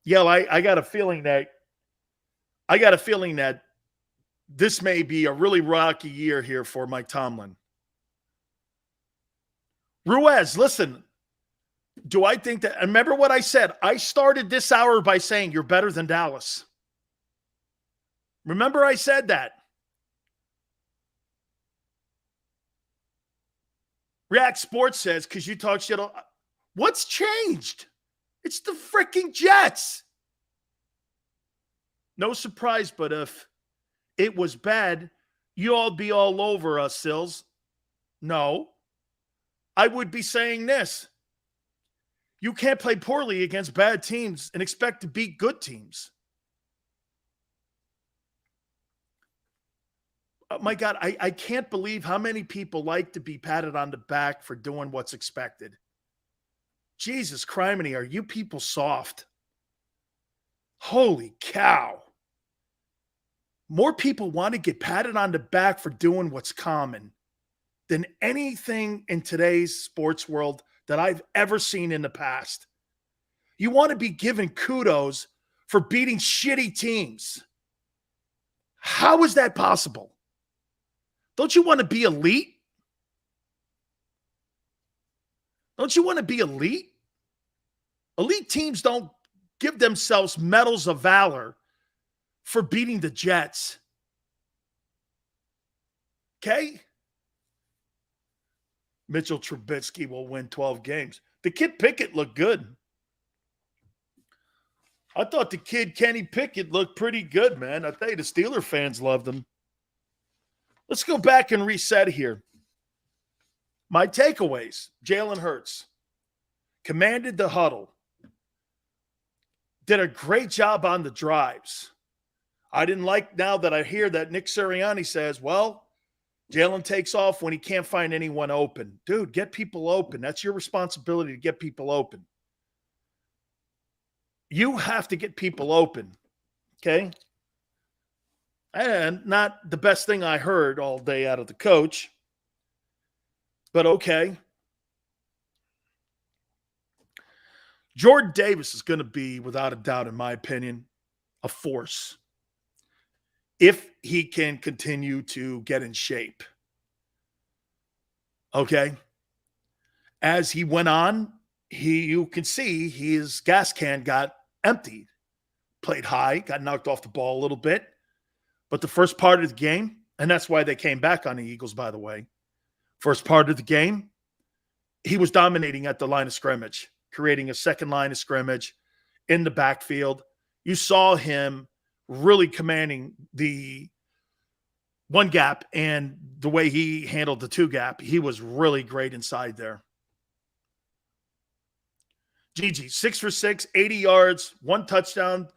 Yeah, I got a feeling that this may be a really rocky year here for Mike Tomlin. Ruiz, listen, do I think that – remember what I said? I started this hour by saying you're better than Dallas. Remember I said that. React Sports says, because you talk shit. What's changed? It's the freaking Jets. No surprise, but if it was bad, you all be all over us, Sills. No. I would be saying this. You can't play poorly against bad teams and expect to beat good teams. Oh my God, I can't believe how many people like to be patted on the back for doing what's expected. Jesus criminy, are you people soft? Holy cow. More people want to get patted on the back for doing what's common than anything in today's sports world that I've ever seen in the past. You want to be given kudos for beating shitty teams. How is that possible? Don't you want to be elite? Don't you want to be elite? Elite teams don't give themselves medals of valor for beating the Jets. Okay? Mitchell Trubisky will win 12 games. The kid Pickett looked good. I thought the kid Kenny Pickett looked pretty good, man. I tell you, the Steeler fans loved him. Let's go back and reset here. My takeaways: Jalen Hurts commanded the huddle, did a great job on the drives. I didn't like now that I hear that Nick Sirianni says, well, Jalen takes off when he can't find anyone open. Dude, get people open. That's your responsibility to get people open. You have to get people open, okay? And not the best thing I heard all day out of the coach, but okay. Jordan Davis is going to be, without a doubt, in my opinion, a force if he can continue to get in shape. Okay? As he went on, you can see his gas can got emptied. Played high, got knocked off the ball a little bit. But the first part of the game, and that's why they came back on the Eagles, by the way. First part of the game, he was dominating at the line of scrimmage, creating a second line of scrimmage in the backfield. You saw him really commanding the one gap, and the way he handled the two gap, he was really great inside there. Gigi, 6 for 6, 80 yards, 1 touchdown,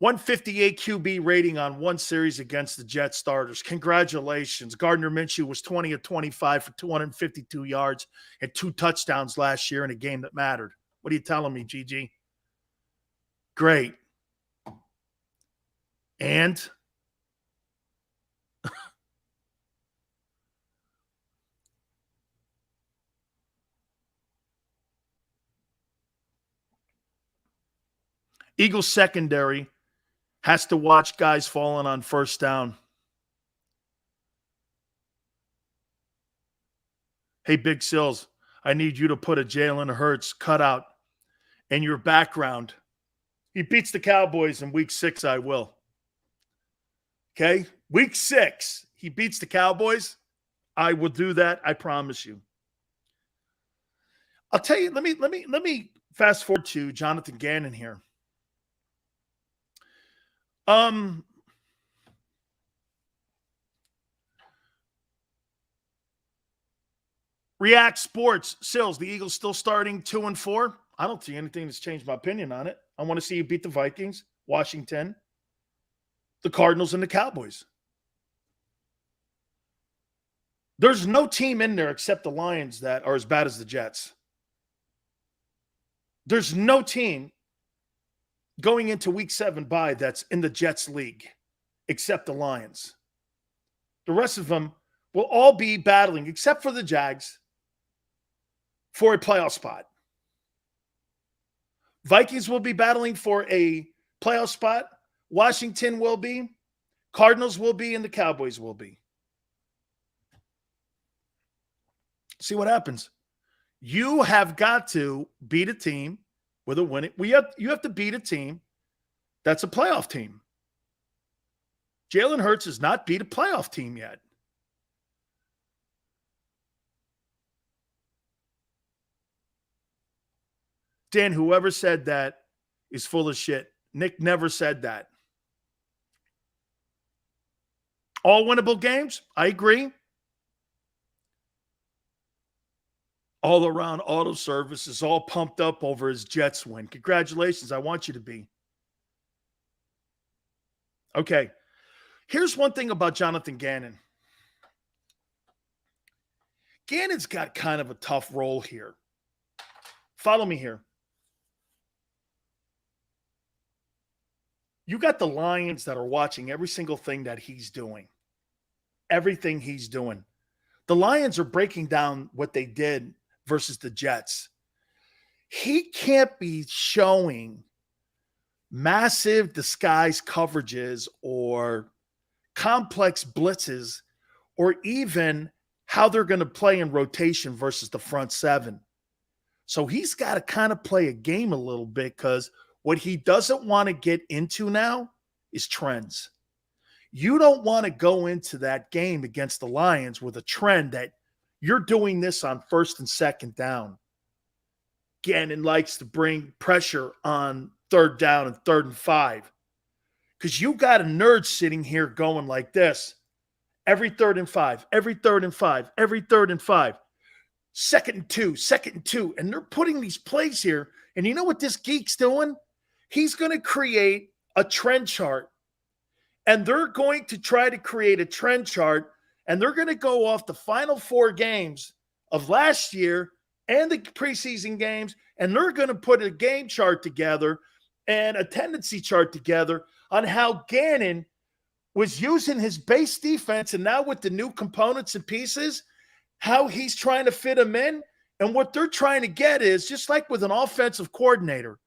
158 QB rating on 1 series against the Jets starters. Congratulations. Gardner Minshew was 20 of 25 for 252 yards and 2 touchdowns last year in a game that mattered. What are you telling me, Gigi? Great. And Eagles secondary has to watch guys falling on first down. Hey, Big Sills, I need you to put a Jalen Hurts cutout in your background. He beats the Cowboys in week 6, I will. Okay? Week 6, he beats the Cowboys. I will do that, I promise you. I'll tell you, let me fast forward to Jonathan Gannon here. React Sports, Sills, the Eagles still starting 2-4. I don't see anything that's changed my opinion on it. I want to see you beat the Vikings, Washington, the Cardinals, and the Cowboys. There's no team in there except the Lions that are as bad as the Jets. There's no team going into week 7 bye that's in the Jets league except the Lions. The rest of them will all be battling, except for the Jags, for a playoff spot. Vikings will be battling for a playoff spot. Washington will be. Cardinals will be, and the Cowboys will be. See what happens. You have got to beat a team with a winning. You have to beat a team that's a playoff team. Jalen Hurts has not beat a playoff team yet. Dan, whoever said that is full of shit. Nick never said that. All winnable games? I agree. All around auto service is all pumped up over his Jets win. Congratulations. I want you to be. Okay. Here's one thing about Jonathan Gannon. Gannon's got kind of a tough role here. Follow me here. You got the Lions that are watching every single thing that he's doing. Everything he's doing. The Lions are breaking down what they did versus the Jets. He can't be showing massive disguise coverages or complex blitzes or even how they're going to play in rotation versus the front seven. So he's got to kind of play a game a little bit because what he doesn't want to get into now is trends. You don't want to go into that game against the Lions with a trend that you're doing this on first and second down. Gannon likes to bring pressure on third down and 3rd and 5. Because you got a nerd sitting here going like this. Every 3rd and 5, every 3rd and 5, every 3rd and 5. 2nd and 2, 2nd and 2. And they're putting these plays here. And you know what this geek's doing? He's going to create a trend chart. And they're going to try to create a trend chart. And they're going to go off the final 4 games of last year and the preseason games. And they're going to put a game chart together and a tendency chart together on how Gannon was using his base defense. And now with the new components and pieces, how he's trying to fit them in. And what they're trying to get is, just like with an offensive coordinator,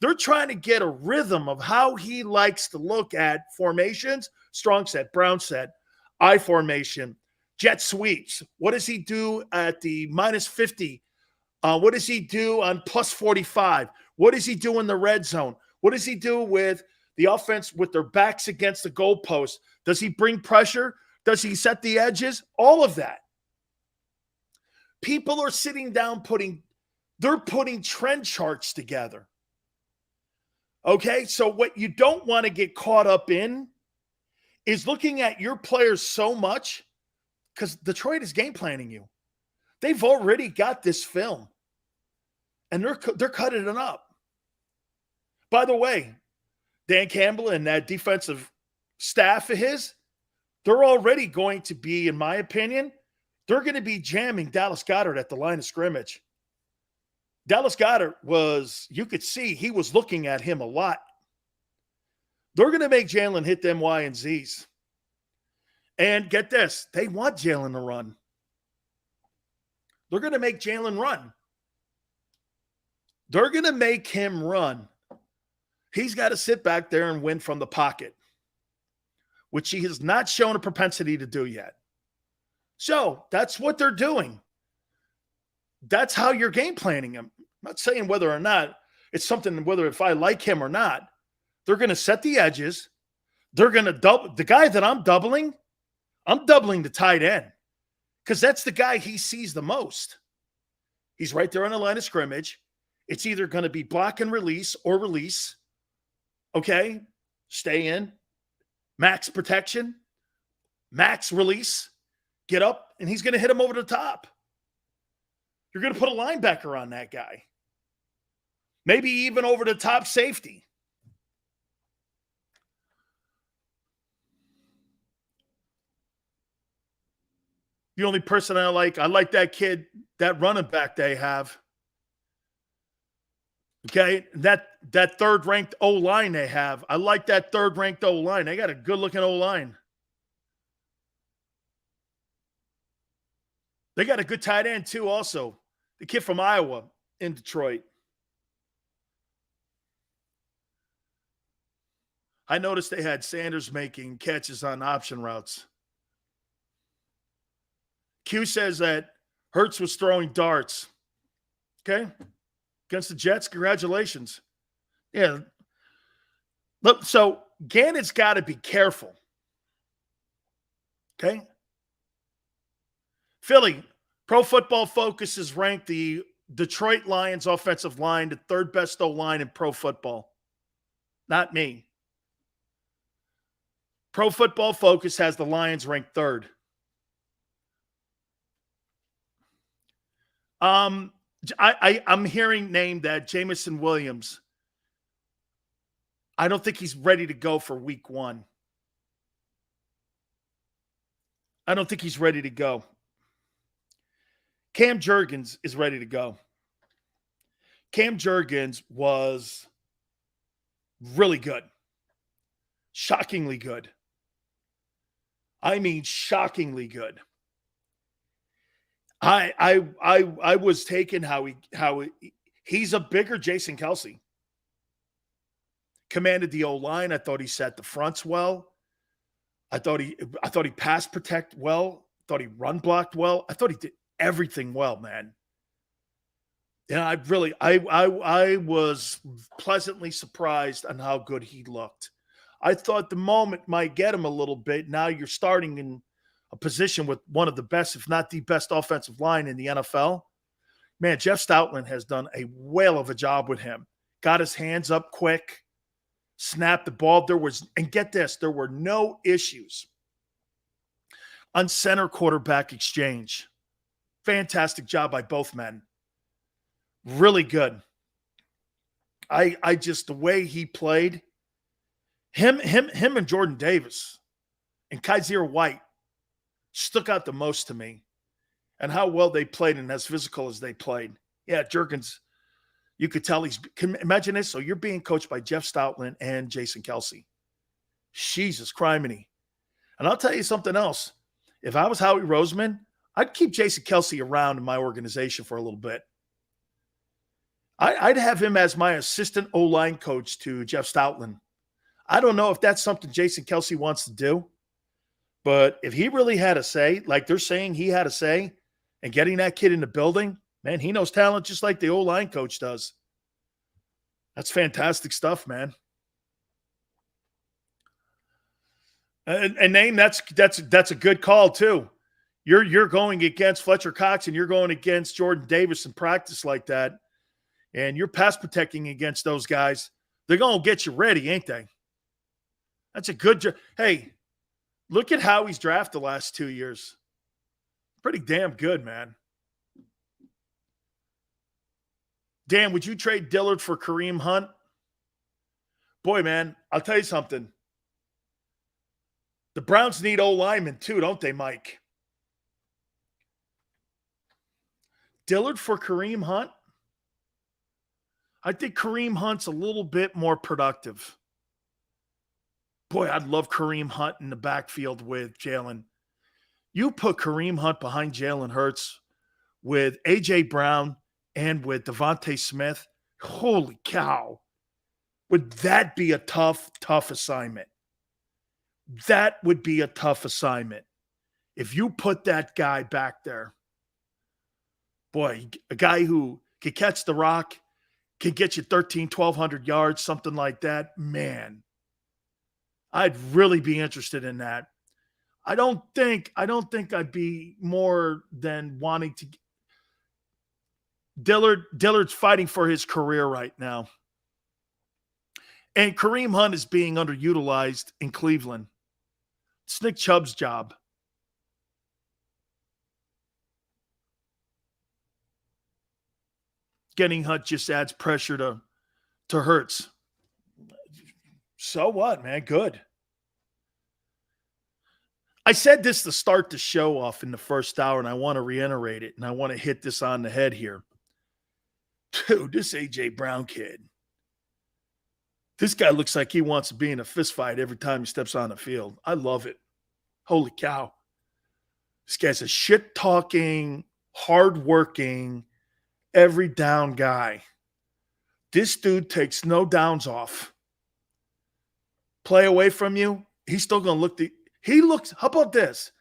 they're trying to get a rhythm of how he likes to look at formations, strong set, brown set, I formation, jet sweeps. What does he do at the minus 50? What does he do on plus 45? What does he do in the red zone? What does he do with the offense with their backs against the goalpost? Does he bring pressure? Does he set the edges? All of that. People are sitting down they're putting trend charts together. Okay, so what you don't want to get caught up in is looking at your players so much because Detroit is game planning you. They've already got this film, and they're cutting it up. By the way, Dan Campbell and that defensive staff of his, they're already going to be, in my opinion, they're going to be jamming Dallas Goedert at the line of scrimmage. Dallas Goedert you could see he was looking at him a lot. They're going to make Jalen hit them Y and Zs. And get this, they want Jalen to run. They're going to make Jalen run. They're going to make him run. He's got to sit back there and win from the pocket, which he has not shown a propensity to do yet. So that's what they're doing. That's how you're game planning him. I'm not saying whether or not it's something, whether if I like him or not. They're going to set the edges. They're going to double. The guy that I'm doubling the tight end because that's the guy he sees the most. He's right there on the line of scrimmage. It's either going to be block and release or release. Okay, stay in. Max protection. Max release. Get up, and he's going to hit him over the top. You're going to put a linebacker on that guy. Maybe even over the top safety. The only person I like that kid, that running back they have. Okay, that third-ranked O-line they have. I like that third-ranked O-line. They got a good-looking O-line. They got a good tight end, too, also. The kid from Iowa in Detroit. I noticed they had Sanders making catches on option routes. Q says that Hurts was throwing darts. Okay? Against the Jets, congratulations. Yeah. Look, so Gannon's got to be careful. Okay? Philly, Pro Football Focus has ranked the Detroit Lions offensive line the third best O-line in pro football. Not me. Pro Football Focus has the Lions ranked third. I'm hearing named that Jamison Williams. I don't think he's ready to go for week 1. I don't think he's ready to go. Cam Jurgens is ready to go. Cam Jurgens was really good. Shockingly good. I mean, shockingly good. I was taken how he's a bigger Jason Kelce. Commanded the O-line. I thought he set the fronts well. I thought he pass protect well. I thought he run blocked well. I thought he did everything well, man. And I was pleasantly surprised on how good he looked. I thought the moment might get him a little bit. Now you're starting in a position with one of the best, if not the best offensive line in the NFL. Man, Jeff Stoutland has done a whale of a job with him. Got his hands up quick, snapped the ball. And get this, there were no issues on center quarterback exchange. Fantastic job by both men. Really good. I just, the way he played, him and Jordan Davis and Kaiser White stuck out the most to me, and how well they played and as physical as they played. Yeah, Jurgens, you could tell imagine this. So you're being coached by Jeff Stoutland and Jason Kelce. Jesus criminy. And I'll tell you something else. If I was Howie Roseman, I'd keep Jason Kelce around in my organization for a little bit. I'd have him as my assistant O-line coach to Jeff Stoutland. I don't know if that's something Jason Kelce wants to do. But if he really had a say, like they're saying he had a say, and getting that kid in the building, man, he knows talent just like the O-line coach does. That's fantastic stuff, man. And name, that's a good call too. You're going against Fletcher Cox and you're going against Jordan Davis in practice like that, and you're pass protecting against those guys. They're gonna get you ready, ain't they? That's a good job. Hey. Look at how he's drafted the last 2 years. Pretty damn good, man. Dan, would you trade Dillard for Kareem Hunt? Boy, man, I'll tell you something. The Browns need O-linemen too, don't they, Mike? Dillard for Kareem Hunt? I think Kareem Hunt's a little bit more productive. Boy, I'd love Kareem Hunt in the backfield with Jalen. You put Kareem Hunt behind Jalen Hurts with A.J. Brown and with Devontae Smith. Holy cow. Would that be a tough assignment? That would be a tough assignment. If you put that guy back there, boy, a guy who can catch the rock, can get you 1,200 yards, something like that, man. I'd really be interested in that. I don't think I'd be more than wanting to. Dillard's fighting for his career right now. And Kareem Hunt is being underutilized in Cleveland. It's Nick Chubb's job. Getting Hunt just adds pressure to Hurts. So what, man? Good. I said this to start the show off in the first hour, and I want to reiterate it, and I want to hit this on the head here. Dude, this A.J. Brown kid, this guy looks like he wants to be in a fist fight every time he steps on the field. I love it. Holy cow. This guy's a shit-talking, hard-working, every down guy. This dude takes no downs off. Play away from you, he's still going to look how about this?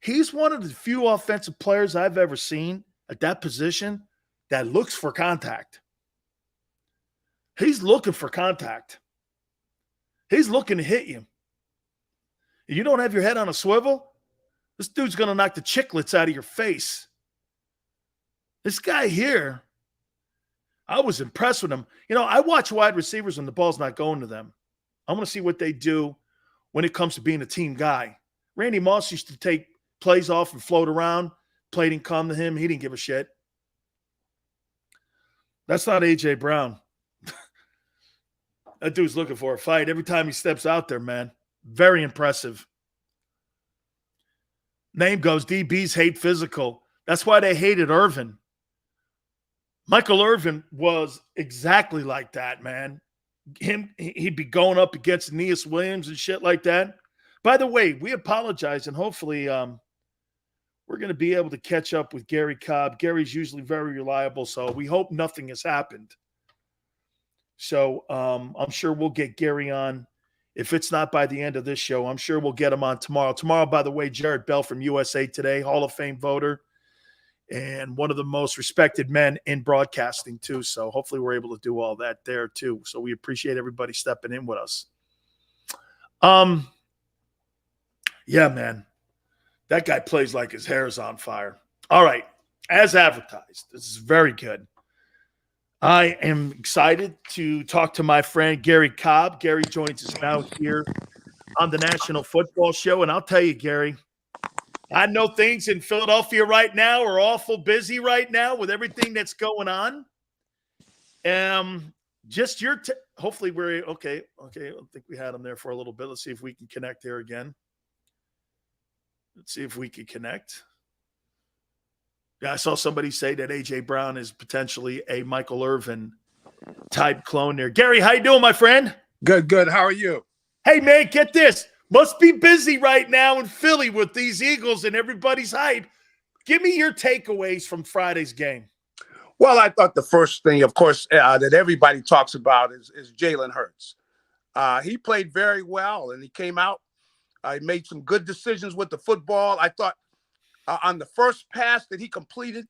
He's one of the few offensive players I've ever seen at that position that looks for contact. He's looking for contact. He's looking to hit you. If you don't have your head on a swivel, this dude's going to knock the chiclets out of your face. This guy here, I was impressed with him. I watch wide receivers when the ball's not going to them. I want to see what they do when it comes to being a team guy. Randy Moss used to take plays off and float around. Play didn't come to him. He didn't give a shit. That's not A.J. Brown. That dude's looking for a fight every time he steps out there, man. Very impressive. Name goes, DBs hate physical. That's why they hated Irvin. Michael Irvin was exactly like that, man. He'd be going up against Aeneas Williams and shit like that. By the way, we apologize, and hopefully we're going to be able to catch up with Gary Cobb. Gary's usually very reliable, so we hope nothing has happened. So I'm sure we'll get Gary on. If it's not by the end of this show, I'm sure we'll get him on tomorrow. Tomorrow, by the way, Jared Bell from USA Today, Hall of Fame voter, and one of the most respected men in broadcasting too. So hopefully we're able to do all that there too. So we appreciate everybody stepping in with us. Yeah, man, that guy plays like his hair is on fire. All right. As advertised, this is very good. I am excited to talk to my friend Gary Cobb. Gary joins us now here on the National Football Show. And I'll tell you, Gary, I know things in Philadelphia right now are awful busy right now with everything that's going on. Just your hopefully we're okay. I think we had him there for a little bit. Let's see if we can connect here again. Let's see if we can connect. Yeah, I saw somebody say that A.J. Brown is potentially a Michael Irvin type clone there. Gary, how you doing, my friend? Good. How are you? Hey, man, get this. Must be busy right now in Philly with these Eagles and everybody's hype. Give me your takeaways from Friday's game. Well, I thought the first thing, of course, that everybody talks about is Jalen Hurts. He played very well, and he came out. He made some good decisions with the football. I thought on the first pass that he completed,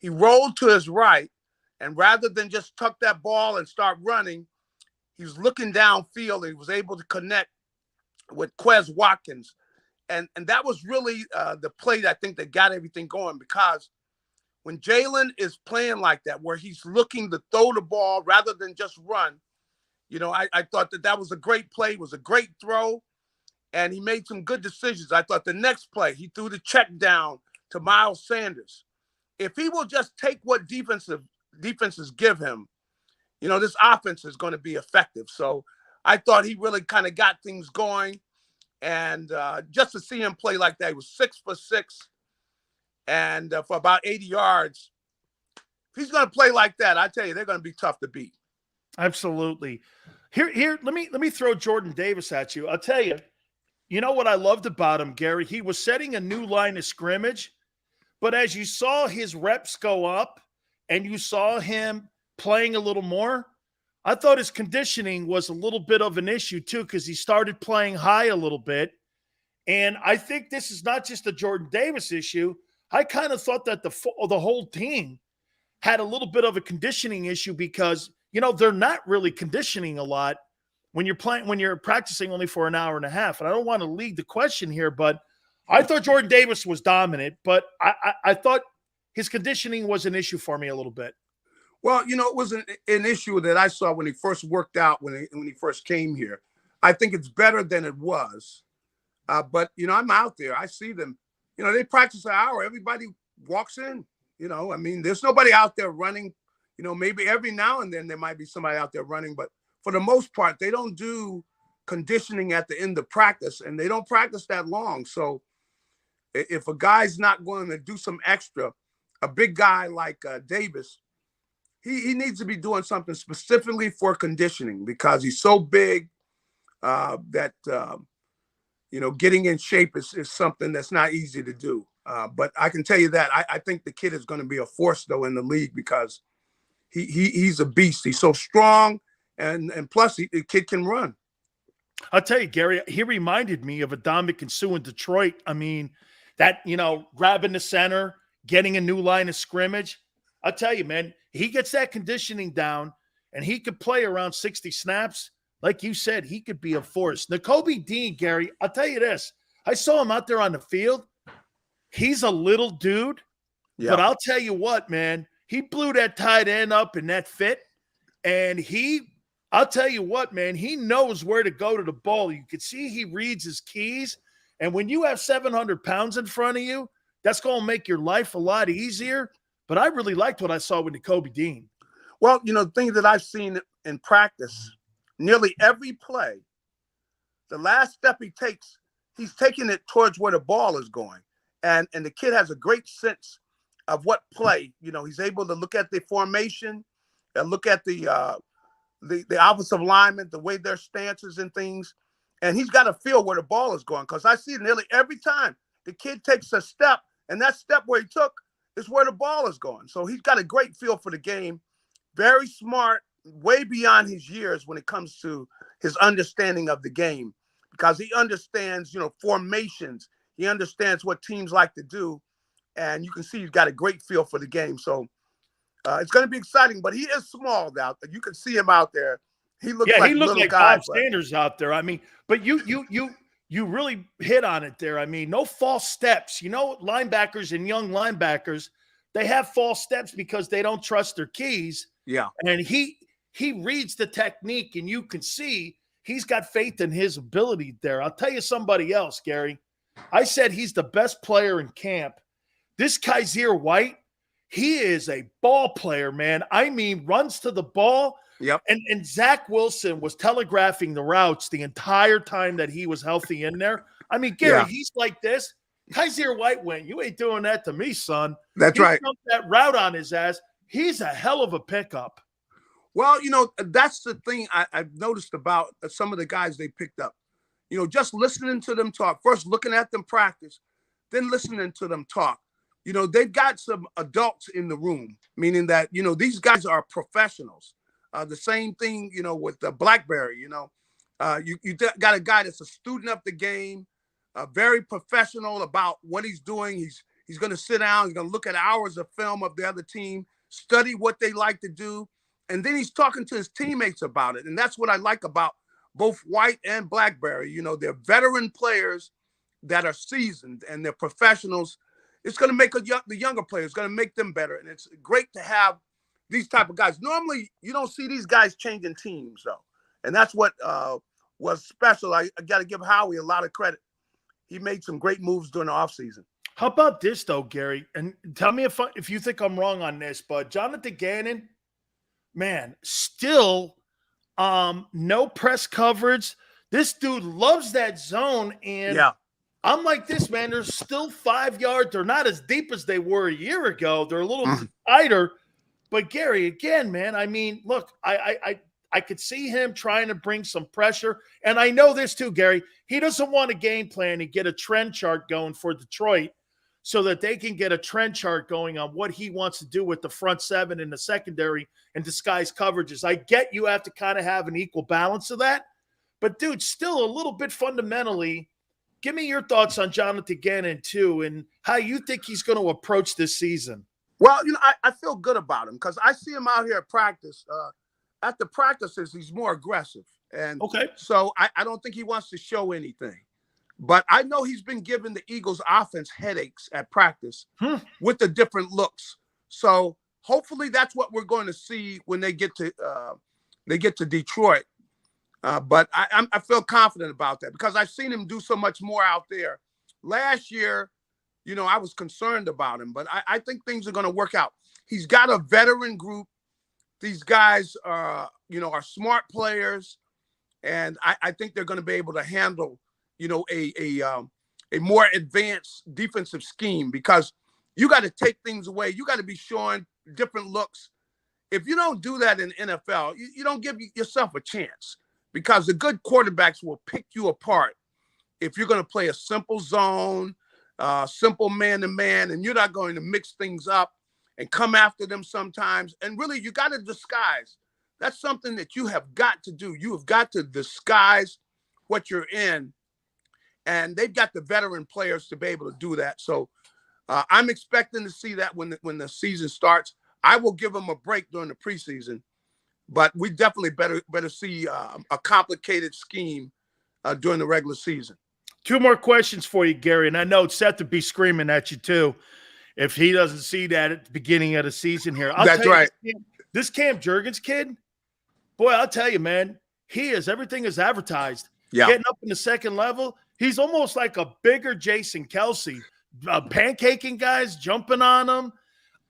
he rolled to his right, and rather than just tuck that ball and start running, he was looking downfield, and he was able to connect with Quez Watkins. And that was really the play that I think that got everything going, because when Jalen is playing like that, where he's looking to throw the ball rather than just run, I thought that was a great play. It was a great throw, and he made some good decisions. I thought the next play, he threw the check down to Miles Sanders. If he will just take what defenses give him, this offense is going to be effective. So I thought he really kind of got things going. And just to see him play like that, he was 6'6", and for about 80 yards. If he's going to play like that, I tell you, they're going to be tough to beat. Absolutely. Here, let me throw Jordan Davis at you. I'll tell you, you know what I loved about him, Gary? He was setting a new line of scrimmage, but as you saw his reps go up and you saw him playing a little more, I thought his conditioning was a little bit of an issue too, because he started playing high a little bit. And I think this is not just a Jordan Davis issue. I kind of thought that the whole team had a little bit of a conditioning issue because, they're not really conditioning a lot when you're practicing only for an hour and a half. And I don't want to lead the question here, but I thought Jordan Davis was dominant, but I thought his conditioning was an issue for me a little bit. Well, it was an issue that I saw when he first worked out, when he first came here. I think it's better than it was. But, I'm out there. I see them. They practice an hour. Everybody walks in. There's nobody out there running, maybe every now and then there might be somebody out there running, but for the most part, they don't do conditioning at the end of practice, and they don't practice that long. So if a guy's not going to do some extra, a big guy like Davis, he needs to be doing something specifically for conditioning because he's so big that, getting in shape is something that's not easy to do. But I can tell you that I think the kid is going to be a force, though, in the league because he's a beast. He's so strong, and plus the kid can run. I'll tell you, Gary, he reminded me of Adama Sue in Detroit. I mean, that, grabbing the center, getting a new line of scrimmage. I'll tell you, man, he gets that conditioning down and he could play around 60 snaps. Like you said, he could be a force. Nakobe Dean, Gary, I'll tell you this. I saw him out there on the field. He's a little dude, but I'll tell you what, man, he blew that tight end up in that fit. And I'll tell you what, man, he knows where to go to the ball. You can see he reads his keys. And when you have 700 pounds in front of you, that's going to make your life a lot easier. But I really liked what I saw with Nakobe Dean. Well, things that I've seen in practice, nearly every play, the last step he takes, he's taking it towards where the ball is going. And the kid has a great sense of what play. He's able to look at the formation and look at the offensive lineman, the way their stances and things. And he's got to feel where the ball is going because I see it nearly every time the kid takes a step, and that step where he took is where the ball is going. So he's got a great feel for the game, very smart, way beyond his years when it comes to his understanding of the game because he understands, formations. He understands what teams like to do, and you can see he's got a great feel for the game. So it's going to be exciting, but he is small now. You can see him out there. He looks like Bob Sanders out there. I mean, but you really hit on it there. I mean, no false steps. Linebackers and young linebackers, they have false steps because they don't trust their keys. Yeah. And he reads the technique, and you can see he's got faith in his ability there. I'll tell you somebody else, Gary. I said he's the best player in camp. This Kaiser White, he is a ball player, man. I mean, runs to the ball. Yep. And Zach Wilson was telegraphing the routes the entire time that he was healthy in there. I mean, Gary, he's like this. Kaiser White went, you ain't doing that to me, son. That's right. He dumped that route on his ass. He's a hell of a pickup. Well, that's the thing I've noticed about some of the guys they picked up. Just listening to them talk, first looking at them practice, then listening to them talk. They've got some adults in the room, meaning that, these guys are professionals. The same thing, with the Blackberry, you got a guy that's a student of the game, very professional about what he's doing. He's going to sit down. He's going to look at hours of film of the other team, study what they like to do. And then he's talking to his teammates about it. And that's what I like about both White and Blackberry. They're veteran players that are seasoned and they're professionals. It's going to make the younger players, going to make them better. And it's great to have these type of guys. Normally, you don't see these guys changing teams, though. And that's what was special. I got to give Howie a lot of credit. He made some great moves during the offseason. How about this, though, Gary? And tell me if you think I'm wrong on this, but Jonathan Gannon, man, still no press coverage. This dude loves that zone. And I'm like this, man. They're still 5 yards. They're not as deep as they were a year ago. They're a little tighter. But Gary, again, man, I mean, look, I could see him trying to bring some pressure. And I know this too, Gary. He doesn't want a game plan and get a trend chart going for Detroit so that they can get a trend chart going on what he wants to do with the front seven and the secondary and disguise coverages. I get you have to kind of have an equal balance of that. But, dude, still a little bit fundamentally, give me your thoughts on Jonathan Gannon, too, and how you think he's going to approach this season. Well, I feel good about him because I see him out here at practice. At the practices, he's more aggressive. And so I don't think he wants to show anything. But I know he's been giving the Eagles offense headaches at practice with the different looks. So hopefully that's what we're going to see when they get to Detroit. But I feel confident about that because I've seen him do so much more out there. Last year, I was concerned about him, but I think things are going to work out. He's got a veteran group. these guys are smart players, and I think they're going to be able to handle, a more advanced defensive scheme, because you got to take things away. You got to be showing different looks. If you don't do that in the NFL, you don't give yourself a chance, because the good quarterbacks will pick you apart if you're going to play a simple zone, simple man-to-man, and you're not going to mix things up and come after them sometimes. And really, you got to disguise. That's something that you have got to do. You have got to disguise what you're in. And they've got the veteran players to be able to do that. So I'm expecting to see that when the season starts. I will give them a break during the preseason, but we definitely better see a complicated scheme during the regular season. 2 more questions for you, Gary. And I know Seth would be screaming at you too if he doesn't see that at the beginning of the season here. That's right. This Cam Jurgens kid, boy, I'll tell you, man, everything is advertised. Yeah. Getting up in the second level, he's almost like a bigger Jason Kelsey, pancaking guys, jumping on them.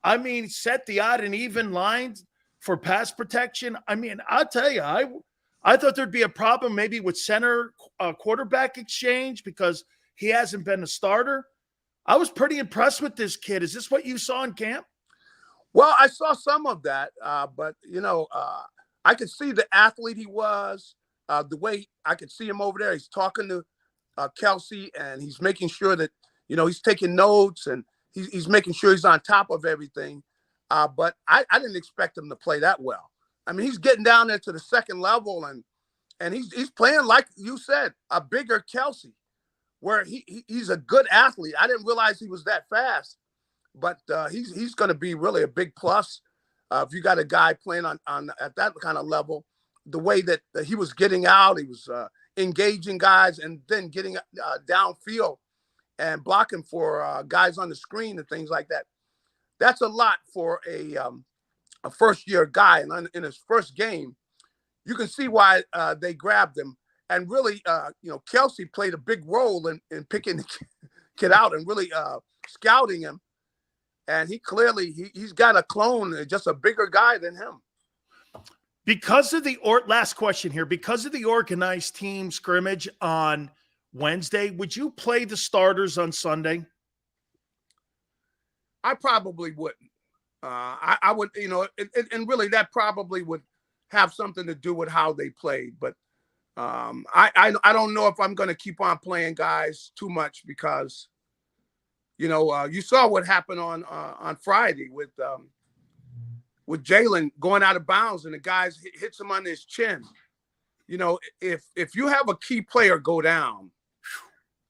I mean, set the odd and even lines for pass protection. I mean, I'll tell you, I thought there'd be a problem maybe with center quarterback exchange because he hasn't been a starter. I was pretty impressed with this kid. Is this what you saw in camp? Well, I saw some of that, but, I could see the athlete he was, the way I could see him over there. He's talking to Kelsey, and he's making sure that, he's taking notes, and he's making sure he's on top of everything. But I didn't expect him to play that well. I mean, he's getting down there to the second level, and he's playing, like you said, a bigger Kelsey, where he's a good athlete. I didn't realize he was that fast, but he's going to be really a big plus if you got a guy playing on at that kind of level. The way that he was getting out, he was engaging guys, and then getting downfield and blocking for guys on the screen and things like that. That's a lot for a first-year guy. And in his first game, you can see why they grabbed him. And really, Kelsey played a big role in picking the kid out and really scouting him. And he's got a clone, just a bigger guy than him. Because of the last question here, because of the organized team scrimmage on Wednesday, would you play the starters on Sunday? I probably wouldn't. I would, and really that probably would have something to do with how they played. But I don't know if I'm going to keep on playing guys too much because, you saw what happened on Friday with Jalen going out of bounds and the guys hits him on his chin. If you have a key player go down,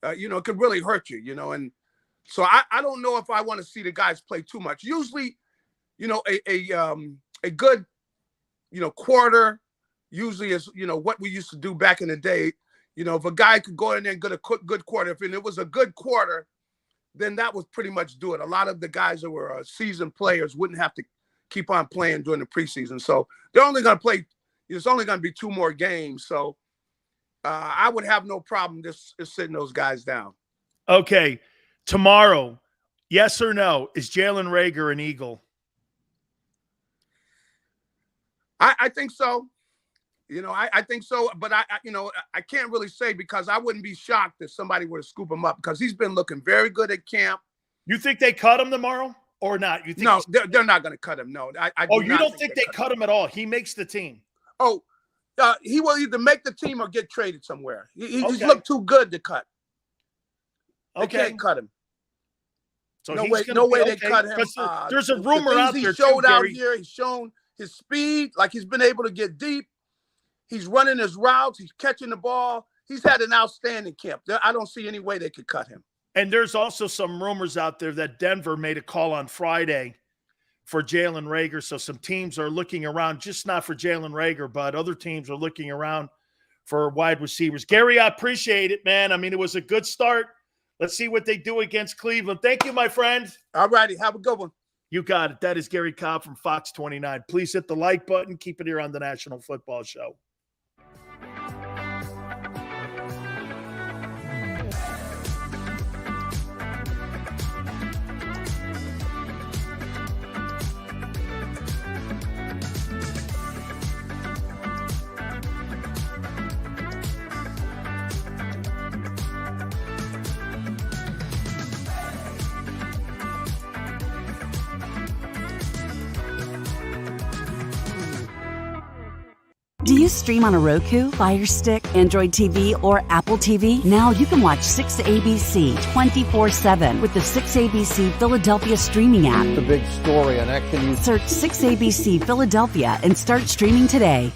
it could really hurt you, and so I don't know if I want to see the guys play too much. Usually, a good, quarter usually is, what we used to do back in the day. If a guy could go in there and get a good quarter, if it was a good quarter, then that would pretty much do it. A lot of the guys that were seasoned players wouldn't have to keep on playing during the preseason. So they're only going to play, it's only going to be 2 more games. So I would have no problem just sitting those guys down. Okay. Tomorrow, yes or no, is Jalen Reagor an Eagle? I think so. I think so, but I can't really say because I wouldn't be shocked if somebody were to scoop him up because he's been looking very good at camp. You think they cut him tomorrow or not? You think no, they're not going to cut him. No, you don't think they cut him at all? He makes the team. Oh, he will either make the team or get traded somewhere. He's looked too good to cut. They can't cut him. So no way they cut him. There's a rumor out there. He showed out here. He's shown his speed, like he's been able to get deep. He's running his routes. He's catching the ball. He's had an outstanding camp. I don't see any way they could cut him. And there's also some rumors out there that Denver made a call on Friday for Jalen Reagor. So some teams are looking around, just not for Jalen Reagor, but other teams are looking around for wide receivers. Gary, I appreciate it, man. I mean, it was a good start. Let's see what they do against Cleveland. Thank you, my friend. All righty. Have a good one. You got it. That is Gary Cobb from Fox 29. Please hit the like button. Keep it here on the National Football Show. Do you stream on a Roku, Fire Stick, Android TV, or Apple TV? Now you can watch 6ABC 24/7 with the 6ABC Philadelphia streaming app. The big story on Action. Search 6ABC Philadelphia and start streaming today.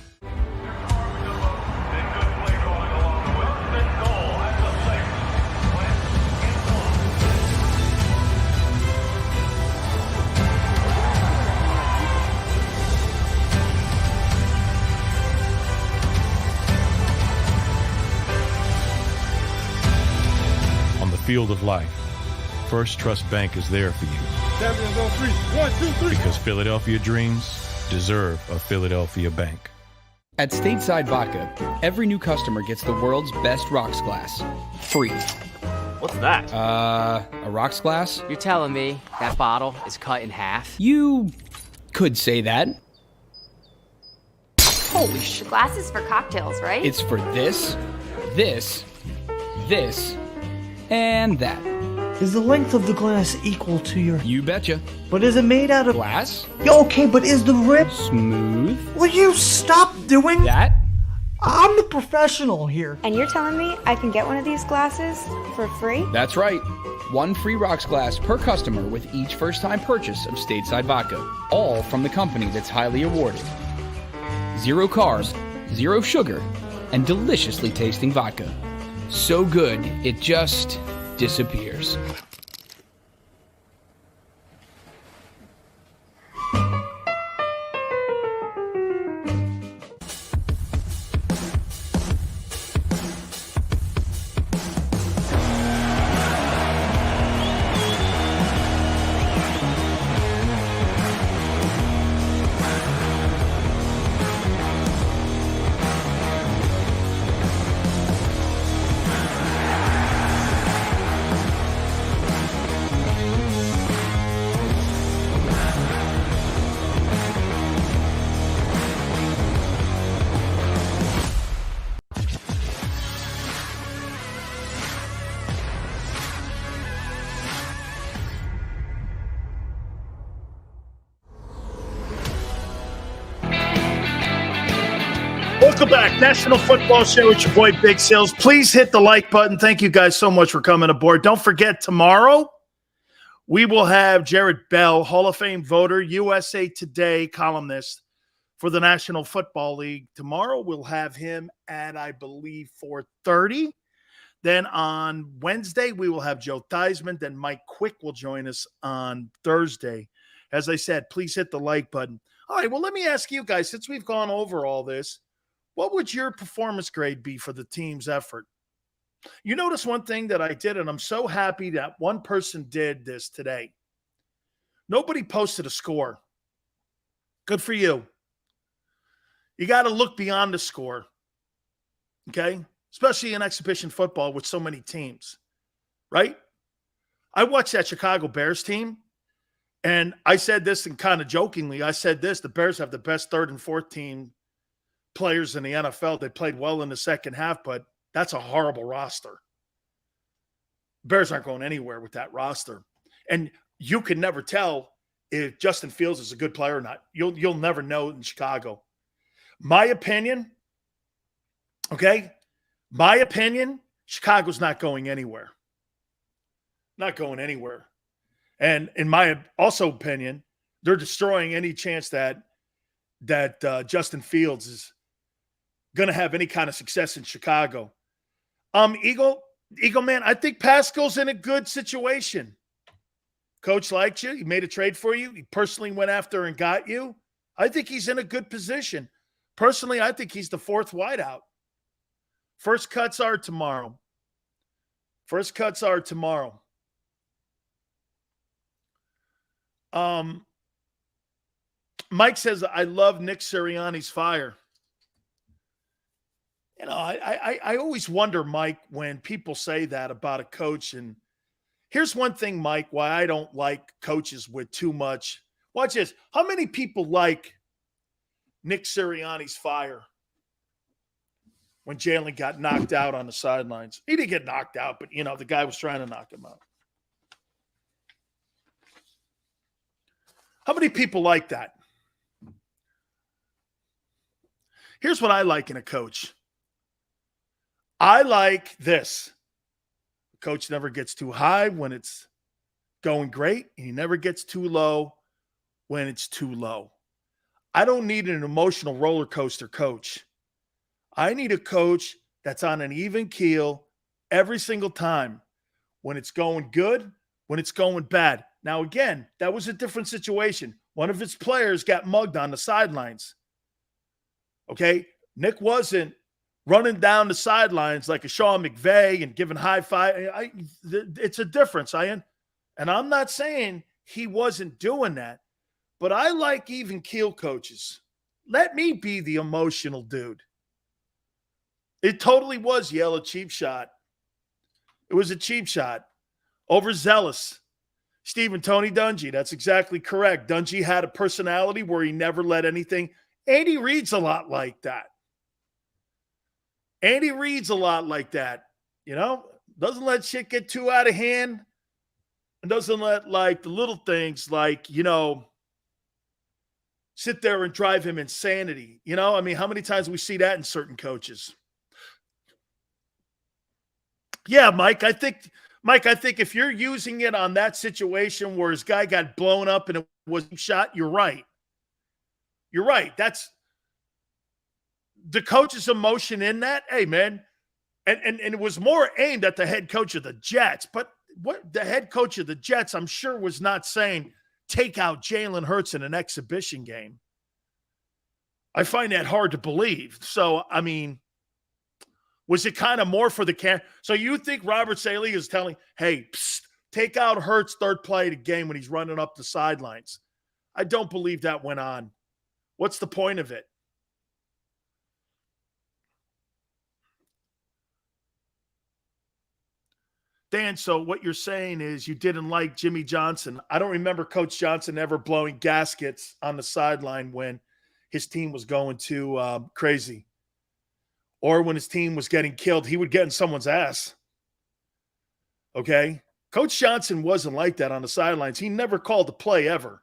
Field of life, First Trust Bank is there for you. Champions on three. 1, 2, 3. Because Philadelphia dreams deserve a Philadelphia bank. At Stateside Vodka, every new customer gets the world's best rocks glass. Free. What's that? A rocks glass? You're telling me that bottle is cut in half? You could say that. Holy sh! Glass is for cocktails, right? It's for this, this, this, and that. Is the length of the glass equal to your... You betcha. But is it made out of... Glass? Yeah, okay, but is the rip... Smooth? Will you stop doing... That? I'm the professional here. And you're telling me I can get one of these glasses for free? That's right. One free rocks glass per customer with each first-time purchase of Stateside Vodka. All from the company that's highly awarded. 0 carbs, 0 sugar, and deliciously tasting vodka. So good, it just disappears. Welcome back. National Football Show. It's your boy, Big Sales. Please hit the like button. Thank you guys so much for coming aboard. Don't forget, tomorrow we will have Jared Bell, Hall of Fame voter, USA Today columnist for the National Football League. Tomorrow we'll have him at, I believe, 4:30. Then on Wednesday, we will have Joe Theismann. Then Mike Quick will join us on Thursday. As I said, please hit the like button. All right, well, let me ask you guys, since we've gone over all this, what would your performance grade be for the team's effort? You notice one thing that I did, and I'm so happy that one person did this today. Nobody posted a score. Good for you. You got to look beyond the score, okay? Especially in exhibition football with so many teams, right? I watched that Chicago Bears team, and I said this, and kind of jokingly, I said this, the Bears have the best third and fourth team players in the NFL. They played well in the second half, but that's a horrible roster. Bears aren't going anywhere with that roster. And you can never tell if Justin Fields is a good player or not. You'll never know in Chicago. My opinion, okay? My opinion, Chicago's not going anywhere. Not going anywhere. And in my also opinion, they're destroying any chance that Justin Fields is going to have any kind of success in Chicago. Eagle man, I think Pascal's in a good situation. Coach liked you. He made a trade for you. He personally went after and got you. I think he's in a good position. Personally, I think he's the fourth wideout. First cuts are tomorrow. Mike says, I love Nick Sirianni's fire. You know, I always wonder, Mike, when people say that about a coach. And here's one thing, Mike, why I don't like coaches with too much. Watch this. How many people like Nick Sirianni's fire when Jalen got knocked out on the sidelines? He didn't get knocked out, but, you know, the guy was trying to knock him out. How many people like that? Here's what I like in a coach. I like this. The coach never gets too high when it's going great, and he never gets too low when it's too low. I don't need an emotional roller coaster coach. I need a coach that's on an even keel every single time, when it's going good, when it's going bad. Now, again, that was a different situation. One of his players got mugged on the sidelines. Okay? Nick wasn't running down the sidelines like a Sean McVay and giving high five. It's a difference, and I'm not saying he wasn't doing that, but I like even keel coaches. Let me be the emotional dude. It totally was, Yale, a cheap shot. It was a cheap shot. Overzealous. Stephen, Tony Dungy, that's exactly correct. Dungy had a personality where he never let anything. Andy Reid's a lot like that. Andy Reid's a lot like that. You know, doesn't let shit get too out of hand, and doesn't let, like, the little things, like, you know, sit there and drive him insanity. You know, I mean, how many times we see that in certain coaches? Yeah, Mike, I think if you're using it on that situation where his guy got blown up and it was shot, you're right. You're right. That's the coach's emotion in that. Hey, man. And it was more aimed at the head coach of the Jets. But what the head coach of the Jets, I'm sure, was not saying, take out Jalen Hurts in an exhibition game. I find that hard to believe. So, I mean, was it kind of more for the camp? So you think Robert Saleh is telling, hey, psst, take out Hurts third play of the game when he's running up the sidelines? I don't believe that went on. What's the point of it? Dan, so what you're saying is you didn't like Jimmy Johnson. I don't remember Coach Johnson ever blowing gaskets on the sideline when his team was going too crazy. Or when his team was getting killed, he would get in someone's ass. Okay? Coach Johnson wasn't like that on the sidelines. He never called a play ever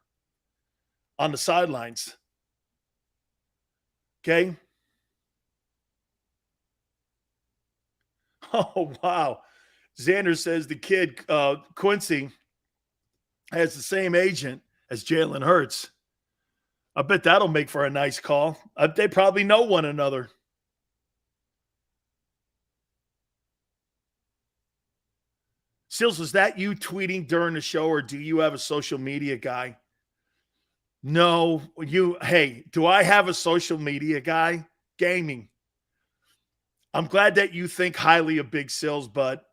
on the sidelines. Okay? Oh, wow. Xander says the kid, Quincy, has the same agent as Jalen Hurts. I bet that'll make for a nice call. They probably know one another. Sills, was that you tweeting during the show, or do you have a social media guy? No. Hey, do I have a social media guy? Gaming. I'm glad that you think highly of Big Sills, but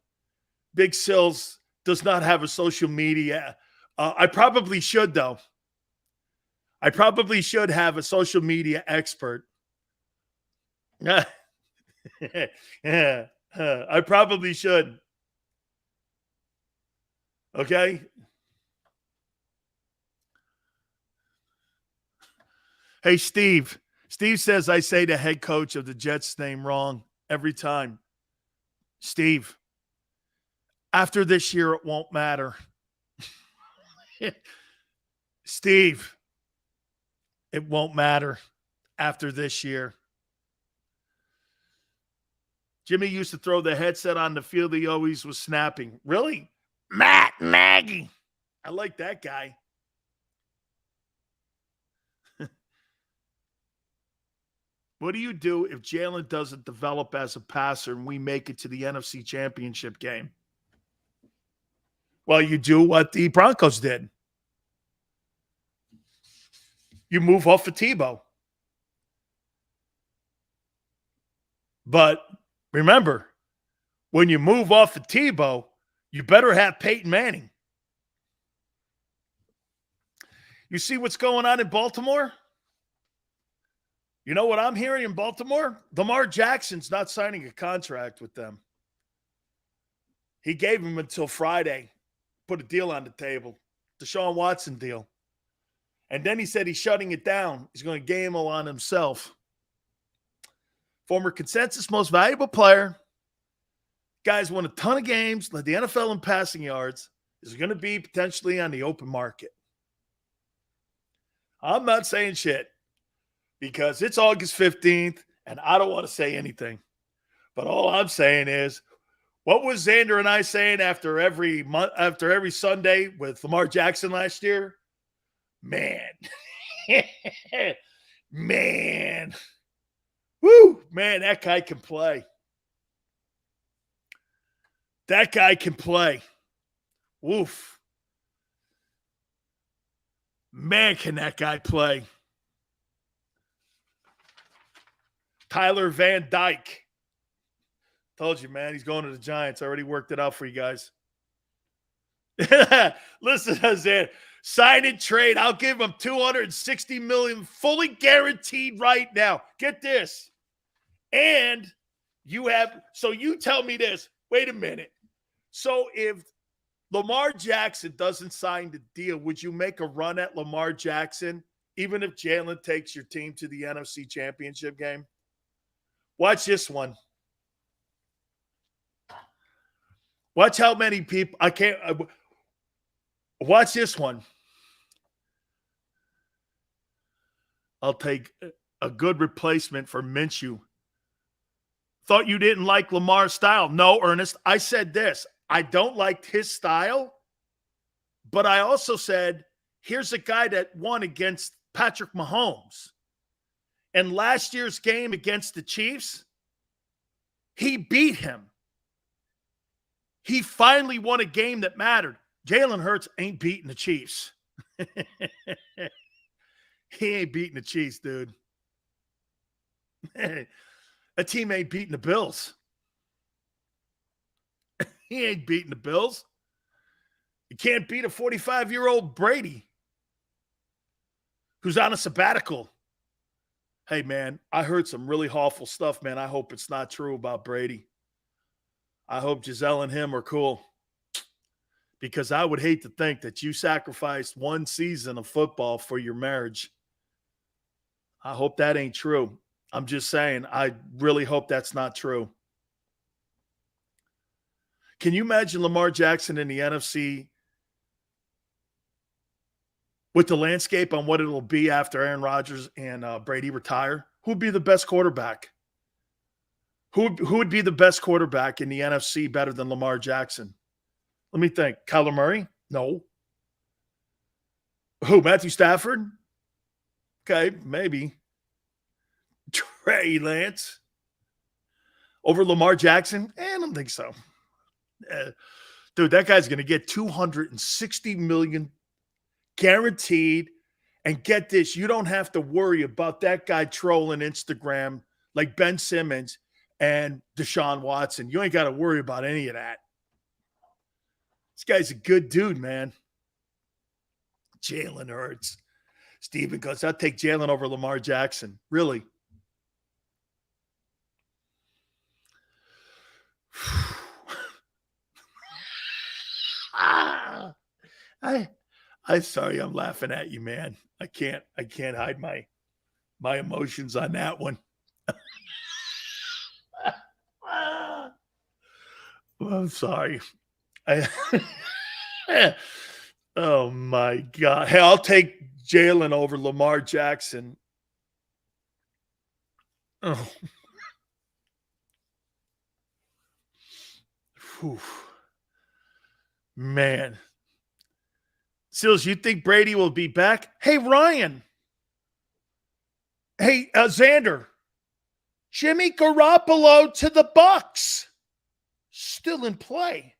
Big Sills does not have a social media. I probably should, though. I probably should have a social media expert. I probably should. Okay? Hey, Steve. Steve says I say the head coach of the Jets name wrong every time. Steve, after this year, it won't matter. Steve, it won't matter after this year. Jimmy used to throw the headset on the field. He always was snapping. Really? Matt Nagy. I like that guy. What do you do if Jalen doesn't develop as a passer and we make it to the NFC Championship game? Well, you do what the Broncos did. You move off of Tebow. But remember, when you move off of Tebow, you better have Peyton Manning. You see what's going on in Baltimore? You know what I'm hearing in Baltimore? Lamar Jackson's not signing a contract with them. He gave him until Friday. Put a deal on the table. Deshaun Watson deal. And then he said he's shutting it down. He's going to gamble on himself. Former consensus most valuable player. Guys won a ton of games, led the NFL in passing yards. Is going to be potentially on the open market. I'm not saying shit because it's August 15th And I don't want to say anything. But all I'm saying is, what was Xander and I saying after every Sunday with Lamar Jackson last year? Man. Man. Woo! Man, that guy can play. That guy can play. Woof. Man, can that guy play. Tyler Van Dyke. Told you, man, he's going to the Giants. I already worked it out for you guys. Listen, Zan, sign and trade. I'll give him $260 million, fully guaranteed right now. Get this. And you tell me this. Wait a minute. So if Lamar Jackson doesn't sign the deal, would you make a run at Lamar Jackson, even if Jalen takes your team to the NFC Championship game? Watch this one. Watch how many people watch this one. I'll take a good replacement for Minshew. Thought you didn't like Lamar's style. No, Ernest. I said this. I don't like his style, but I also said, here's a guy that won against Patrick Mahomes. And last year's game against the Chiefs, he beat him. He finally won a game that mattered. Jalen Hurts ain't beating the Chiefs. He ain't beating the Chiefs, dude. A team ain't beating the Bills. He ain't beating the Bills. You can't beat a 45-year-old Brady who's on a sabbatical. Hey, man, I heard some really awful stuff, man. I hope it's not true about Brady. I hope Giselle and him are cool, because I would hate to think that you sacrificed one season of football for your marriage. I hope that ain't true. I'm just saying, I really hope that's not true. Can you imagine Lamar Jackson in the NFC with the landscape on what it'll be after Aaron Rodgers and Brady retire? Who'd be the best quarterback? Who would be the best quarterback in the NFC better than Lamar Jackson? Let me think. Kyler Murray? No. Who? Matthew Stafford? Okay, maybe. Trey Lance? Over Lamar Jackson? I don't think so. Dude, that guy's going to get $260 million guaranteed. And get this, you don't have to worry about that guy trolling Instagram like Ben Simmons and Deshaun Watson. You ain't got to worry about any of that. This guy's a good dude, man. Jalen Hurts. Steven goes, I'll take Jalen over Lamar Jackson. Really? I'm sorry I'm laughing at you, man. I can't hide my emotions on that one. I'm sorry. Oh my God. Hey, I'll take Jalen over Lamar Jackson. Oh. Whew. Man. Seals, you think Brady will be back? Hey, Ryan. Hey, Xander. Jimmy Garoppolo to the Bucs. Still in play.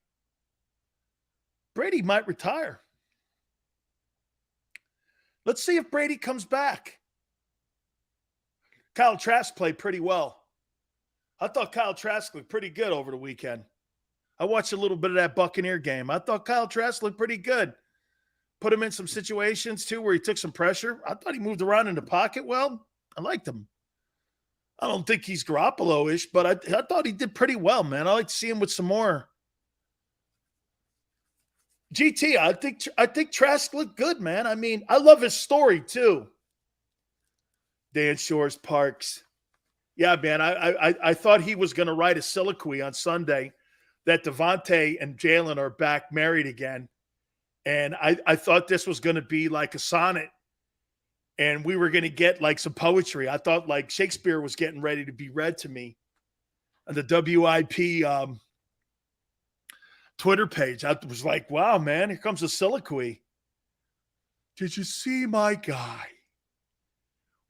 Brady might retire. Let's see if Brady comes back. Kyle Trask played pretty well. I thought Kyle Trask looked pretty good over the weekend. I watched a little bit of that Buccaneer game. I thought Kyle Trask looked pretty good. Put him in some situations, too, where he took some pressure. I thought he moved around in the pocket well. I liked him. I don't think he's Garoppolo-ish, but I thought he did pretty well, man. I like to see him with some more. GT, I think Trask looked good, man. I mean, I love his story, too. Dan Shores Parks. Yeah, man, I thought he was going to write a soliloquy on Sunday that Devontae and Jalen are back married again. And I thought this was going to be like a sonnet. and we were going to get like some poetry. I thought like Shakespeare was getting ready to be read to me on the WIP Twitter page. I was like, wow, man, here comes a soliloquy. Did you see my guy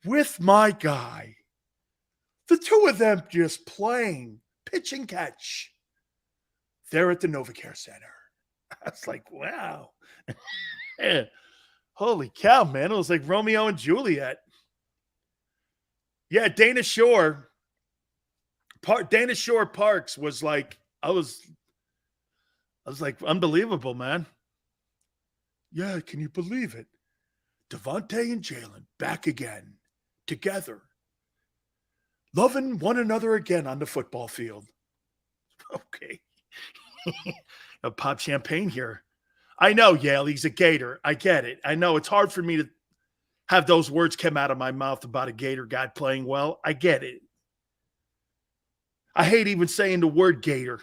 with my guy? The two of them just playing pitch and catch there at the NovaCare Center. I was like, wow. Holy cow, man. It was like Romeo and Juliet. Yeah, Dana Shore Parks was like, I was like, unbelievable, man. Yeah, can you believe it? Devontae and Jalen back again, together, loving one another again on the football field. Okay. I'll pop champagne here. I know, Yale, he's a Gator. I get it. I know it's hard for me to have those words come out of my mouth about a Gator guy playing well. I get it. I hate even saying the word Gator.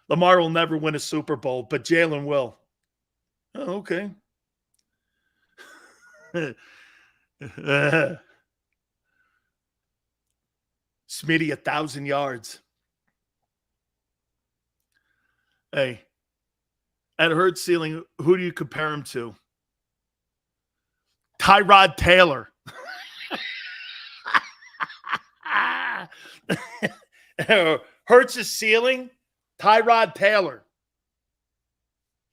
Lamar will never win a Super Bowl, but Jalen will. Oh, okay. Smitty, 1,000 yards. Hey, at Hurts ceiling, who do you compare him to? Tyrod Taylor. Hurts' ceiling, Tyrod Taylor.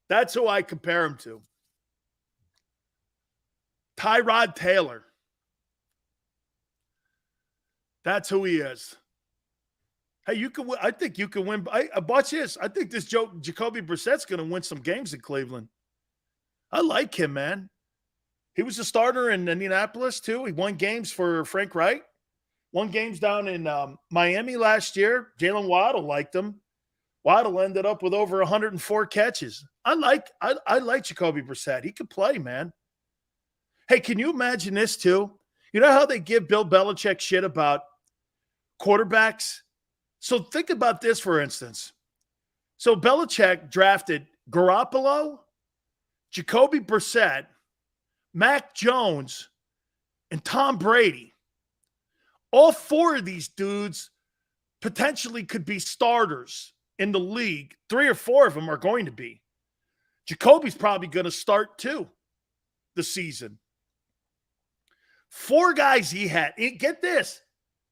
That's who I compare him to. Tyrod Taylor. That's who he is. Hey, you can. I think you can win. Watch this. I think this Jacoby Brissett's going to win some games in Cleveland. I like him, man. He was a starter in Indianapolis, too. He won games for Frank Wright. Won games down in Miami last year. Jalen Waddle liked him. Waddle ended up with over 104 catches. I like Jacoby Brissett. He could play, man. Hey, can you imagine this, too? You know how they give Bill Belichick shit about quarterbacks? So think about this, for instance. So Belichick drafted Garoppolo, Jacoby Brissett, Mac Jones, and Tom Brady. All four of these dudes potentially could be starters in the league. 3 or 4 of them are going to be. Jacoby's probably going to start too this season. 4 guys he had. Get this.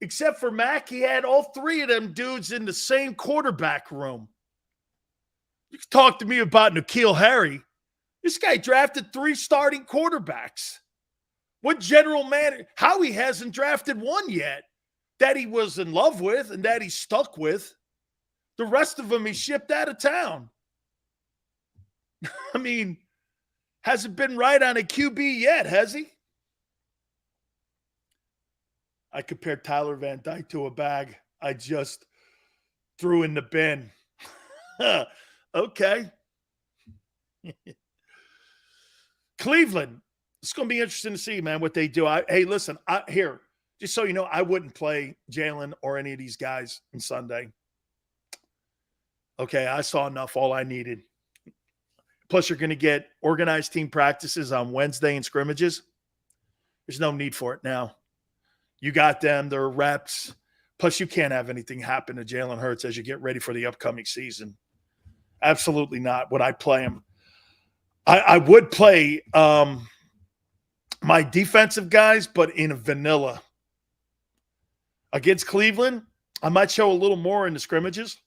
Except for Mac, he had all 3 of them dudes in the same quarterback room. You can talk to me about N'Keal Harry. This guy drafted 3 starting quarterbacks. What general manager? Howie hasn't drafted one yet that he was in love with and that he stuck with. The rest of them he shipped out of town. I mean, hasn't been right on a QB yet, has he? I compared Tyler Van Dyke to a bag I just threw in the bin. Okay. Cleveland. It's going to be interesting to see, man, what they do. Hey, listen, here, just so you know, I wouldn't play Jalen or any of these guys on Sunday. Okay, I saw enough, all I needed. Plus, you're going to get organized team practices on Wednesday and scrimmages. There's no need for it now. You got them, their reps. Plus, you can't have anything happen to Jalen Hurts as you get ready for the upcoming season. Absolutely not. Would I play him? I would play my defensive guys, but in a vanilla. Against Cleveland, I might show a little more in the scrimmages,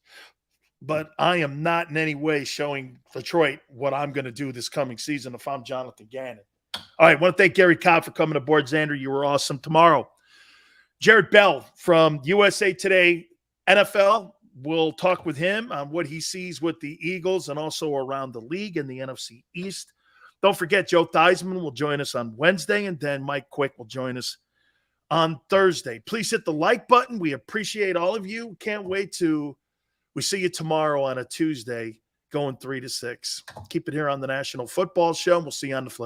but I am not in any way showing Detroit what I'm going to do this coming season if I'm Jonathan Gannon. All right, I want to thank Gary Cobb for coming aboard. Xander, you were awesome. Tomorrow, Jared Bell from USA Today NFL. We'll talk with him on what he sees with the Eagles and also around the league in the NFC East. Don't forget, Joe Theismann will join us on Wednesday, and then Mike Quick will join us on Thursday. Please hit the like button. We appreciate all of you. Can't wait to we see you tomorrow on a Tuesday going 3 to 6. Keep it here on the National Football Show. We'll see you on the flip side.